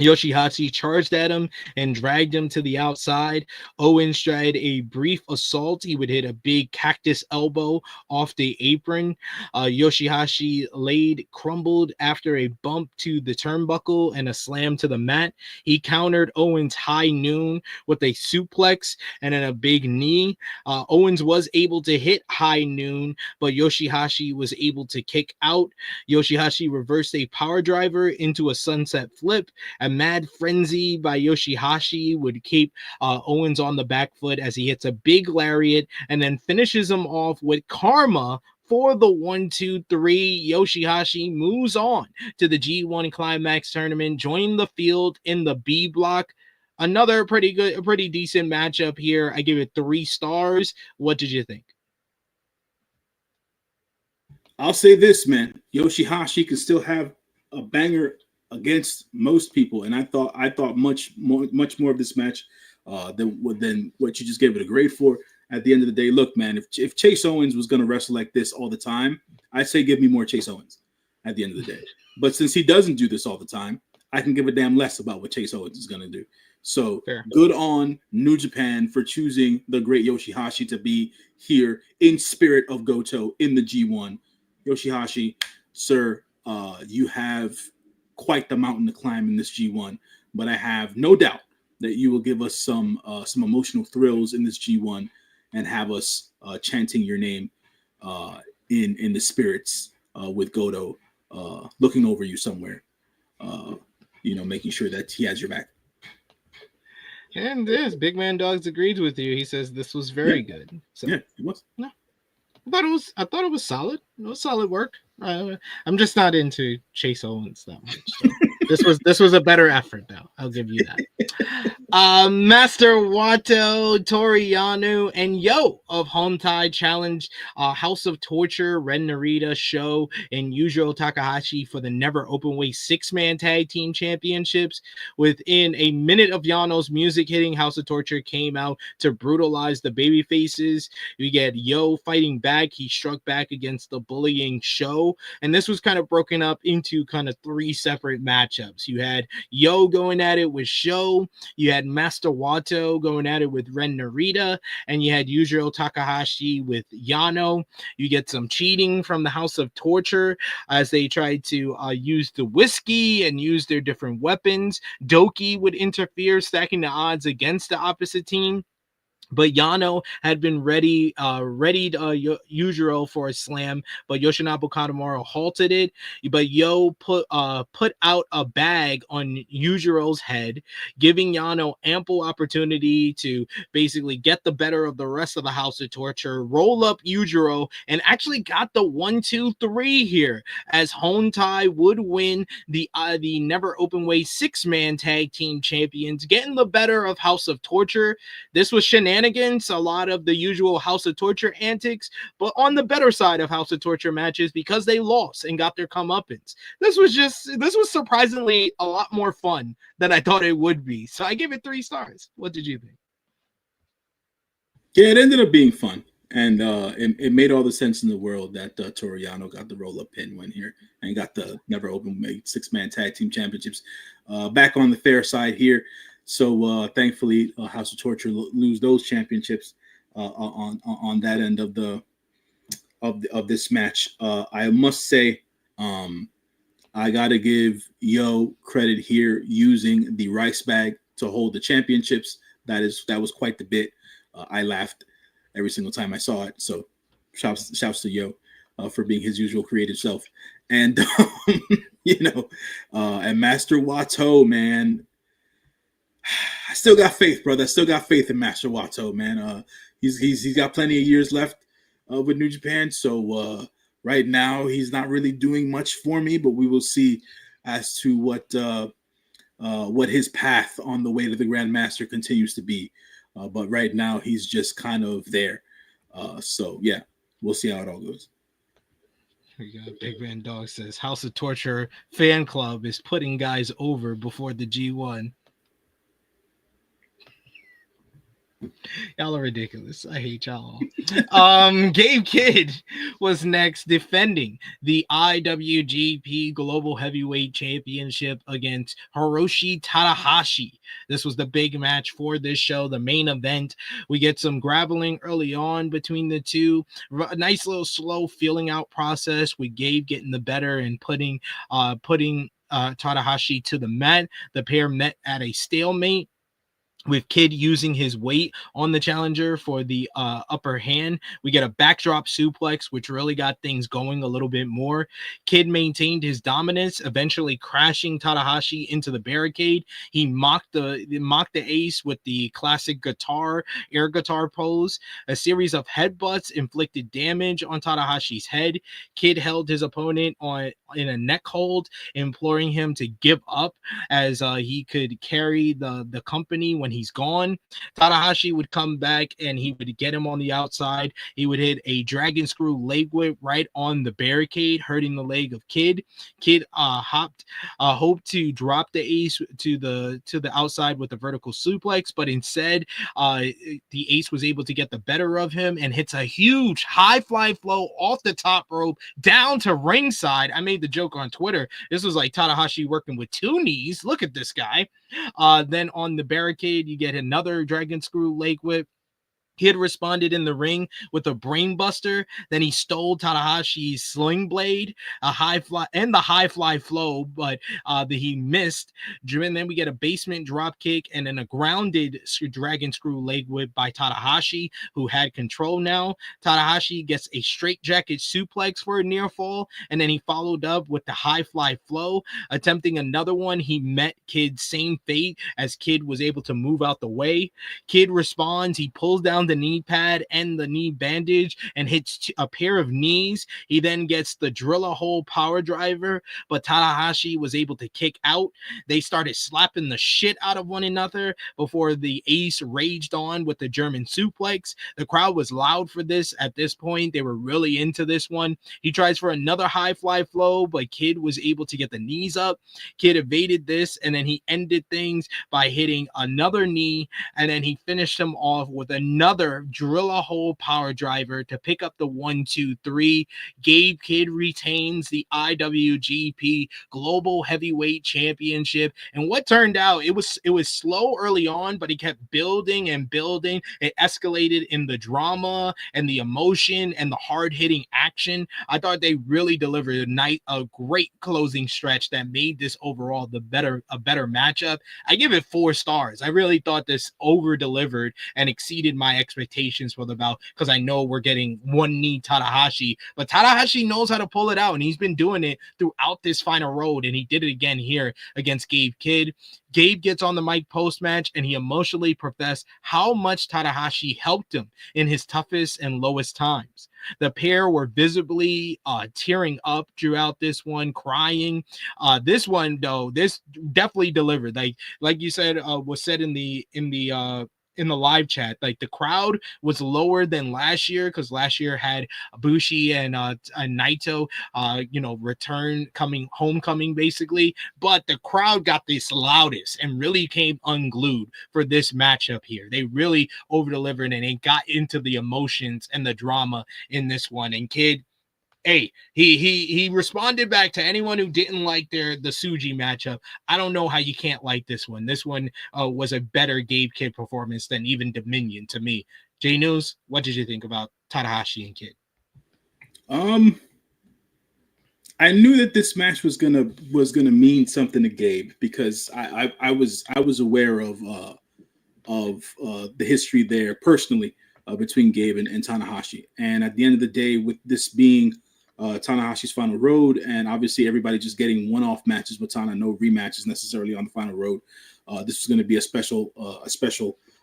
Yoshihashi charged at him and dragged him to the outside. Owens tried a brief assault. He would hit a big cactus elbow off the apron. Yoshihashi crumbled after a bump to the turnbuckle and a slam to the mat. He countered Owens' high noon with a suplex and then a big knee. Owens was able to hit high noon, but Yoshihashi was able to kick out. Yoshihashi reversed a power driver into a sunset flip. A mad frenzy by Yoshihashi would keep Owens on the back foot as he hits a big lariat and then finishes him off with karma for the 1-2-3. Yoshihashi moves on to the G1 Climax tournament, joining the field in the B block. Another pretty decent matchup here. I give it 3 stars. What did you think? I'll say this, man. Yoshihashi can still have a banger against most people, and I thought much more of this match than what you just gave it a grade for. At the end of the day, look, man, if Chase Owens was going to wrestle like this all the time, I'd say give me more Chase Owens at the end of the day. But since he doesn't do this all the time, I can give a damn less about what Chase Owens is going to do. So fair. Good on New Japan for choosing the great Yoshihashi to be here in spirit of Goto in the G1. Yoshihashi, sir, you have quite the mountain to climb in this G1, but I have no doubt that you will give us some emotional thrills in this G1 and have us chanting your name in the spirits with Goto looking over you somewhere, making sure that he has your back. And this Big Man Dogs agrees with you. He says this was very good. So, yeah, it was. No, I thought it was solid. It was solid work. I'm just not into Chase Owens that much. So. This was a better effort, though. I'll give you that. Master Wato, Toriyano, and Yo of Hontai challenged House of Torture, Ren Narita, Sho, and Yujiro Takahashi for the Never Openweight 6-man tag team championships. Within a minute of Yano's music hitting, House of Torture came out to brutalize the baby faces. We get Yo fighting back. He struck back against the bullying Sho, and this was kind of broken up into kind of 3 separate matchups. You had Yo going at it with Sho, you had Master Wato going at it with Ren Narita, and you had Yujiro Takahashi with Yano. You get some cheating from the House of Torture as they tried to use the whiskey and use their different weapons. Doki would interfere, stacking the odds against the opposite team. But Yano had been readied Yujiro for a slam, but Yoshinobu Kanemaru halted it. But Yo put out a bag on Yujiro's head, giving Yano ample opportunity to basically get the better of the rest of the House of Torture, roll up Yujiro, and actually got the 1-2-3 here, as Hontai would win the Never Openweight 6-man tag team champions, getting the better of House of Torture. This was shenanigans, a lot of the usual House of Torture antics, but on the better side of House of Torture matches because they lost and got their comeuppance. This was surprisingly a lot more fun than I thought it would be. So I give it 3 stars. What did you think? Yeah, it ended up being fun. And it made all the sense in the world that Toriyano got the roll-up pin win here and got the Never Openweight 6-man tag team championships back on the fair side here. So thankfully, House of Torture lose those championships on that end of this match. I must say, I got to give Yo credit here using the rice bag to hold the championships. That was quite the bit. I laughed every single time I saw it. So shouts to Yo for being his usual creative self. And and Master Wato, man. I still got faith, brother. I still got faith in Master Wato, man. He's got plenty of years left with New Japan. So right now he's not really doing much for me, but we will see as to what his path on the way to the Grand Master continues to be. But right now he's just kind of there. So yeah, we'll see how it all goes. We got Big Man Dog says House of Torture fan club is putting guys over before the G1. Y'all are ridiculous. I hate y'all. Gabe Kidd was next, defending the IWGP Global Heavyweight Championship against Hiroshi Tanahashi. This was the big match for this show, the main event. We get some grappling early on between the two. A nice little slow feeling out process with Gabe getting the better and putting Tanahashi to the mat. The pair met at a stalemate, with Kidd using his weight on the challenger for the upper hand. We get a backdrop suplex, which really got things going a little bit more. Kidd maintained his dominance, eventually crashing Tanahashi into the barricade. He mocked the ace with the classic air guitar pose. A series of headbutts inflicted damage on Tanahashi's head. Kidd held his opponent in a neck hold, imploring him to give up as he could carry the company when he's gone. Tanahashi would come back and he would get him on the outside. He would hit a dragon screw leg whip right on the barricade, hurting the leg of Kidd. Kidd hoped to drop the ace to the outside with a vertical suplex, but instead the ace was able to get the better of him and hits a huge high fly flow off the top rope down to ringside. I made the joke on Twitter. This was like Tanahashi working with two knees. Look at this guy. Then on the barricade, you get another dragon screw leg whip. Kidd responded in the ring with a brainbuster. Then he stole Tanahashi's sling blade, the high fly flow, but he missed. And then we get a basement drop kick and then a grounded dragon screw leg whip by Tanahashi, who had control now. Tanahashi gets a straight jacket suplex for a near fall, and then he followed up with the high fly flow. Attempting another one, he met Kidd's same fate as Kidd was able to move out the way. Kidd responds. He pulls down the knee pad and the knee bandage and hits a pair of knees. He then gets the drill a hole power driver, but Tanahashi was able to kick out. They started slapping the shit out of one another before the ace raged on with the German suplex. The crowd was loud for this at this point. They were really into this one. He tries for another high fly flow, but Kidd was able to get the knees up. Kidd evaded this, and then he ended things by hitting another knee, and then he finished him off with another drill a hole power driver to pick up the 1-2-3. Gabe Kidd retains the IWGP Global Heavyweight Championship. And what turned out, it was slow early on, but he kept building and building. It escalated in the drama and the emotion and the hard-hitting action. I thought they really delivered a great closing stretch that made this overall a better matchup. I give it 4 stars. I really thought this over-delivered and exceeded my expectations for the bout, because I know we're getting one knee Tanahashi, but Tanahashi knows how to pull it out, and he's been doing it throughout this final road, and he did it again here against Gabe Kidd. Gabe gets on the mic post-match, and he emotionally professed how much Tanahashi helped him in his toughest and lowest times. The pair were visibly tearing up throughout this one, crying. This one, though, this definitely delivered. Like you said, was said in the live chat, like the crowd was lower than last year, because last year had Ibushi and Naito homecoming basically, but the crowd got this loudest and really came unglued for this matchup here. They really over delivered, and they got into the emotions and the drama in this one. And Kidd, hey, he responded back to anyone who didn't like the Tsuji matchup. I don't know how you can't like this one. This one was a better Gabe Kidd performance than even Dominion to me. J News, what did you think about Tanahashi and Kidd? I knew that this match was gonna mean something to Gabe, because I was aware of the history there personally between Gabe and Tanahashi. And at the end of the day, with this being Tanahashi's final road, and obviously everybody just getting one-off matches with Tana, no rematches necessarily on the final road, this was going to be a special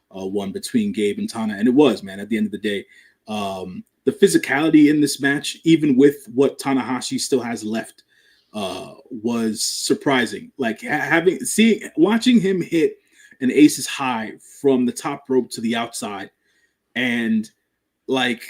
one between Gabe and Tana. And it was, man, at the end of the day. The physicality in this match, even with what Tanahashi still has left, was surprising. Like watching him hit an aces high from the top rope to the outside, and like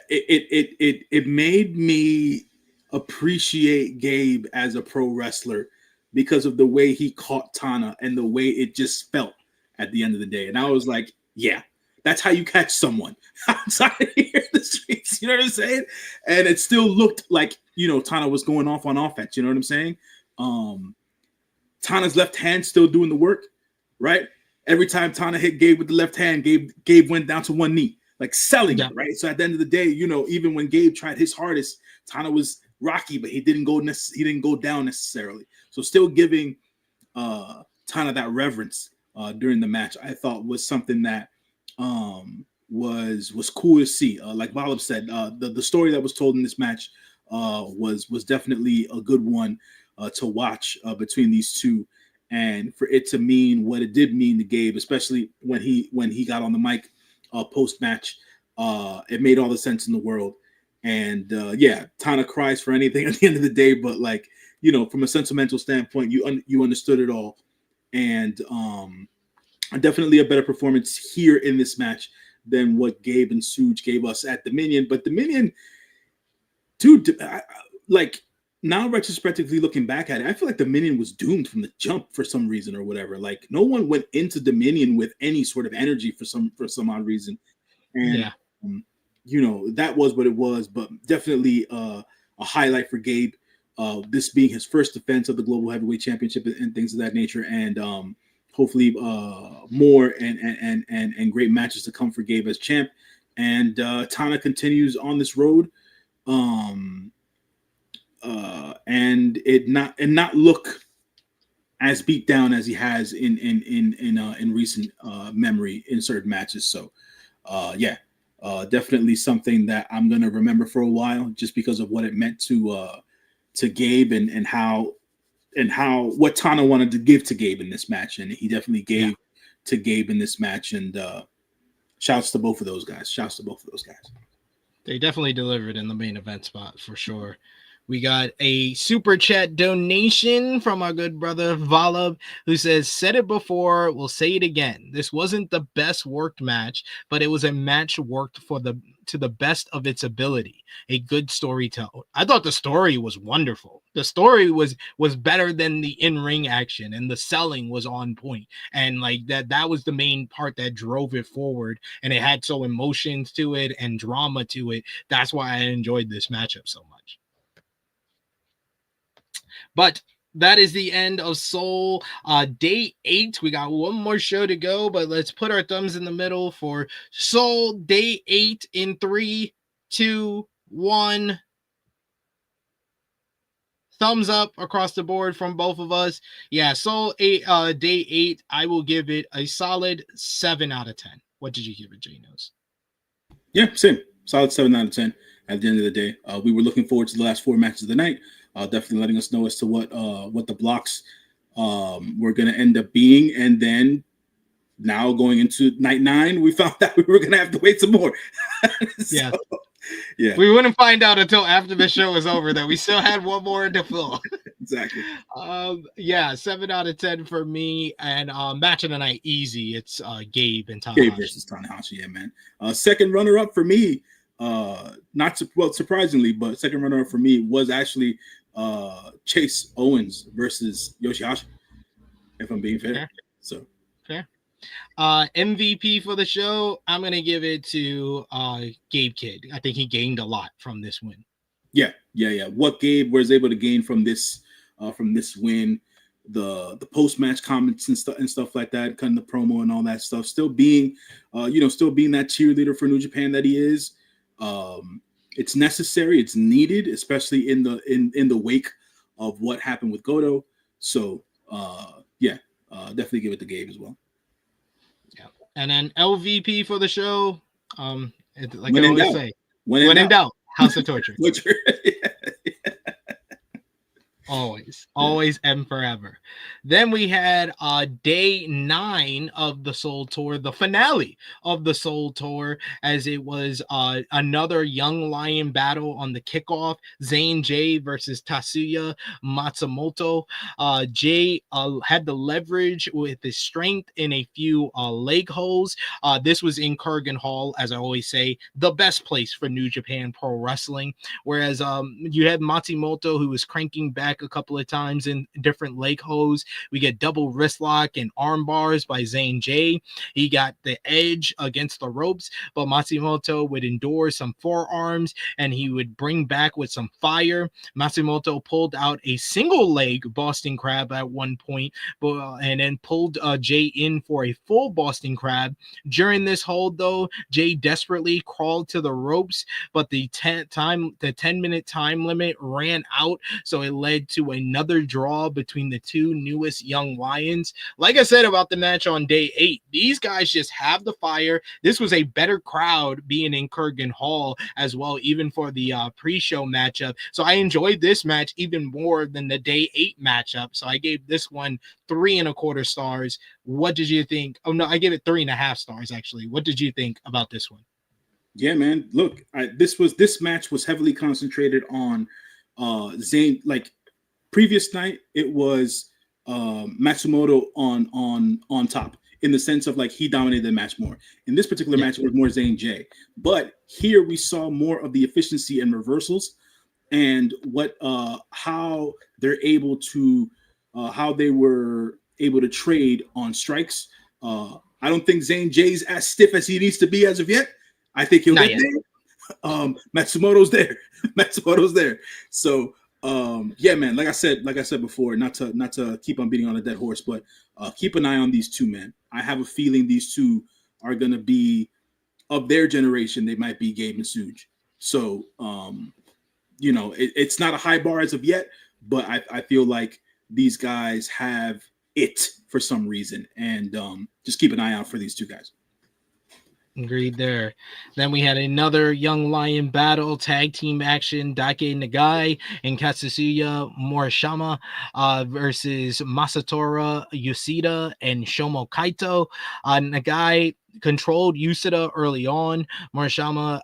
it made me appreciate Gabe as a pro wrestler because of the way he caught Tana and the way it just felt at the end of the day. And I was like, Yeah, that's how you catch someone outside here in the streets. You know what I'm saying? And it still looked like, Tana was going off on offense. You know what I'm saying? Tana's left hand still doing the work, right? Every time Tana hit Gabe with the left hand, Gabe went down to one knee, like selling it, right? So at the end of the day, even when Gabe tried his hardest, Tana was rocky, but he didn't go down necessarily. So still giving Tana that reverence during the match, I thought was something that was cool to see. Like Balab said, the story that was told in this match was definitely a good one to watch between these two, and for it to mean what it did mean to Gabe, especially when he got on the mic post match, it made all the sense in the world. And Tana cries for anything at the end of the day, but like, from a sentimental standpoint, you understood it all, and definitely a better performance here in this match than what Gabe and Suge gave us at Dominion. But Dominion, dude, now retrospectively looking back at it, I feel like Dominion was doomed from the jump for some reason or whatever. Like no one went into Dominion with any sort of energy for some odd reason. And that was what it was, but definitely a highlight for Gabe. This being his first defense of the Global Heavyweight Championship and things of that nature, and hopefully more and great matches to come for Gabe as champ. And Tana continues on this road. And not look as beat down as he has in recent memory in certain matches. So, definitely something that I'm gonna remember for a while, just because of what it meant to Gabe and how what Tana wanted to give to Gabe in this match, and he definitely gave to Gabe in this match. And shouts to both of those guys. They definitely delivered in the main event spot for sure. We got a super chat donation from our good brother Valab, who says, said it before, we'll say it again. This wasn't the best worked match, but it was a match worked to the best of its ability. A good storyteller. I thought the story was wonderful. The story was better than the in-ring action, and the selling was on point. And like that was the main part that drove it forward, and it had so emotions to it and drama to it. That's why I enjoyed this matchup so much. But that is the end of Soul Day 8. We got one more show to go, but let's put our thumbs in the middle for Soul Day 8 in 3, 2, 1. Thumbs up across the board from both of us. Yeah, Soul 8, Day 8, I will give it a solid 7 out of 10. What did you give it, J-Nose? Yeah, same. Solid 7 out of 10 at the end of the day. We were looking forward to the last 4 matches of the night. Definitely letting us know as to what the blocks were going to end up being. And then now going into night 9, we found out we were going to have to wait some more. Yeah. We wouldn't find out until after the show was over that we still had one more to fill. Exactly. 7 out of 10 for me. And match of the night, easy. It's Gabe and Tanahashi. Gabe versus Tanahashi, yeah, man. Second runner-up for me, surprisingly, but second runner-up for me was actually Chase Owens versus Yoshihashi, if I'm being fair. So fair. MVP for the show, I'm gonna give it to Gabe Kidd. I think he gained a lot from this win. Yeah. What Gabe was able to gain from this win, the post-match comments and stuff like that, cutting the promo and all that stuff, still being that cheerleader for New Japan that he is. It's necessary, it's needed, especially in the wake of what happened with Goto. So definitely give it to Gabe as well. Yeah. And then LVP for the show, when in doubt, House of Torture. Always and forever. Then we had day 9 of the Soul Tour, the finale of the Soul Tour, as it was another Young Lion battle on the kickoff. Zayn Jay versus Tatsuya Matsumoto. Jay had the leverage with his strength in a few leg holds. This was in Kurgan Hall, as I always say, the best place for New Japan Pro Wrestling. Whereas you had Matsumoto, who was cranking back back a couple of times in different leg holds. We get double wrist lock and arm bars by Zane J. He got the edge against the ropes, but Matsumoto would endure some forearms and he would bring back with some fire. Matsumoto pulled out a single leg Boston Crab at one point, and then pulled Jay in for a full Boston Crab. During this hold, though, Jay desperately crawled to the ropes, but the 10-minute time limit ran out, so it led to another draw between the two newest young lions. Like I said about the match on day 8, these guys just have the fire. This was a better crowd being in Kurgan Hall as well, even for the pre-show matchup. So I enjoyed this match even more than the day 8 matchup. So I gave this one 3.25 stars. What did you think? Oh no, I gave it 3.5 stars actually. What did you think about this one? Yeah, man. Look, this match was heavily concentrated on Zayn. Like previous night, it was Matsumoto on top in the sense of like he dominated the match more. In this particular match, it was more Zayn J. But here we saw more of the efficiency and reversals and how they're able to how they were able to trade on strikes. I don't think Zayn J's as stiff as he needs to be as of yet. I think he'll get there. Matsumoto's there. Matsumoto's there. So yeah, man. Like I said before, not to keep on beating on a dead horse, but keep an eye on these two, man. I have a feeling these two are gonna be of their generation. They might be Gabe and Suge. So it's not a high bar as of yet, but I feel like these guys have it for some reason, and just keep an eye out for these two guys. Agreed there. Then we had another Young Lion battle, tag team action, Daike Nagai and Katsuya Morishima versus Masatora Yoshida and Shomo Kaito. Nagai controlled Yasuda early on. Morishima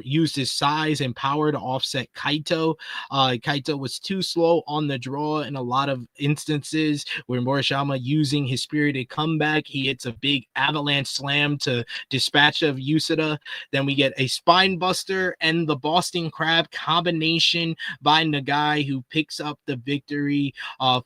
used his size and power to offset Kaito. Kaito was too slow on the draw in a lot of instances where Morishima, using his spirited comeback, he hits a big avalanche slam to dispatch of Yasuda. Then we get a spine buster and the Boston Crab combination by Nagai, who picks up the victory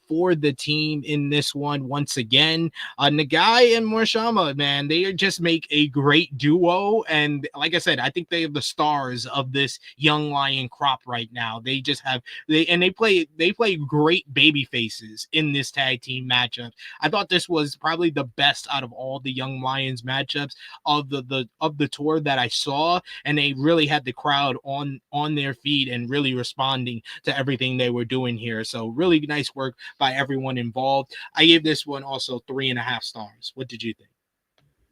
for the team in this one once again. Nagai and Morishima, man, they just make a great duo, and like I said, I think they are the stars of this Young Lion crop right now. They just have they play great baby faces in this tag team matchup. I thought this was probably the best out of all the Young Lions matchups of the tour that I saw, and they really had the crowd on their feet and really responding to everything they were doing here. So really nice work by everyone involved. I gave this one also 3.5 stars. What did you think?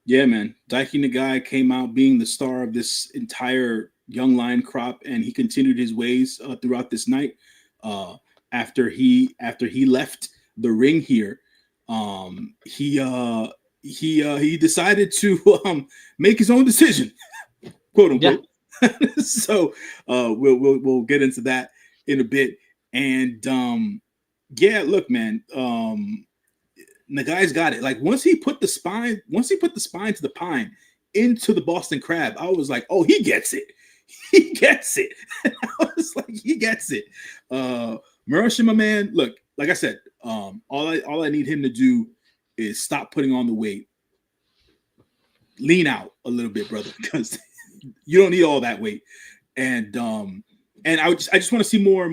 Yeah, man. Daike Nagai came out being the star of this entire Young Lion crop, and he continued his ways throughout this night. After he left the ring here, he decided to make his own decision, quote unquote. Yeah. So we'll get into that in a bit. And yeah, look, man. Nagai's got it. Like once he put the spine to the pine into the Boston Crab, I was like, oh, he gets it. He gets it. I was like, he gets it. Morishima, man, look, like I said, all I need him to do is stop putting on the weight. Lean out a little bit, brother, because you don't need all that weight. And I just want to see more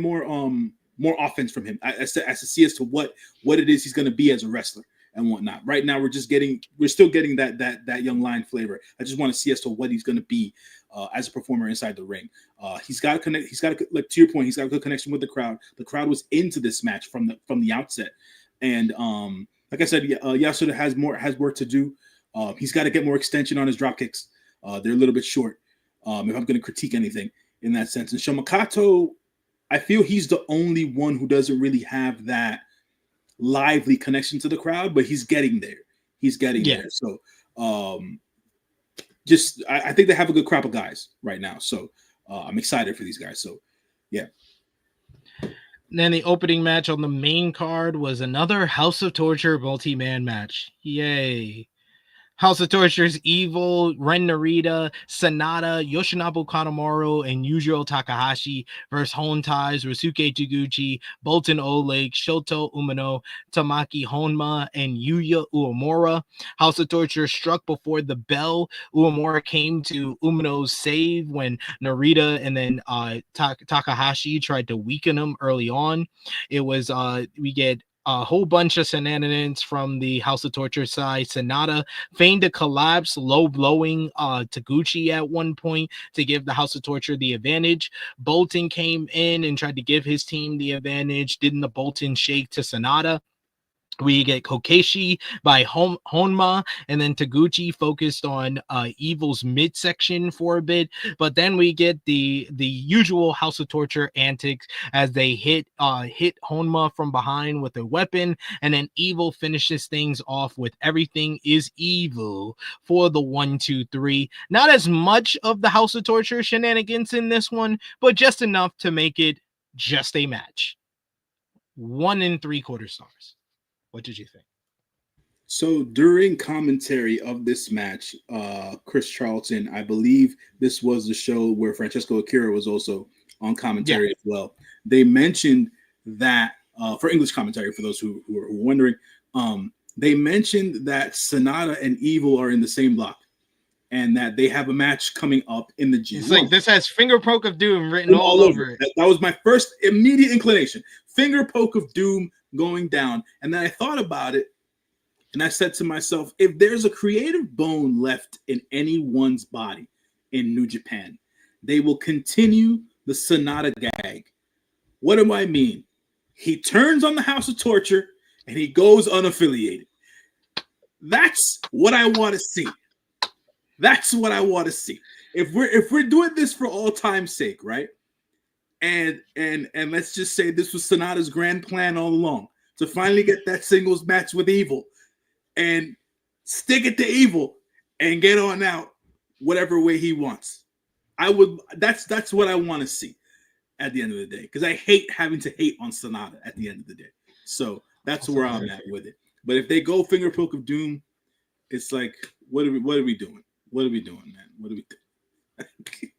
offense from him as to see as to what it is he's going to be as a wrestler and whatnot. Right now, we're still getting that Young Lion flavor. I just want to see as to what he's going to be as a performer inside the ring. He's got to connect. He's got to, like to your point, he's got a good connection with the crowd. The crowd was into this match from the outset, and like I said, Yasuda has work to do. He's got to get more extension on his drop kicks. They're a little bit short. If I'm going to critique anything in that sense, and Shomokato, I feel he's the only one who doesn't really have that lively connection to the crowd, but he's getting there. There. So I think they have a good crop of guys right now. So I'm excited for these guys. So yeah. Then the opening match on the main card was another House of Torture multi-man match. Yay. House of Torture's Evil, Ren Narita, Sanada, Yoshinobu Kanemaru, and Yujiro Takahashi versus Hontais, Ryosuke Taguchi, Bolton Oleg, Shoto Umino, Tamaki Honma, and Yuya Uemura. House of Torture struck before the bell. Uemura came to Umino's save when Narita and then Takahashi tried to weaken him early on. It was we get a whole bunch of shenanigans from the House of Torture side. Sanada feigned a collapse, low blowing Taguchi at one point to give the House of Torture the advantage. Bolton came in and tried to give his team the advantage. Didn't the Bolton shake to Sanada? We get Kokeshi by Honma, and then Taguchi focused on Evil's midsection for a bit. But then we get the usual House of Torture antics as they hit Honma from behind with a weapon, and then Evil finishes things off with Everything is Evil for the 1-2-3. Not as much of the House of Torture shenanigans in this one, but just enough to make it just a match. 1 3/4 stars. What did you think? So during commentary of this match, Chris Charlton, I believe this was the show where Francesco Akira was also on commentary as well. They mentioned that for English commentary, for those who are wondering, they mentioned that Sanada and Evil are in the same block and that they have a match coming up in the G1. It's like this has Finger Poke of Doom written all over it. That was my first immediate inclination. Finger Poke of Doom going down. And then I thought about it and I said to myself, if there's a creative bone left in anyone's body in New Japan, they will continue the Sanada gag. What do I mean? He turns on the House of Torture and he goes unaffiliated. That's what I want to see. That's what I want to see. If we're doing this for all time's sake, right? And let's just say this was Sanada's grand plan all along, to finally get that singles match with Evil and stick it to Evil and get on out whatever way he wants. That's what I want to see at the end of the day, because I hate having to hate on Sanada at the end of the day. So that's where I'm at with it. But if they go Finger Poke of Doom, it's like, what are we doing? What are we doing, man? What are we doing?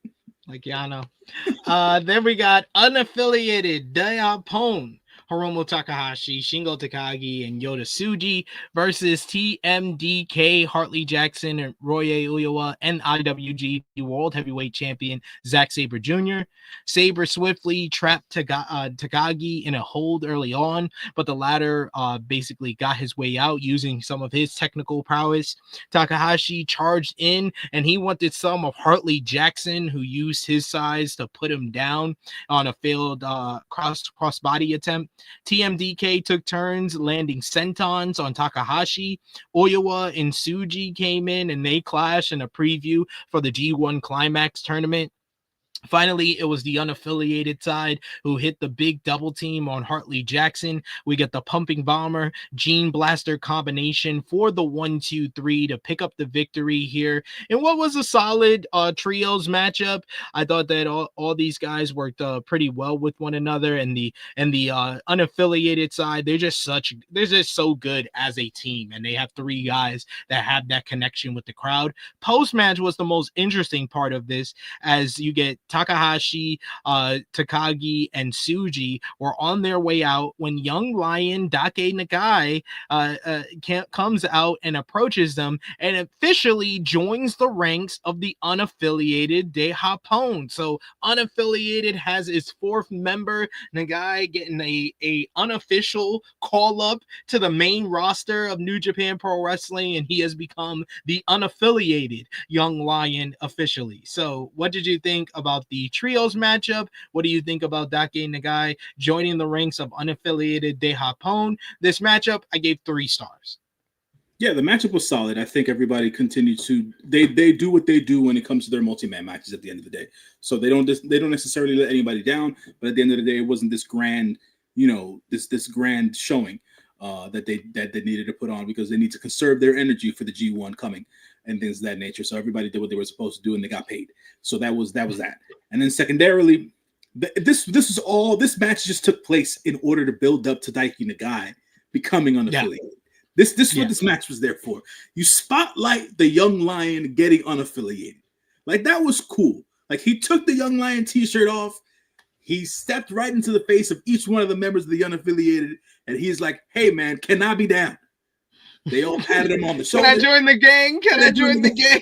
Like Yano. Then we got unaffiliated Dayapon, Hiromu Takahashi, Shingo Takagi, and Yota Tsuji versus TMDK, Hartley Jackson, and Roye Uewa, and IWGP World Heavyweight Champion Zack Sabre Jr. Sabre swiftly trapped Takagi in a hold early on, but the latter basically got his way out using some of his technical prowess. Takahashi charged in, and he wanted some of Hartley Jackson, who used his size to put him down on a failed cross-body attempt. TMDK took turns landing sentons on Takahashi. Uewa and Tsuji came in and they clashed in a preview for the G1 Climax tournament. Finally, it was the unaffiliated side who hit the big double team on Hartley Jackson. We get the Pumping Bomber Gene Blaster combination for the 1-2-3 to pick up the victory here in what was a solid trios matchup. I thought that all these guys worked pretty well with one another, and the unaffiliated side, they're just so good as a team, and they have three guys that have that connection with the crowd. Post match was the most interesting part of this, as you get Takahashi, Takagi, and Tsuji were on their way out when young lion Dake Nagai comes out and approaches them and officially joins the ranks of the unaffiliated Dehapon. So unaffiliated has its fourth member, Nagai, getting a unofficial call up to the main roster of New Japan Pro Wrestling, and he has become the unaffiliated young lion officially. So what did you think about the trios matchup? What do you think about Dake Nagai joining the ranks of unaffiliated Dehapon? This matchup, I gave 3 stars. Yeah, the matchup was solid. I think everybody continued to they do what they do when it comes to their multi-man matches at the end of the day. So they don't necessarily let anybody down, but at the end of the day, it wasn't this grand, this grand showing that they needed to put on, because they need to conserve their energy for the G1 coming and things of that nature. So everybody did what they were supposed to do, and they got paid. So that was that. And then secondarily, this match just took place in order to build up to Dake Nagai becoming unaffiliated. This is what this match was there for. You spotlight the Young Lion getting unaffiliated. Like, that was cool. Like, he took the Young Lion t-shirt off. He stepped right into the face of each one of the members of the unaffiliated, and he's like, hey, man, can I be down? They all patted him on the shoulder. Can I join the gang? Can I join the gang?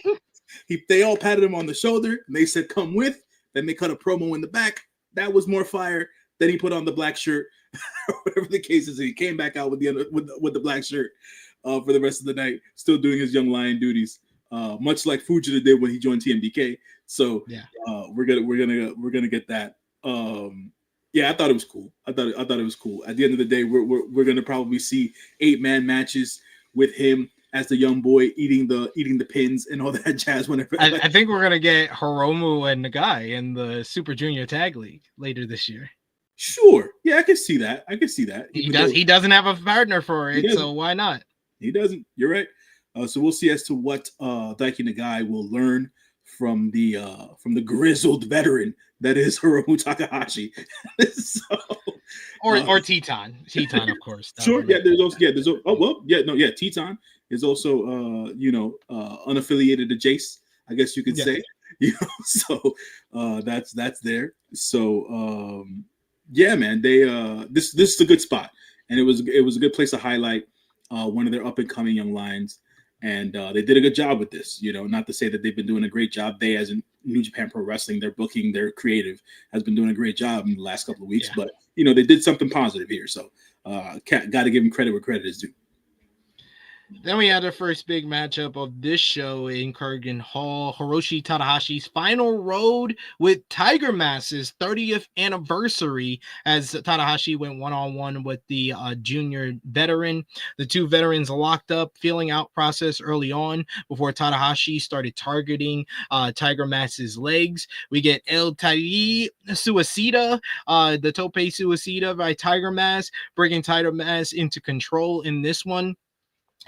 They all patted him on the shoulder, and they said, come with. Then they cut a promo in the back. That was more fire. Then he put on the black shirt, or whatever the case is. He came back out with the black shirt for the rest of the night, still doing his Young Lion duties, much like Fujita did when he joined TMDK. So we're gonna get that. I thought it was cool. I thought it was cool. At the end of the day, we're gonna probably see 8-man matches with him as the young boy eating the pins and all that jazz. Whenever I think we're gonna get Hiromu and Nagai in the Super Junior Tag League later this year. Sure, yeah, I can see that. He doesn't have a partner for it, so why not? He doesn't. You're right. So we'll see as to what Daiki Nagai will learn from the grizzled veteran that is Hiromu Takahashi. Or Teton, of course. Sure. Yeah. Teton is also unaffiliated to Jace, I guess you could say. So that's there. So man, they this is a good spot, and it was a good place to highlight one of their up and coming young lions. And they did a good job with this, not to say that they've been doing a great job. They, as in New Japan Pro Wrestling, their booking, their creative has been doing a great job in the last couple of weeks. But, they did something positive here. So got to give them credit where credit is due. Then we had our first big matchup of this show in Kurgan Hall. Hiroshi Tanahashi's final road with Tiger Mask's 30th anniversary, as Tanahashi went one-on-one with the junior veteran. The two veterans locked up, feeling out process early on before Tanahashi started targeting Tiger Mask's legs. We get El Tai Suicida, the Tope Suicida by Tiger Mask, bringing Tiger Mask into control in this one.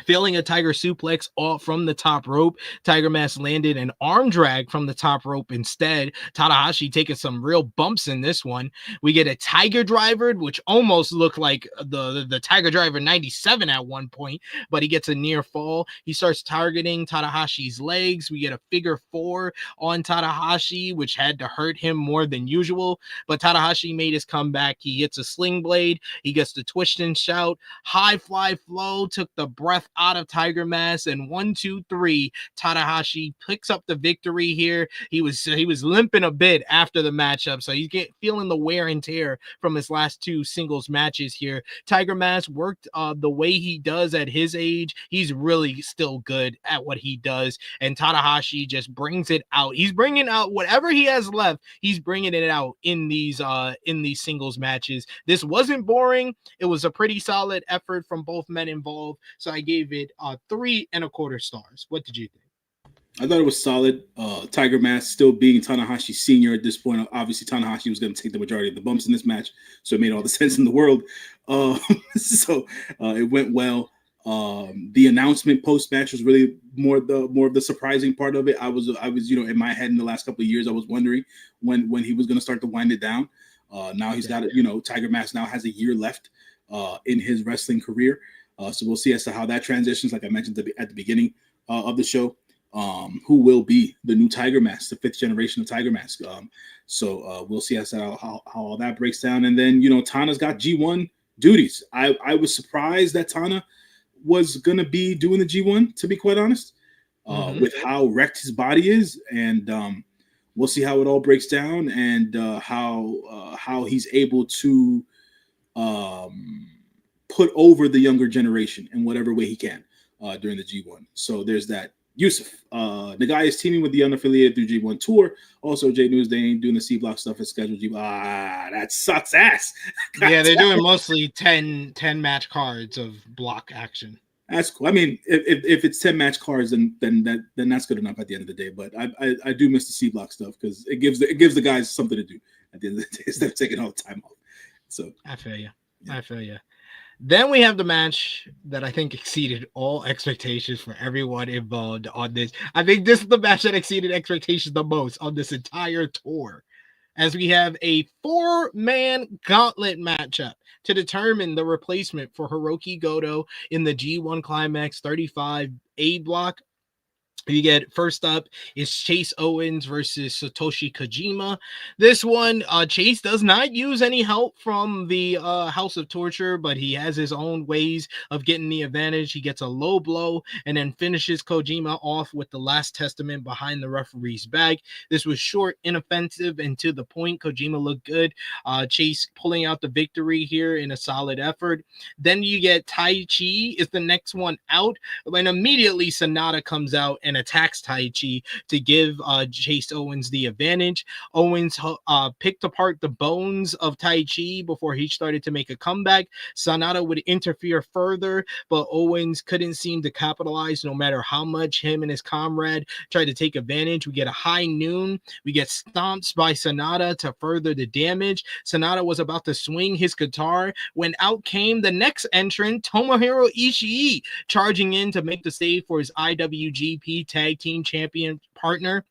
Feeling a tiger suplex off from the top rope, Tiger Mask landed an arm drag from the top rope instead. Tanahashi taking some real bumps in this one. We get a tiger driver, which almost looked like the Tiger Driver 97 at one point, but he gets a near fall. He starts targeting Tanahashi's legs. We get a figure 4 on Tanahashi, which had to hurt him more than usual, but Tanahashi made his comeback. He hits a sling blade. He gets the twist and shout. High fly flow took the breath out of Tiger Mask, and 1, 2, 3, Tanahashi picks up the victory here. He was limping a bit after the matchup, so he's feeling the wear and tear from his last 2 singles matches here. Tiger Mask worked the way he does at his age. He's really still good at what he does, and Tanahashi just brings it out. He's bringing out whatever he has left. He's bringing it out in these singles matches. This wasn't boring. It was a pretty solid effort from both men involved, so I gave it 3.25 stars. What did you think? I thought it was solid. Tiger Mask still being Tanahashi senior at this point. Obviously, Tanahashi was going to take the majority of the bumps in this match, so it made all the sense in the world. It went well. The announcement post match was really more of the surprising part of it. I was in my head in the last couple of years, I was wondering when he was going to start to wind it down. Now he's got it. Tiger Mask now has a year left in his wrestling career. So we'll see as to how that transitions, like I mentioned at the beginning of the show, who will be the new Tiger Mask, the 5th generation of Tiger Mask. So we'll see as to how all that breaks down. And then, Tana's got G1 duties. I was surprised that Tana was going to be doing the G1, to be quite honest, with how wrecked his body is. And we'll see how it all breaks down and how he's able to put over the younger generation in whatever way he can during the G1. So there's that. Yusuf, the guy is teaming with the unaffiliated through G1 Tour. Also, J News, they ain't doing the C Block stuff as scheduled. That sucks ass. Yeah, they're doing mostly 10 match cards of block action. That's cool. I mean, if it's 10 match cards, then that's good enough at the end of the day. But I do miss the C Block stuff because it gives the guys something to do at the end of the day instead of taking all the time off. So I feel you. Yeah. I feel you. Then we have the match that I think exceeded all expectations for everyone involved on this. I think this is the match that exceeded expectations the most on this entire tour. as we have a 4-man gauntlet matchup to determine the replacement for Hirooki Goto in the G1 Climax 35A block. You get first up is Chase Owens versus Satoshi Kojima. This one, Chase does not use any help from the House of Torture, but he has his own ways of getting the advantage. He gets a low blow and then finishes Kojima off with the Last Testament behind the referee's back. This was short, inoffensive, and to the point. Kojima looked good. Chase pulling out the victory here in a solid effort. Then you get Tai Chi is the next one out, and immediately Sonata comes out and attacks Tai Chi to give Chase Owens the advantage. Owens picked apart the bones of Tai Chi before he started to make a comeback. Sonata would interfere further, but Owens couldn't seem to capitalize no matter how much him and his comrade tried to take advantage. We get a high noon. We get stomps by Sonata to further the damage. Sonata was about to swing his guitar when out came the next entrant, Tomohiro Ishii, charging in to make the save for his IWGP Tag Team Champion partner.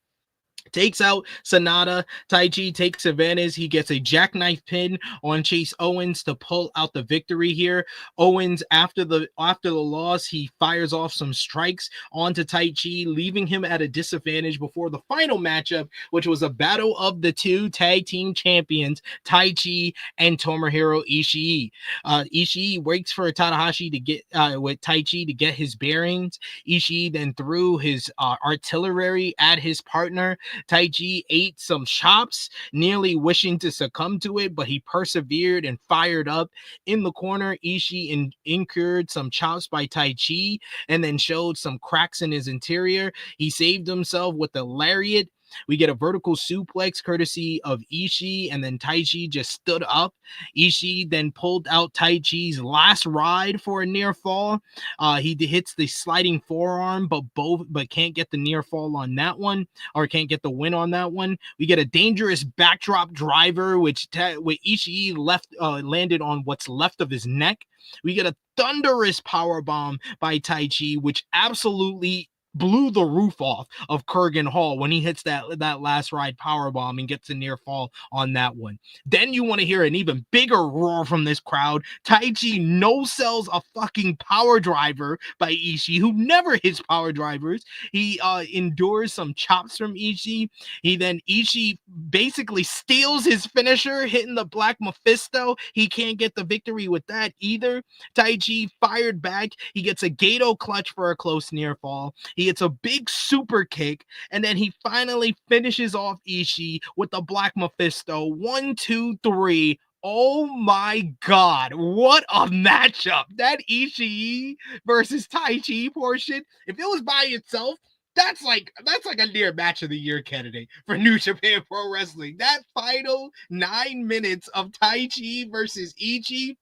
Takes out Sonata. Tai Chi takes advantage. He gets a jackknife pin on Chase Owens to pull out the victory here. Owens, after the loss, he fires off some strikes onto Tai Chi, leaving him at a disadvantage before the final matchup, which was a battle of the two tag team champions, Tai Chi and Tomohiro Ishii. Ishii waits for Tanahashi to get with Tai Chi to get his bearings. Ishii then threw his artillery at his partner. Tai Chi ate some chops, nearly wishing to succumb to it, but he persevered and fired up. In the corner, Ishii incurred some chops by Tai Chi and then showed some cracks in his interior. He saved himself with the lariat. We get a vertical suplex courtesy of Ishii, and then Tai Chi just stood up. Ishii then pulled out Tai Chi's last ride for a near fall. He hits the sliding forearm, but can't get the near fall on that one, or can't get the win on that one. We get a dangerous backdrop driver, which Ishii landed on what's left of his neck. We get a thunderous power bomb by Tai Chi, which absolutely blew the roof off of Kurgan Hall when he hits that last ride power bomb and gets a near fall on that one. Then you want to hear an even bigger roar from this crowd. Tai Chi no sells a fucking power driver by Ishii, who never hits power drivers. He endures some chops from Ishii. Ishii basically steals his finisher, hitting the Black Mephisto. He can't get the victory with that either. Tai Chi fired back. He gets a Gato clutch for a close near fall. He gets a big super kick, and then he finally finishes off Ishii with the Black Mephisto. 1, 2, 3. Oh my God, what a matchup. That Ishii versus Tai Chi portion, if it was by itself, that's like a near match of the year candidate for New Japan Pro Wrestling. That final 9 minutes of Tai Chi versus Ishii,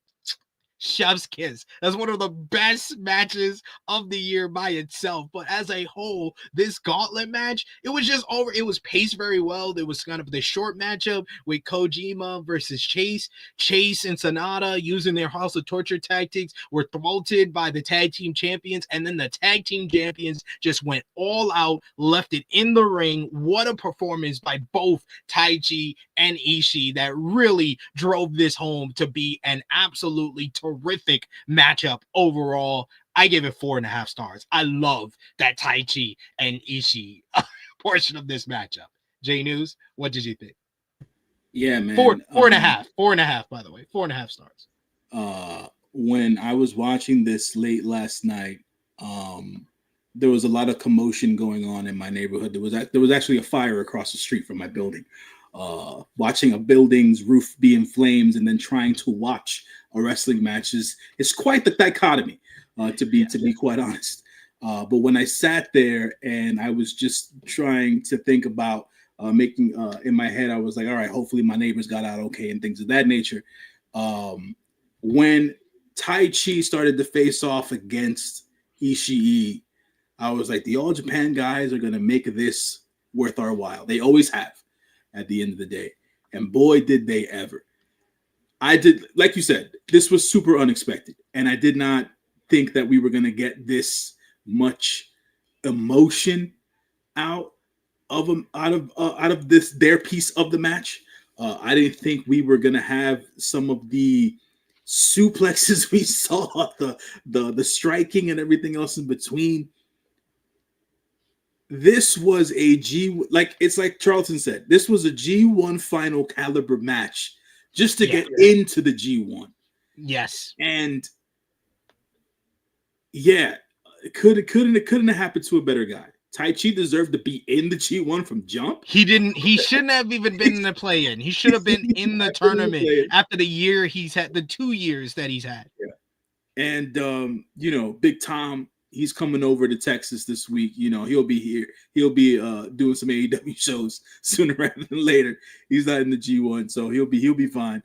chef's kiss. That's one of the best matches of the year by itself. But as a whole, this gauntlet match, it was just over. It was paced very well. There was kind of the short matchup with Kojima versus Chase. Chase and Sonata, using their House of Torture tactics, were thwarted by the tag team champions, and then the tag team champions just went all out, left it in the ring. What a performance by both Tai Chi and Ishii that really drove this home to be an absolutely terrific matchup overall. I give it 4.5 stars. I love that Tai Chi and Ishii portion of this matchup. J News, what did you think? Yeah, man. 4.5. 4.5, by the way. 4.5 stars. When I was watching this late last night, there was a lot of commotion going on in my neighborhood. There was actually a fire across the street from my building. Watching a building's roof be in flames and then trying to watch a wrestling match is quite the dichotomy, to be quite honest. But when I sat there and I was just trying to think about making in my head, I was like, all right, hopefully my neighbors got out okay and things of that nature. When Tai Chi started to face off against Ishii, I was like, the All Japan guys are going to make this worth our while. They always have at the end of the day. And boy, did they ever. I did, like you said, this was super unexpected. And I did not think that we were going to get this much emotion out of this, their piece of the match. I didn't think we were gonna have some of the suplexes we saw, the striking and everything else in between. This was a like it's like Charlton said, this was a G1 final caliber match just to get into the G1. Yes. And yeah, it couldn't have happened to a better guy. Tai Chi deserved to be in the G1 from jump. He shouldn't have even been in the play-in. He should have been in the tournament after the year he's had, the 2 years that he's had. Yeah. And Big Tom, he's coming over to Texas this week. He'll be here. He'll be doing some AEW shows sooner rather than later. He's not in the G1, so he'll be fine.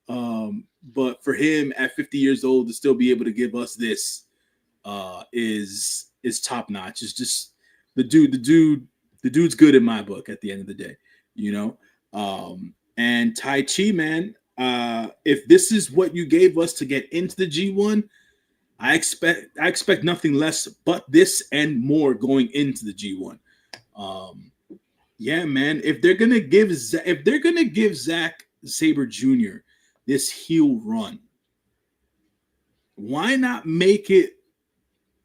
But for him at 50 years old to still be able to give us this is top notch. It's just the dude's good in my book at the end of the day, and Tai Chi, man, if this is what you gave us to get into the G1, I expect nothing less but this and more going into the G1. Yeah, man, if they're gonna give Zack Sabre Jr. this heel run, why not make it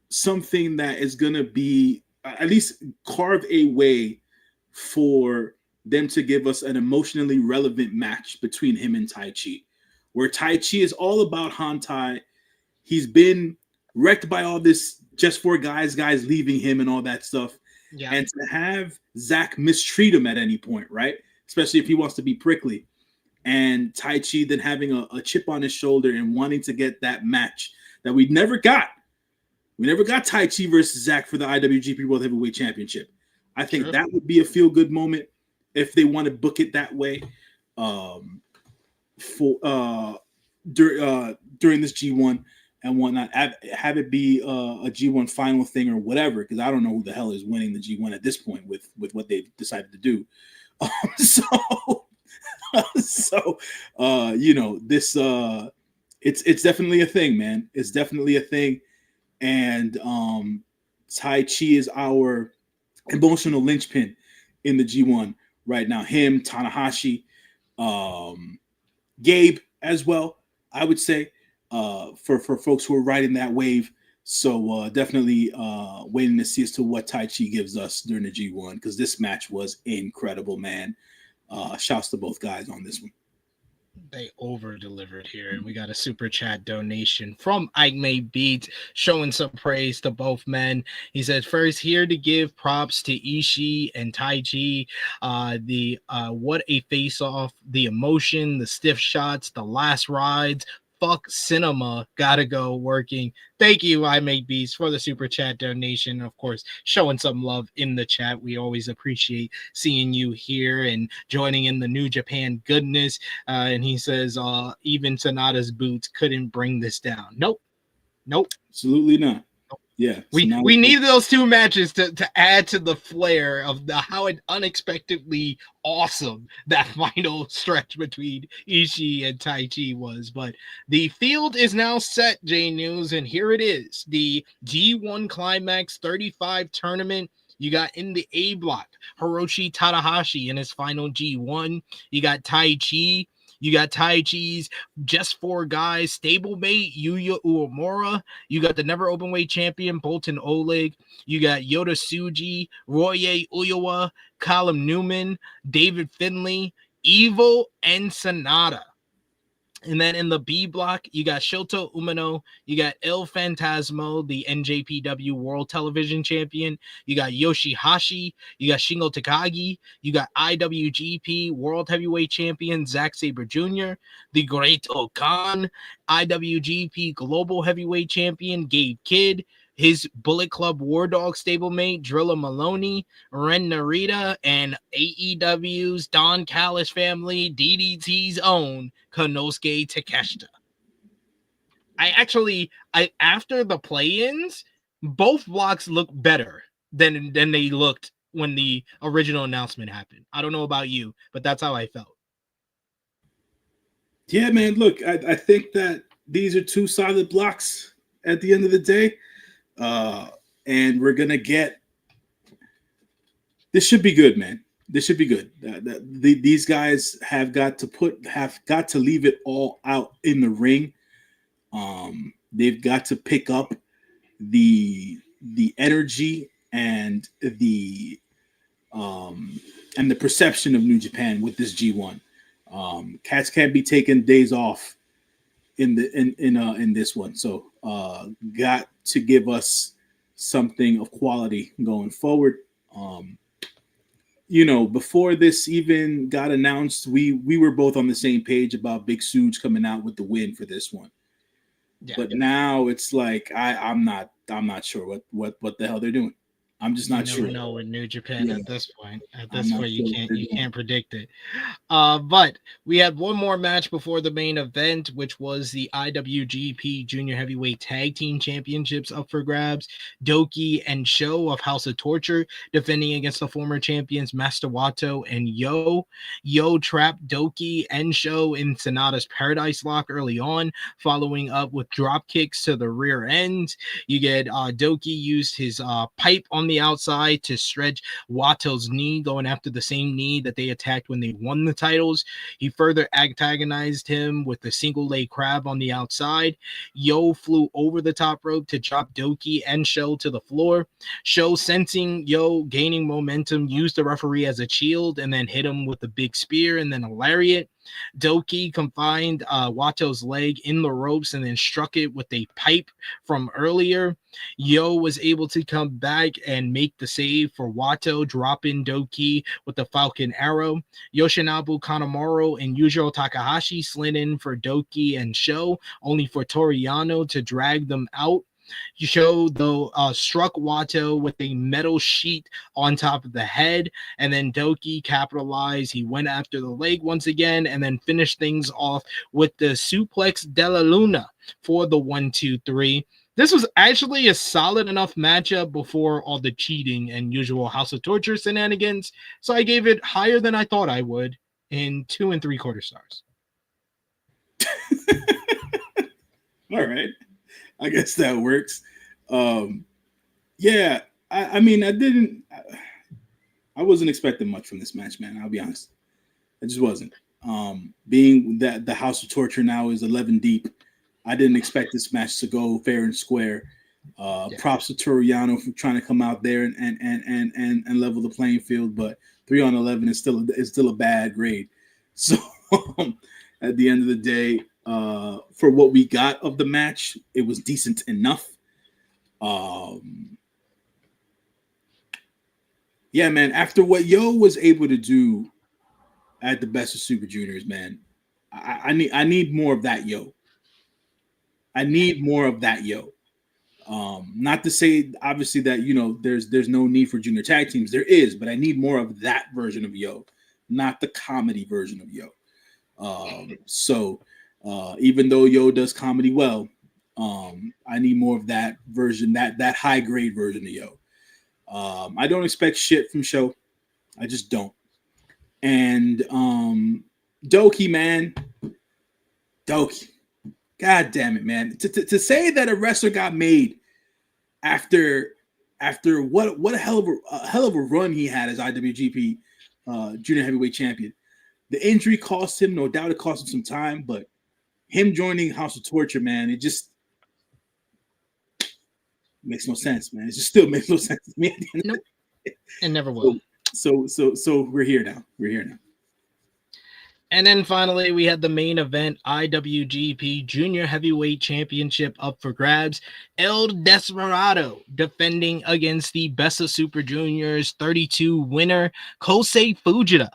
something that is going to be at least carve a way for them to give us an emotionally relevant match between him and Tai Chi, where Tai Chi is all about Hantai. He's been wrecked by all this just for guys leaving him and all that stuff. Yeah. And to have Zack mistreat him at any point, right? Especially if he wants to be prickly. And Tai Chi then having a chip on his shoulder and wanting to get that match that we never got. We never got Tai Chi versus Zack for the IWGP World Heavyweight Championship. I think that would be a feel-good moment if they want to book it that way during this G1 and whatnot. Have it be a G1 final thing or whatever, because I don't know who the hell is winning the G1 at this point with what they've decided to do. This it's definitely a thing, man. It's definitely a thing. And Tai Chi is our emotional linchpin in the G1 right now. Him, Tanahashi, Gabe as well, I would say, for folks who are riding that wave. So definitely waiting to see as to what Tai Chi gives us during the G1, because this match was incredible, man. Shouts to both guys on this one. They over-delivered here, and we got a super chat donation from Ike May Beats showing some praise to both men. He says, first, here to give props to Ishii and Tai Chi. What a face-off, the emotion, the stiff shots, the last rides. Fuck cinema, gotta go working. Thank you, I Make Beats, for the super chat donation. Of course, showing some love in the chat. We always appreciate seeing you here and joining in the New Japan goodness. And he says, even Sonata's boots couldn't bring this down. Nope. Absolutely not. Yeah, we need those two matches to add to the flair of how unexpectedly awesome that final stretch between Ishii and Tai Chi was. But the field is now set, J News, and here it is, the G1 Climax 35 tournament. You got in the A block Hiroshi Tanahashi in his final G1. You got Tai Chi. You got Tai Chi's just four guys, stablemate Yuya Uemura. You got the never openweight champion Bolton Oleg. You got Yota Tsuji, Roye Uyawa, Callum Newman, David Finlay, Evil, and Sonata. And then in the B block, you got Shota Umino, you got El Phantasmo, the NJPW World Television Champion, you got Yoshihashi, you got Shingo Takagi, you got IWGP World Heavyweight Champion Zack Sabre Jr., the Great Okan, IWGP Global Heavyweight Champion Gabe Kidd, his Bullet Club War Dog stablemate Drilla Maloney, Ren Narita, and AEW's Don Callis family, DDT's own Konosuke Takeshita. After the play-ins, both blocks look better than they looked when the original announcement happened. I don't know about you, but that's how I felt. Yeah, man, look, I think that these are two solid blocks at the end of the day. And we're gonna get this should be good, man. This should be good. These guys have got to leave it all out in the ring. They've got to pick up the energy and the perception of New Japan with this G1. Cats can't be taking days off in this one, so got to give us something of quality going forward. Before this even got announced, we were both on the same page about Big Suge coming out with the win for this one. Yeah. But now it's like I'm not sure what the hell they're doing. I'm just not sure. No, with New Japan at this point. At this point, you can't predict it. But we had one more match before the main event, which was the IWGP Junior Heavyweight Tag Team Championships up for grabs. Doki and Sho of House of Torture defending against the former champions Master Wato and Yo. Yo trapped Doki and Sho in Sonata's Paradise Lock early on, following up with drop kicks to the rear end. You get Doki used his pipe on the outside to stretch Wato's knee, going after the same knee that they attacked when they won the titles. He further antagonized him with the single leg crab on the outside. Yo flew over the top rope to drop Doki and Sho to the floor. Sho, sensing Yo gaining momentum, used the referee as a shield and then hit him with a big spear and then a lariat. Doki confined Wato's leg in the ropes and then struck it with a pipe from earlier. Yo was able to come back and make the save for Wato, dropping Doki with the Falcon Arrow. Yoshinobu Kanemaru and Yujiro Takahashi slid in for Doki and Sho, only for Toriano to drag them out. Sho, though, struck Wato with a metal sheet on top of the head, and then Doki capitalized. He went after the leg once again and then finished things off with the suplex de la Luna for the 1-2-3. This was actually a solid enough matchup before all the cheating and usual House of Torture shenanigans, so I gave it higher than I thought I would in 2 3/4 stars. All right. I guess that works. Yeah, I mean, I wasn't expecting much from this match, man. I'll be honest. I just wasn't. Being that the House of Torture now is 11 deep, I didn't expect this match to go fair and square. Props to Toriano for trying to come out there and level the playing field, but 3-on-11 is still a bad grade. So at the end of the day, for what we got of the match, it was decent enough. Yeah, man, after what Yo was able to do at the Best of Super Juniors, man, I need more of that Yo. I need more of that Yo. Not to say obviously that there's no need for junior tag teams. There is, but I need more of that version of Yo, not the comedy version of Yo. So even though Yo does comedy well, I need more of that version, that high grade version of Yo. I don't expect shit from Sho. I just don't. And Doki, man. Doki. God damn it, man. To say that a wrestler got made after what a hell of a run he had as IWGP Junior Heavyweight Champion. The injury cost him, no doubt it cost him some time, but him joining House of Torture, man, it just makes no sense, man. It just still makes no sense to me. Nope. It never will. So we're here now. And then finally, we had the main event, IWGP Junior Heavyweight Championship up for grabs. El Desperado defending against the Best of Super Juniors 32 winner, Kosei Fujita.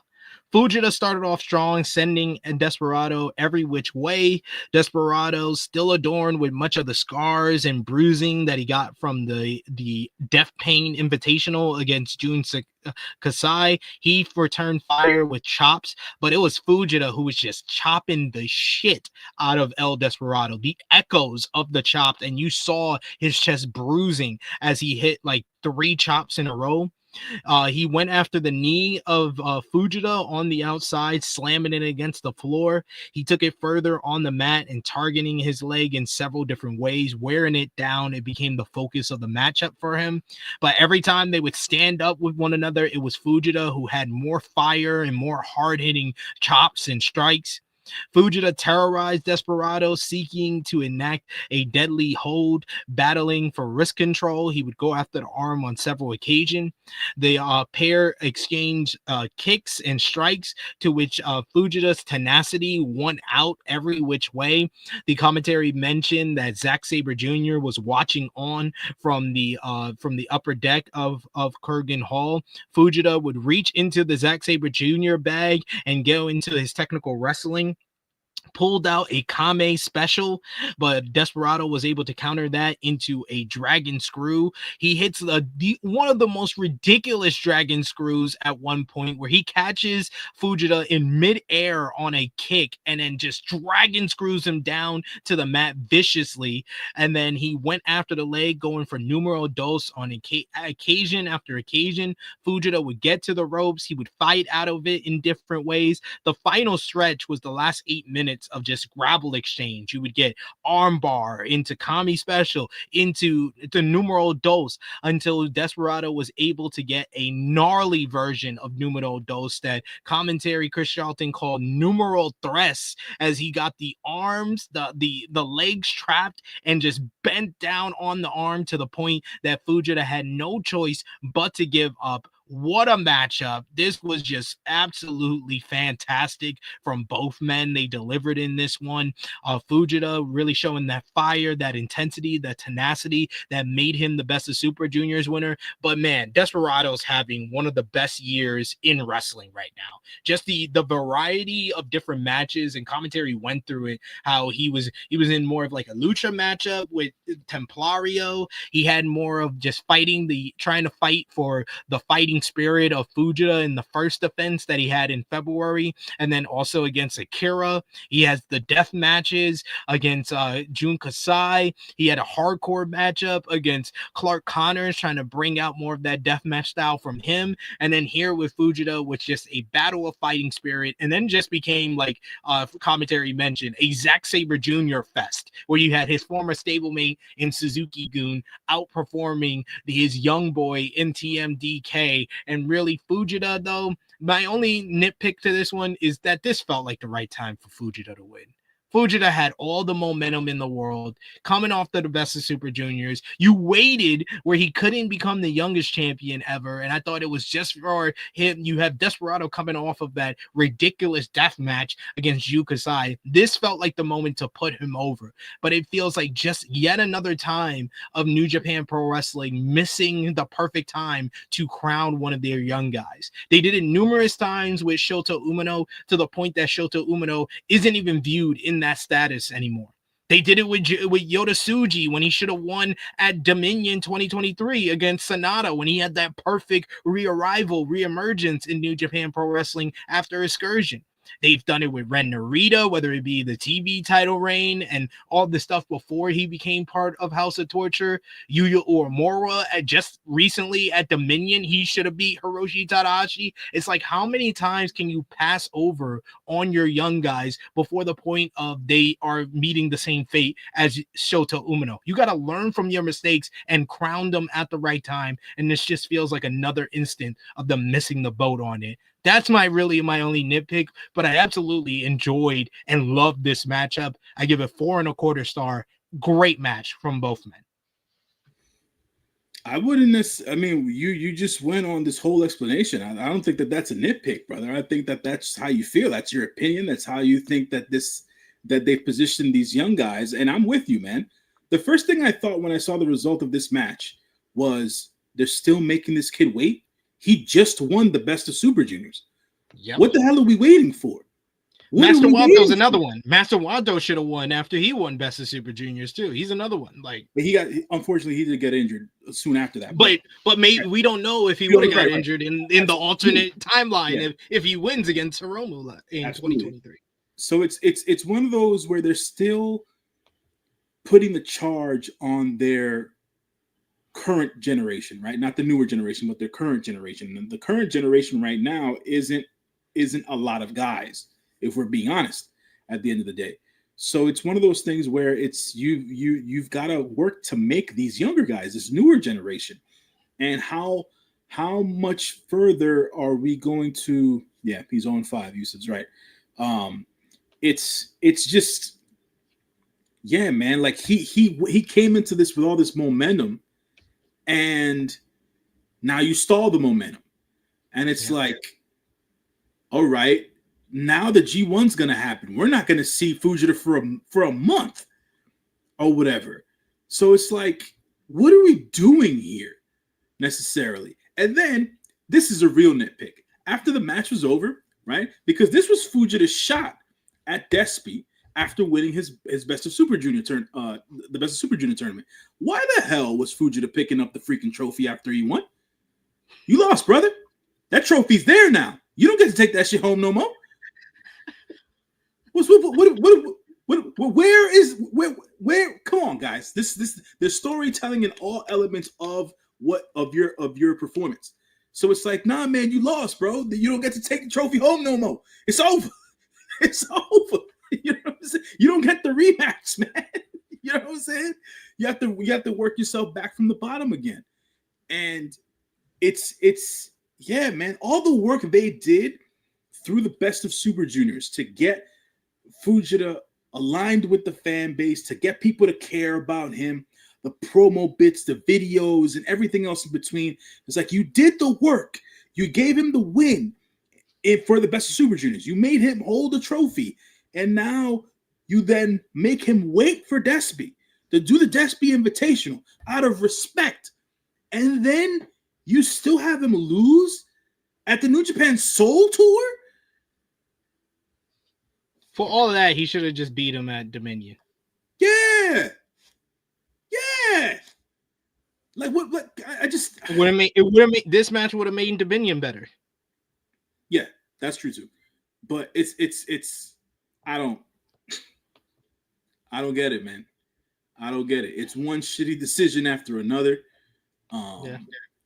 Fujita started off strong, sending Desperado every which way. Desperado still adorned with much of the scars and bruising that he got from the Death Pain Invitational against Jun Kasai. He returned fire with chops, but it was Fujita who was just chopping the shit out of El Desperado. The echoes of the chops, and you saw his chest bruising as he hit like 3 chops in a row. He went after the knee of Fujita on the outside, slamming it against the floor. He took it further on the mat and targeting his leg in several different ways, wearing it down. It became the focus of the matchup for him. But every time they would stand up with one another, it was Fujita who had more fire and more hard-hitting chops and strikes. Fujita terrorized Desperado, seeking to enact a deadly hold, battling for wrist control. He would go after the arm on several occasions. The pair exchanged kicks and strikes, to which Fujita's tenacity won out every which way. The commentary mentioned that Zack Sabre Jr. was watching on from the upper deck of Kurgan Hall. Fujita would reach into the Zack Sabre Jr. bag and go into his technical wrestling, pulled out a Kame special, but Desperado was able to counter that into a dragon screw. He hits one of the most ridiculous dragon screws at one point, where he catches Fujita in midair on a kick and then just dragon screws him down to the mat viciously. And then he went after the leg, going for numero dos on occasion after occasion. Fujita would get to the ropes. He would fight out of it in different ways. The final stretch was the last 8 minutes of just grapple exchange. You would get armbar into Kami special into the numero dos, until Desperado was able to get a gnarly version of numero dos that commentary Chris Charlton called numero tres, as he got the arms, the legs trapped and just bent down on the arm to the point that Fujita had no choice but to give up. What a matchup. This was just absolutely fantastic from both men. They delivered in this one. Fujita really showing that fire, that intensity, that tenacity that made him the Best of Super Juniors winner. But man, Desperado's having one of the best years in wrestling right now. Just the variety of different matches, and commentary went through it, how he was in more of like a lucha matchup with Templario. He had more of just trying to fight for the fighting spirit of Fujita in the first defense that he had in February, and then also against Akira. He has the death matches against Jun Kasai. He had a hardcore matchup against Clark Connors, trying to bring out more of that death match style from him. And then here with Fujita, was just a battle of fighting spirit, and then just became, like commentary mentioned, a Zack Sabre Jr. fest, where you had his former stablemate in Suzuki-gun outperforming his young boy in TMDK. And really, Fujita, though, my only nitpick to this one is that this felt like the right time for Fujita to win. Fujita had all the momentum in the world, coming off the Best of Super Juniors. You waited where he couldn't become the youngest champion ever, and I thought it was just for him. You have Desperado coming off of that ridiculous death match against Yu Kasai. This felt like the moment to put him over, but it feels like just yet another time of New Japan Pro Wrestling missing the perfect time to crown one of their young guys. They did it numerous times with Shota Umino, to the point that Shota Umino isn't even viewed in that status anymore. They did it with Yota Tsuji when he should have won at Dominion 2023 against Sonata, when he had that perfect reemergence in New Japan Pro Wrestling after Excursion. They've done it with Ren Narita, whether it be the TV title reign and all the stuff before he became part of House of Torture. Yuya Uemura, just recently at Dominion, he should have beat Hiroshi Tanahashi. It's like, how many times can you pass over on your young guys before the point of they are meeting the same fate as Shota Umino? You got to learn from your mistakes and crown them at the right time. And this just feels like another instant of them missing the boat on it. That's my only nitpick, but I absolutely enjoyed and loved this matchup. I give it 4.25 stars. Great match from both men. I wouldn't necessarily. I mean, you just went on this whole explanation. I don't think that that's a nitpick, brother. I think that that's how you feel. That's your opinion. That's how you think that they've positioned these young guys. And I'm with you, man. The first thing I thought when I saw the result of this match was, they're still making this kid wait. He just won the Best of Super Juniors. Yep. What the hell are we waiting for? Master Wando's another one. Master Wando should have won after he won Best of Super Juniors too. He's another one. But unfortunately he did get injured soon after that. But maybe we don't know if he would have got injured in the alternate timeline if he wins against Hiromu in 2023. So it's one of those where they're still putting the charge on their current generation, right? Not the newer generation, but their current generation. And the current generation right now isn't a lot of guys, if we're being honest, at the end of the day. So it's one of those things where it's you've got to work to make these younger guys, this newer generation. And how much further are we going to? Yeah, he's on 5. Yusuf's right. It's just, yeah, man. Like he came into this with all this momentum, and now you stall the momentum, and it's like, all right, now the G1's gonna happen. We're not gonna see Fujita for a month or whatever. So it's like, what are we doing here necessarily? And then this is a real nitpick. After the match was over, right? Because this was Fujita's shot at Despy after winning his Best of Super Junior the Best of Super Junior tournament. Why the hell was Fujita picking up the freaking trophy after he won? You lost, brother. That trophy's there now. You don't get to take that shit home no more. Where? Come on, guys. This the storytelling in all elements of your performance. So it's like, nah, man, you lost, bro. You don't get to take the trophy home no more. It's over. It's over. You know what I'm saying? You don't get the rematch, man. You know what I'm saying? You have to work yourself back from the bottom again. And it's yeah, man. All the work they did through the Best of Super Juniors to get Fujita aligned with the fan base, to get people to care about him, the promo bits, the videos, and everything else in between. It's like, you did the work. You gave him the win for the Best of Super Juniors. You made him hold the trophy. And now you then make him wait for Despy to do the Despy Invitational out of respect. And then you still have him lose at the New Japan Soul Tour? For all of that, he should have just beat him at Dominion. Yeah. Yeah. Like what I just it would have made this match would have made Dominion better. Yeah, that's true too. But it's I don't get it, man. I don't get it. It's one shitty decision after another.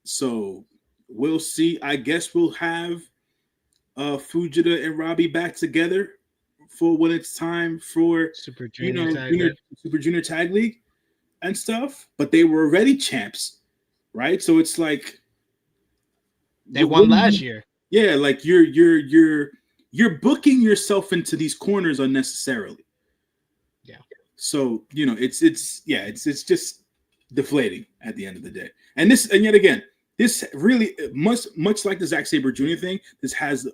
So we'll see. I guess we'll have Fujita and Robbie back together for when it's time for Super Junior Super Junior Tag League and stuff. But they were already champs, right? So it's like they won last year. Yeah, like you're booking yourself into these corners unnecessarily. Yeah. So it's just deflating at the end of the day. And yet again, this really much like the Zack Sabre Jr. thing. This has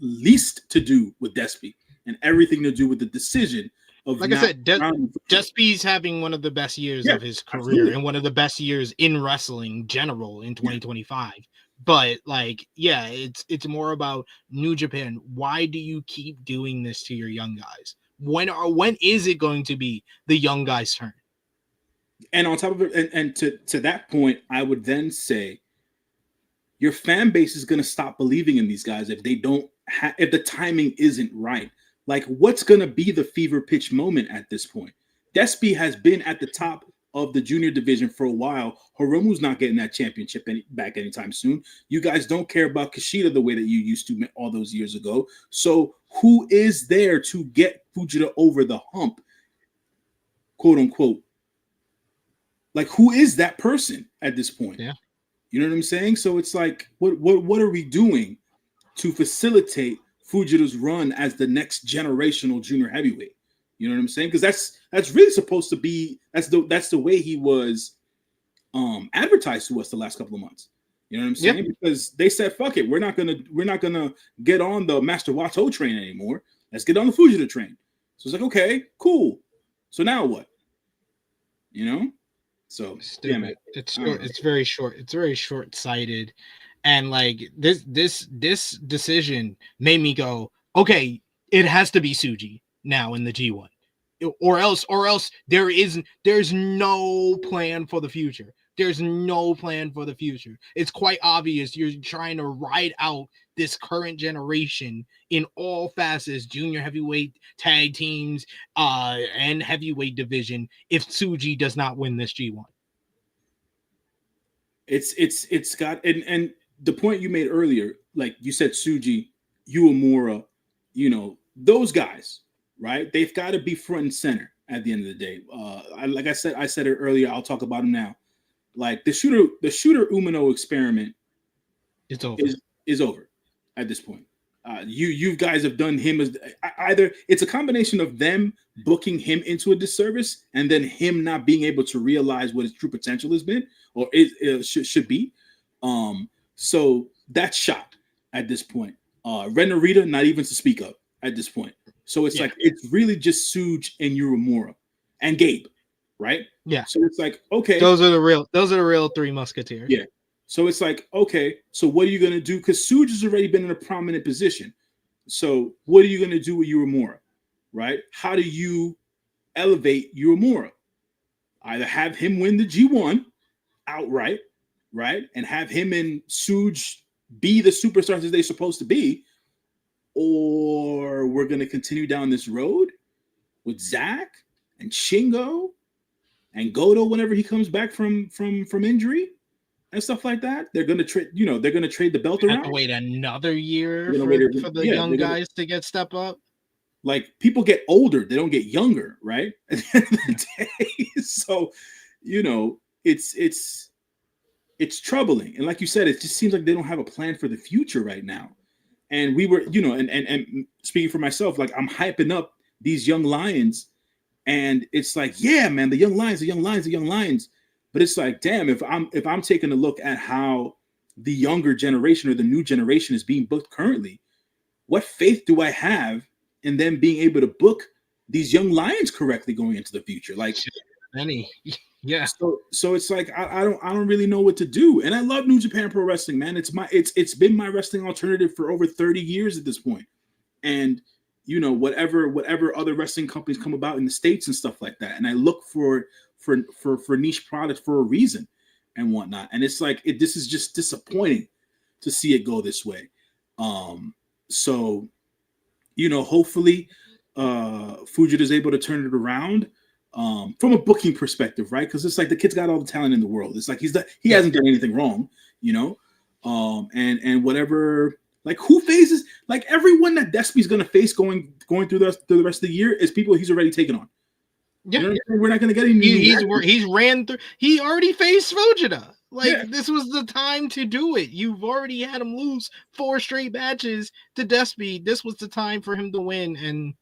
least to do with Despy and everything to do with the decision of, like I said, Despy's having one of the best years of his career, absolutely, and one of the best years in wrestling general in 2025. Yeah. But it's more about New Japan. Why do you keep doing this to your young guys? When is it going to be the young guys' turn? And on top of it, and to that point, I would then say your fan base is going to stop believing in these guys if they don't if the timing isn't right. Like, what's going to be the fever pitch moment at this point? Despy has been at the top of the junior division for a while. Hiromu's not getting that championship back anytime soon. You guys don't care about Kushida the way that you used to all those years ago. So who is there to get Fujita over the hump, quote unquote? Like, who is that person at this point? Yeah. You know what I'm saying? So it's like, what are we doing to facilitate Fujita's run as the next generational junior heavyweight? You know what I'm saying? Because that's really supposed to be that's the way he was advertised to us the last couple of months. You know what I'm saying? Yep. Because they said, "Fuck it, we're not gonna get on the Master Wato train anymore. Let's get on the Fujita train." So it's like, okay, cool. So now what? You know? So damn it. It's short. It's very short. It's very short-sighted. And like this decision made me go, okay, it has to be Tsuji now in the G1. Or else there's no plan for the future. There's no plan for the future. It's quite obvious you're trying to ride out this current generation in all facets, junior heavyweight, tag teams, and heavyweight division, if Tsuji does not win this G1. It's got and the point you made earlier, like you said, Tsuji, Uemura, those guys, right? They've got to be front and center at the end of the day. Like I said it earlier. I'll talk about them now. Like the shooter Umino experiment It's over. Is over at this point. You guys have done him as either it's a combination of them booking him into a disservice and then him not being able to realize what his true potential has been or should be. So that's shot at this point. Ren Narita, not even to speak of at this point. So it's like it's really just Suge and Uemura and Gabe, right? Yeah. So it's like, okay, those are the real three musketeers. Yeah. So it's like, okay, so what are you gonna do? Because Suge has already been in a prominent position. So what are you gonna do with Uemura, right? How do you elevate Uemura? Either have him win the G1 outright, right, and have him and Suge be the superstars that they're supposed to be, or we're gonna continue down this road with Zack and Shingo and Goto whenever he comes back from Mm-hmm. injury and stuff like that. They're gonna trade, they're gonna trade the belt around. Have to wait another year for the young guys to get step up. Like people get older, they don't get younger, right? At the end of the day. So, it's troubling. And like you said, it just seems like they don't have a plan for the future right now. And we were, and speaking for myself, like I'm hyping up these young lions, and it's like, yeah, man, the young lions. But it's like, damn, if I'm taking a look at how the younger generation or the new generation is being booked currently, what faith do I have in them being able to book these young lions correctly going into the future? Like any, yeah. So it's like I don't really know what to do. And I love New Japan Pro Wrestling, man. It's been my wrestling alternative for over 30 years at this point. And whatever other wrestling companies come about in the States and stuff like that. And I look for niche products for a reason and whatnot. And it's like this is just disappointing to see it go this way. So hopefully Fujita is able to turn it around from a booking perspective, right? Because it's like the kid's got all the talent in the world. It's like he hasn't done anything wrong, and whatever. Like who faces like everyone that Despi's gonna face going through the rest of the year is people he's already taken on. Yeah, we're not gonna get any. He's ran through. He already faced Fujita. This was the time to do it. You've already had him lose 4 straight matches to Despi. This was the time for him to win, and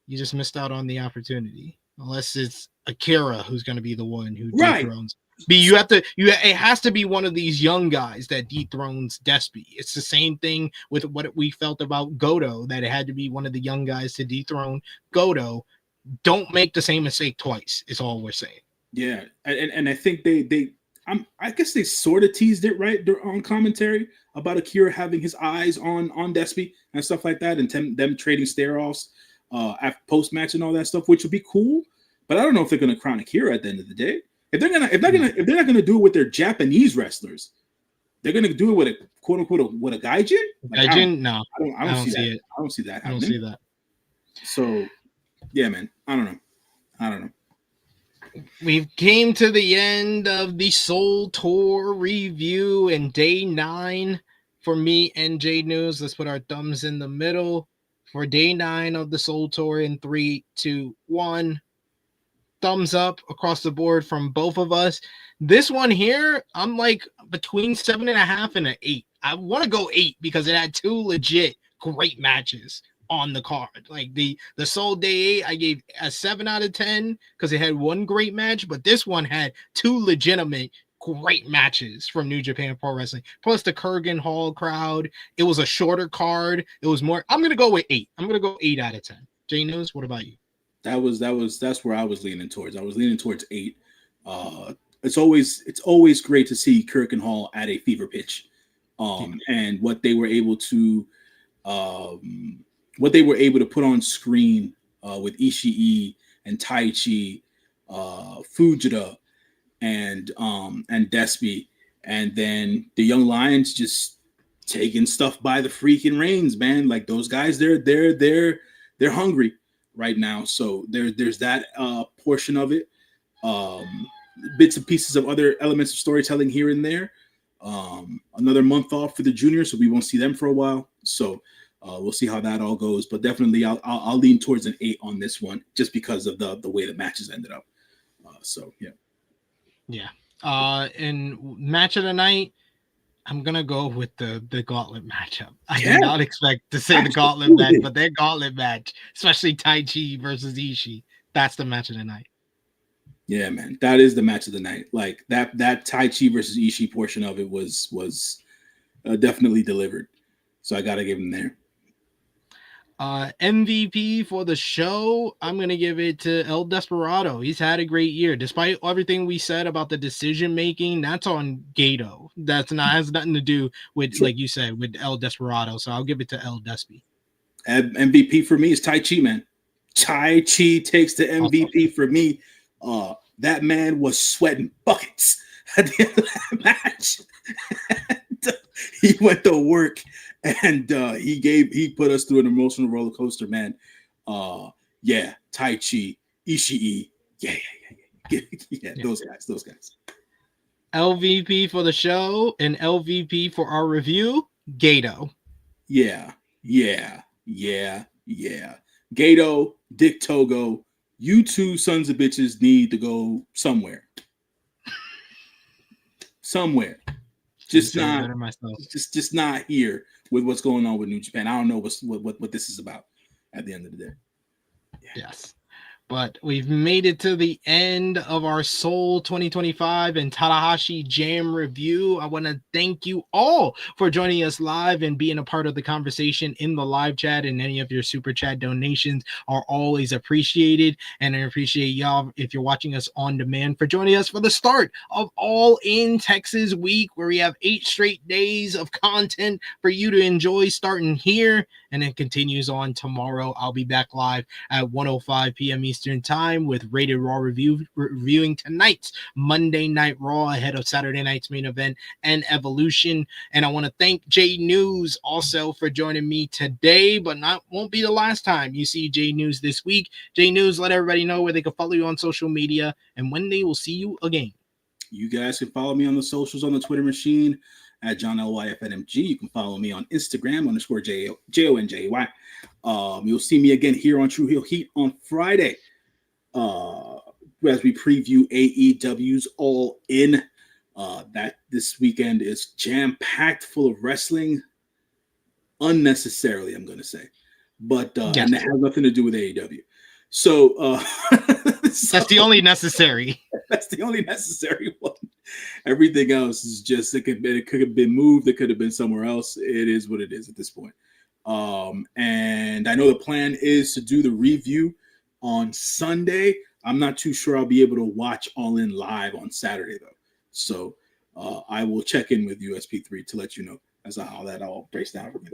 you just missed out on the opportunity. Unless it's Akira who's going to be the one who dethrones. It has to be one of these young guys that dethrones Despi. It's the same thing with what we felt about Goto, that it had to be one of the young guys to dethrone Goto. Don't make the same mistake twice, is all we're saying. Yeah, and I think I guess they sort of teased it right on commentary about Akira having his eyes on Despi and stuff like that, and them trading stare-offs after post-match and all that stuff, which would be cool. But I don't know if they're going to crown Akira at the end of the day. If they're not gonna do it with their Japanese wrestlers, they're gonna do it with a quote unquote with a gaijin. Gaijin? No, I don't see it. I don't see that. I don't see that. So, yeah, man. I don't know. We've came to the end of the Soul Tour review and day 9 for me, NJ News. Let's put our thumbs in the middle for day 9 of the Soul Tour in 3, 2, 1. Thumbs up across the board from both of us. This one here, I'm like between 7.5 and an 8. I want to go 8 because it had 2 legit great matches on the card. Like the Soul Day 8, I gave a 7 out of 10 because it had 1 great match, but this one had 2 legitimate great matches from New Japan Pro Wrestling. Plus the Kurgan Hall crowd. It was a shorter card. It was more. I'm gonna go with 8. I'm gonna go 8 out of 10. Jay News, what about you? That's where I was leaning towards. I was leaning towards 8. It's always great to see Kurgan Hall at a fever pitch, and what they were able to put on screen with Ishii and Taichi, Fujita, and Despi, and then the Young Lions just taking stuff by the freaking reins, man. Like those guys, they're hungry right now. So there's that portion of it. bits and pieces of other elements of storytelling here and there. Another month off for the juniors, so we won't see them for a while. So we'll see how that all goes. But definitely, I'll lean towards an 8 on this one, just because of the way the matches ended up. So yeah. And match of the night, I'm gonna go with the gauntlet matchup. I did not expect to say the gauntlet match, but their gauntlet match, especially Tai Chi versus Ishii, that's the match of the night. Yeah, man, that is the match of the night. Like that Tai Chi versus Ishii portion of it was definitely delivered. So I gotta give him there. MVP for the show, I'm gonna give it to El Desperado. He's had a great year, despite everything we said about the decision making. That's on Gato. Has nothing to do with, like you said, with El Desperado. So I'll give it to El Despi. MVP for me is Tai Chi, man. Tai Chi takes the MVP for me. That man was sweating buckets at the end of that match. He went to work, and he put us through an emotional roller coaster, man. Yeah, Tai Chi, Ishii, yeah. Those guys. LVP for the show and LVP for our review, Gato. Yeah. Gato, Dick Togo, you two sons of bitches need to go somewhere. Just not here with what's going on with New Japan. I don't know what this is about at the end of the day. Yeah. Yes. But we've made it to the end of our Seoul 2025 and Tanahashi Jam review. I want to thank you all for joining us live and being a part of the conversation in the live chat, and any of your super chat donations are always appreciated. And I appreciate y'all, if you're watching us on demand, for joining us for the start of All In Texas Week, where we have 8 straight days of content for you to enjoy starting here. And it continues on tomorrow. I'll be back live at 1:05 p.m. Eastern Time with Rated Raw reviewing tonight's Monday Night Raw ahead of Saturday night's main event and Evolution. And I want to thank J News also for joining me today, but won't be the last time you see J News this week. J News, let everybody know where they can follow you on social media and when they will see you again. You guys can follow me on the socials on the Twitter machine at John LYFNMG. You can follow me on Instagram _JONJY. You'll see me again here on True Heel Heat on Friday as we preview AEW's All In. That this weekend is jam-packed full of wrestling, unnecessarily, I'm going to say. But and that has nothing to do with AEW. So that's the only necessary. That's the only necessary one. Everything else is just it could have been moved. It could have been somewhere else. It is what it is at this point. And I know the plan is to do the review on Sunday. I'm not too sure I'll be able to watch All In live on Saturday though. So I will check in with USP3 to let you know as to how that all breaks down for me.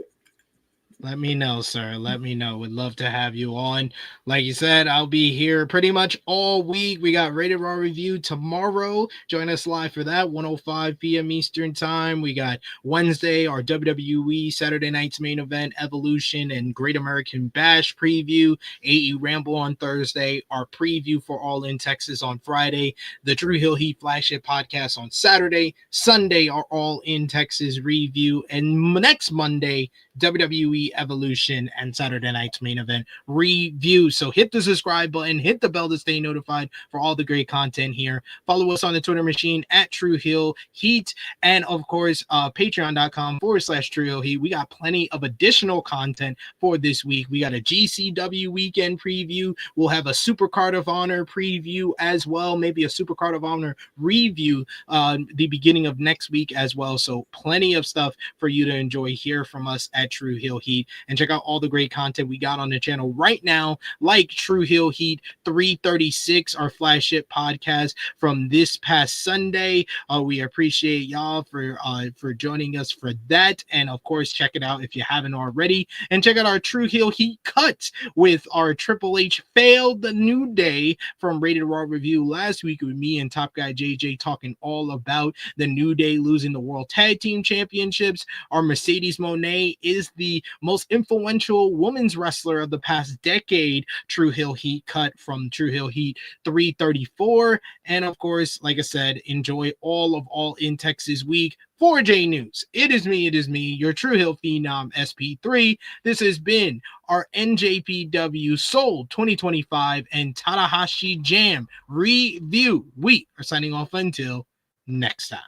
Let me know, sir. Let me know. Would love to have you on. Like you said, I'll be here pretty much all week. We got Rated Raw review tomorrow. Join us live for that, 1:05 p.m. Eastern Time. We got Wednesday, our WWE Saturday night's main event, Evolution and Great American Bash preview. AE Ramble on Thursday. Our preview for All In Texas on Friday. The True Heel Heat flagship podcast on Saturday. Sunday, our All In Texas review. And next Monday, WWE Evolution and Saturday night's main event review. So hit the subscribe button, hit the bell to stay notified for all the great content here. Follow us on the Twitter machine at True Heel Heat, and of course patreon.com/True Heel Heat. We got plenty of additional content for this week. We got a GCW weekend preview. We'll have a Super Card of Honor preview as well, maybe a Super Card of Honor review the beginning of next week as well. So plenty of stuff for you to enjoy here from us at True Heel Heat. And check out all the great content we got on the channel right now, like True Heel Heat 336, our flagship podcast from this past Sunday. We appreciate y'all for joining us for that. And of course, check it out if you haven't already. And check out our True Heel Heat cut with our Triple H failed the New Day from Rated Raw review last week with me and Top Guy JJ talking all about the New Day losing the World Tag Team Championships. Our Mercedes Moné is is the most influential women's wrestler of the past decade. True Heel Heat cut from True Heel Heat 334. And of course, like I said, enjoy all of All In Texas Week. For J News, it is me, your True Heel Phenom SP3. This has been our NJPW Soul 2025 and Tanahashi Jam review. We are signing off until next time.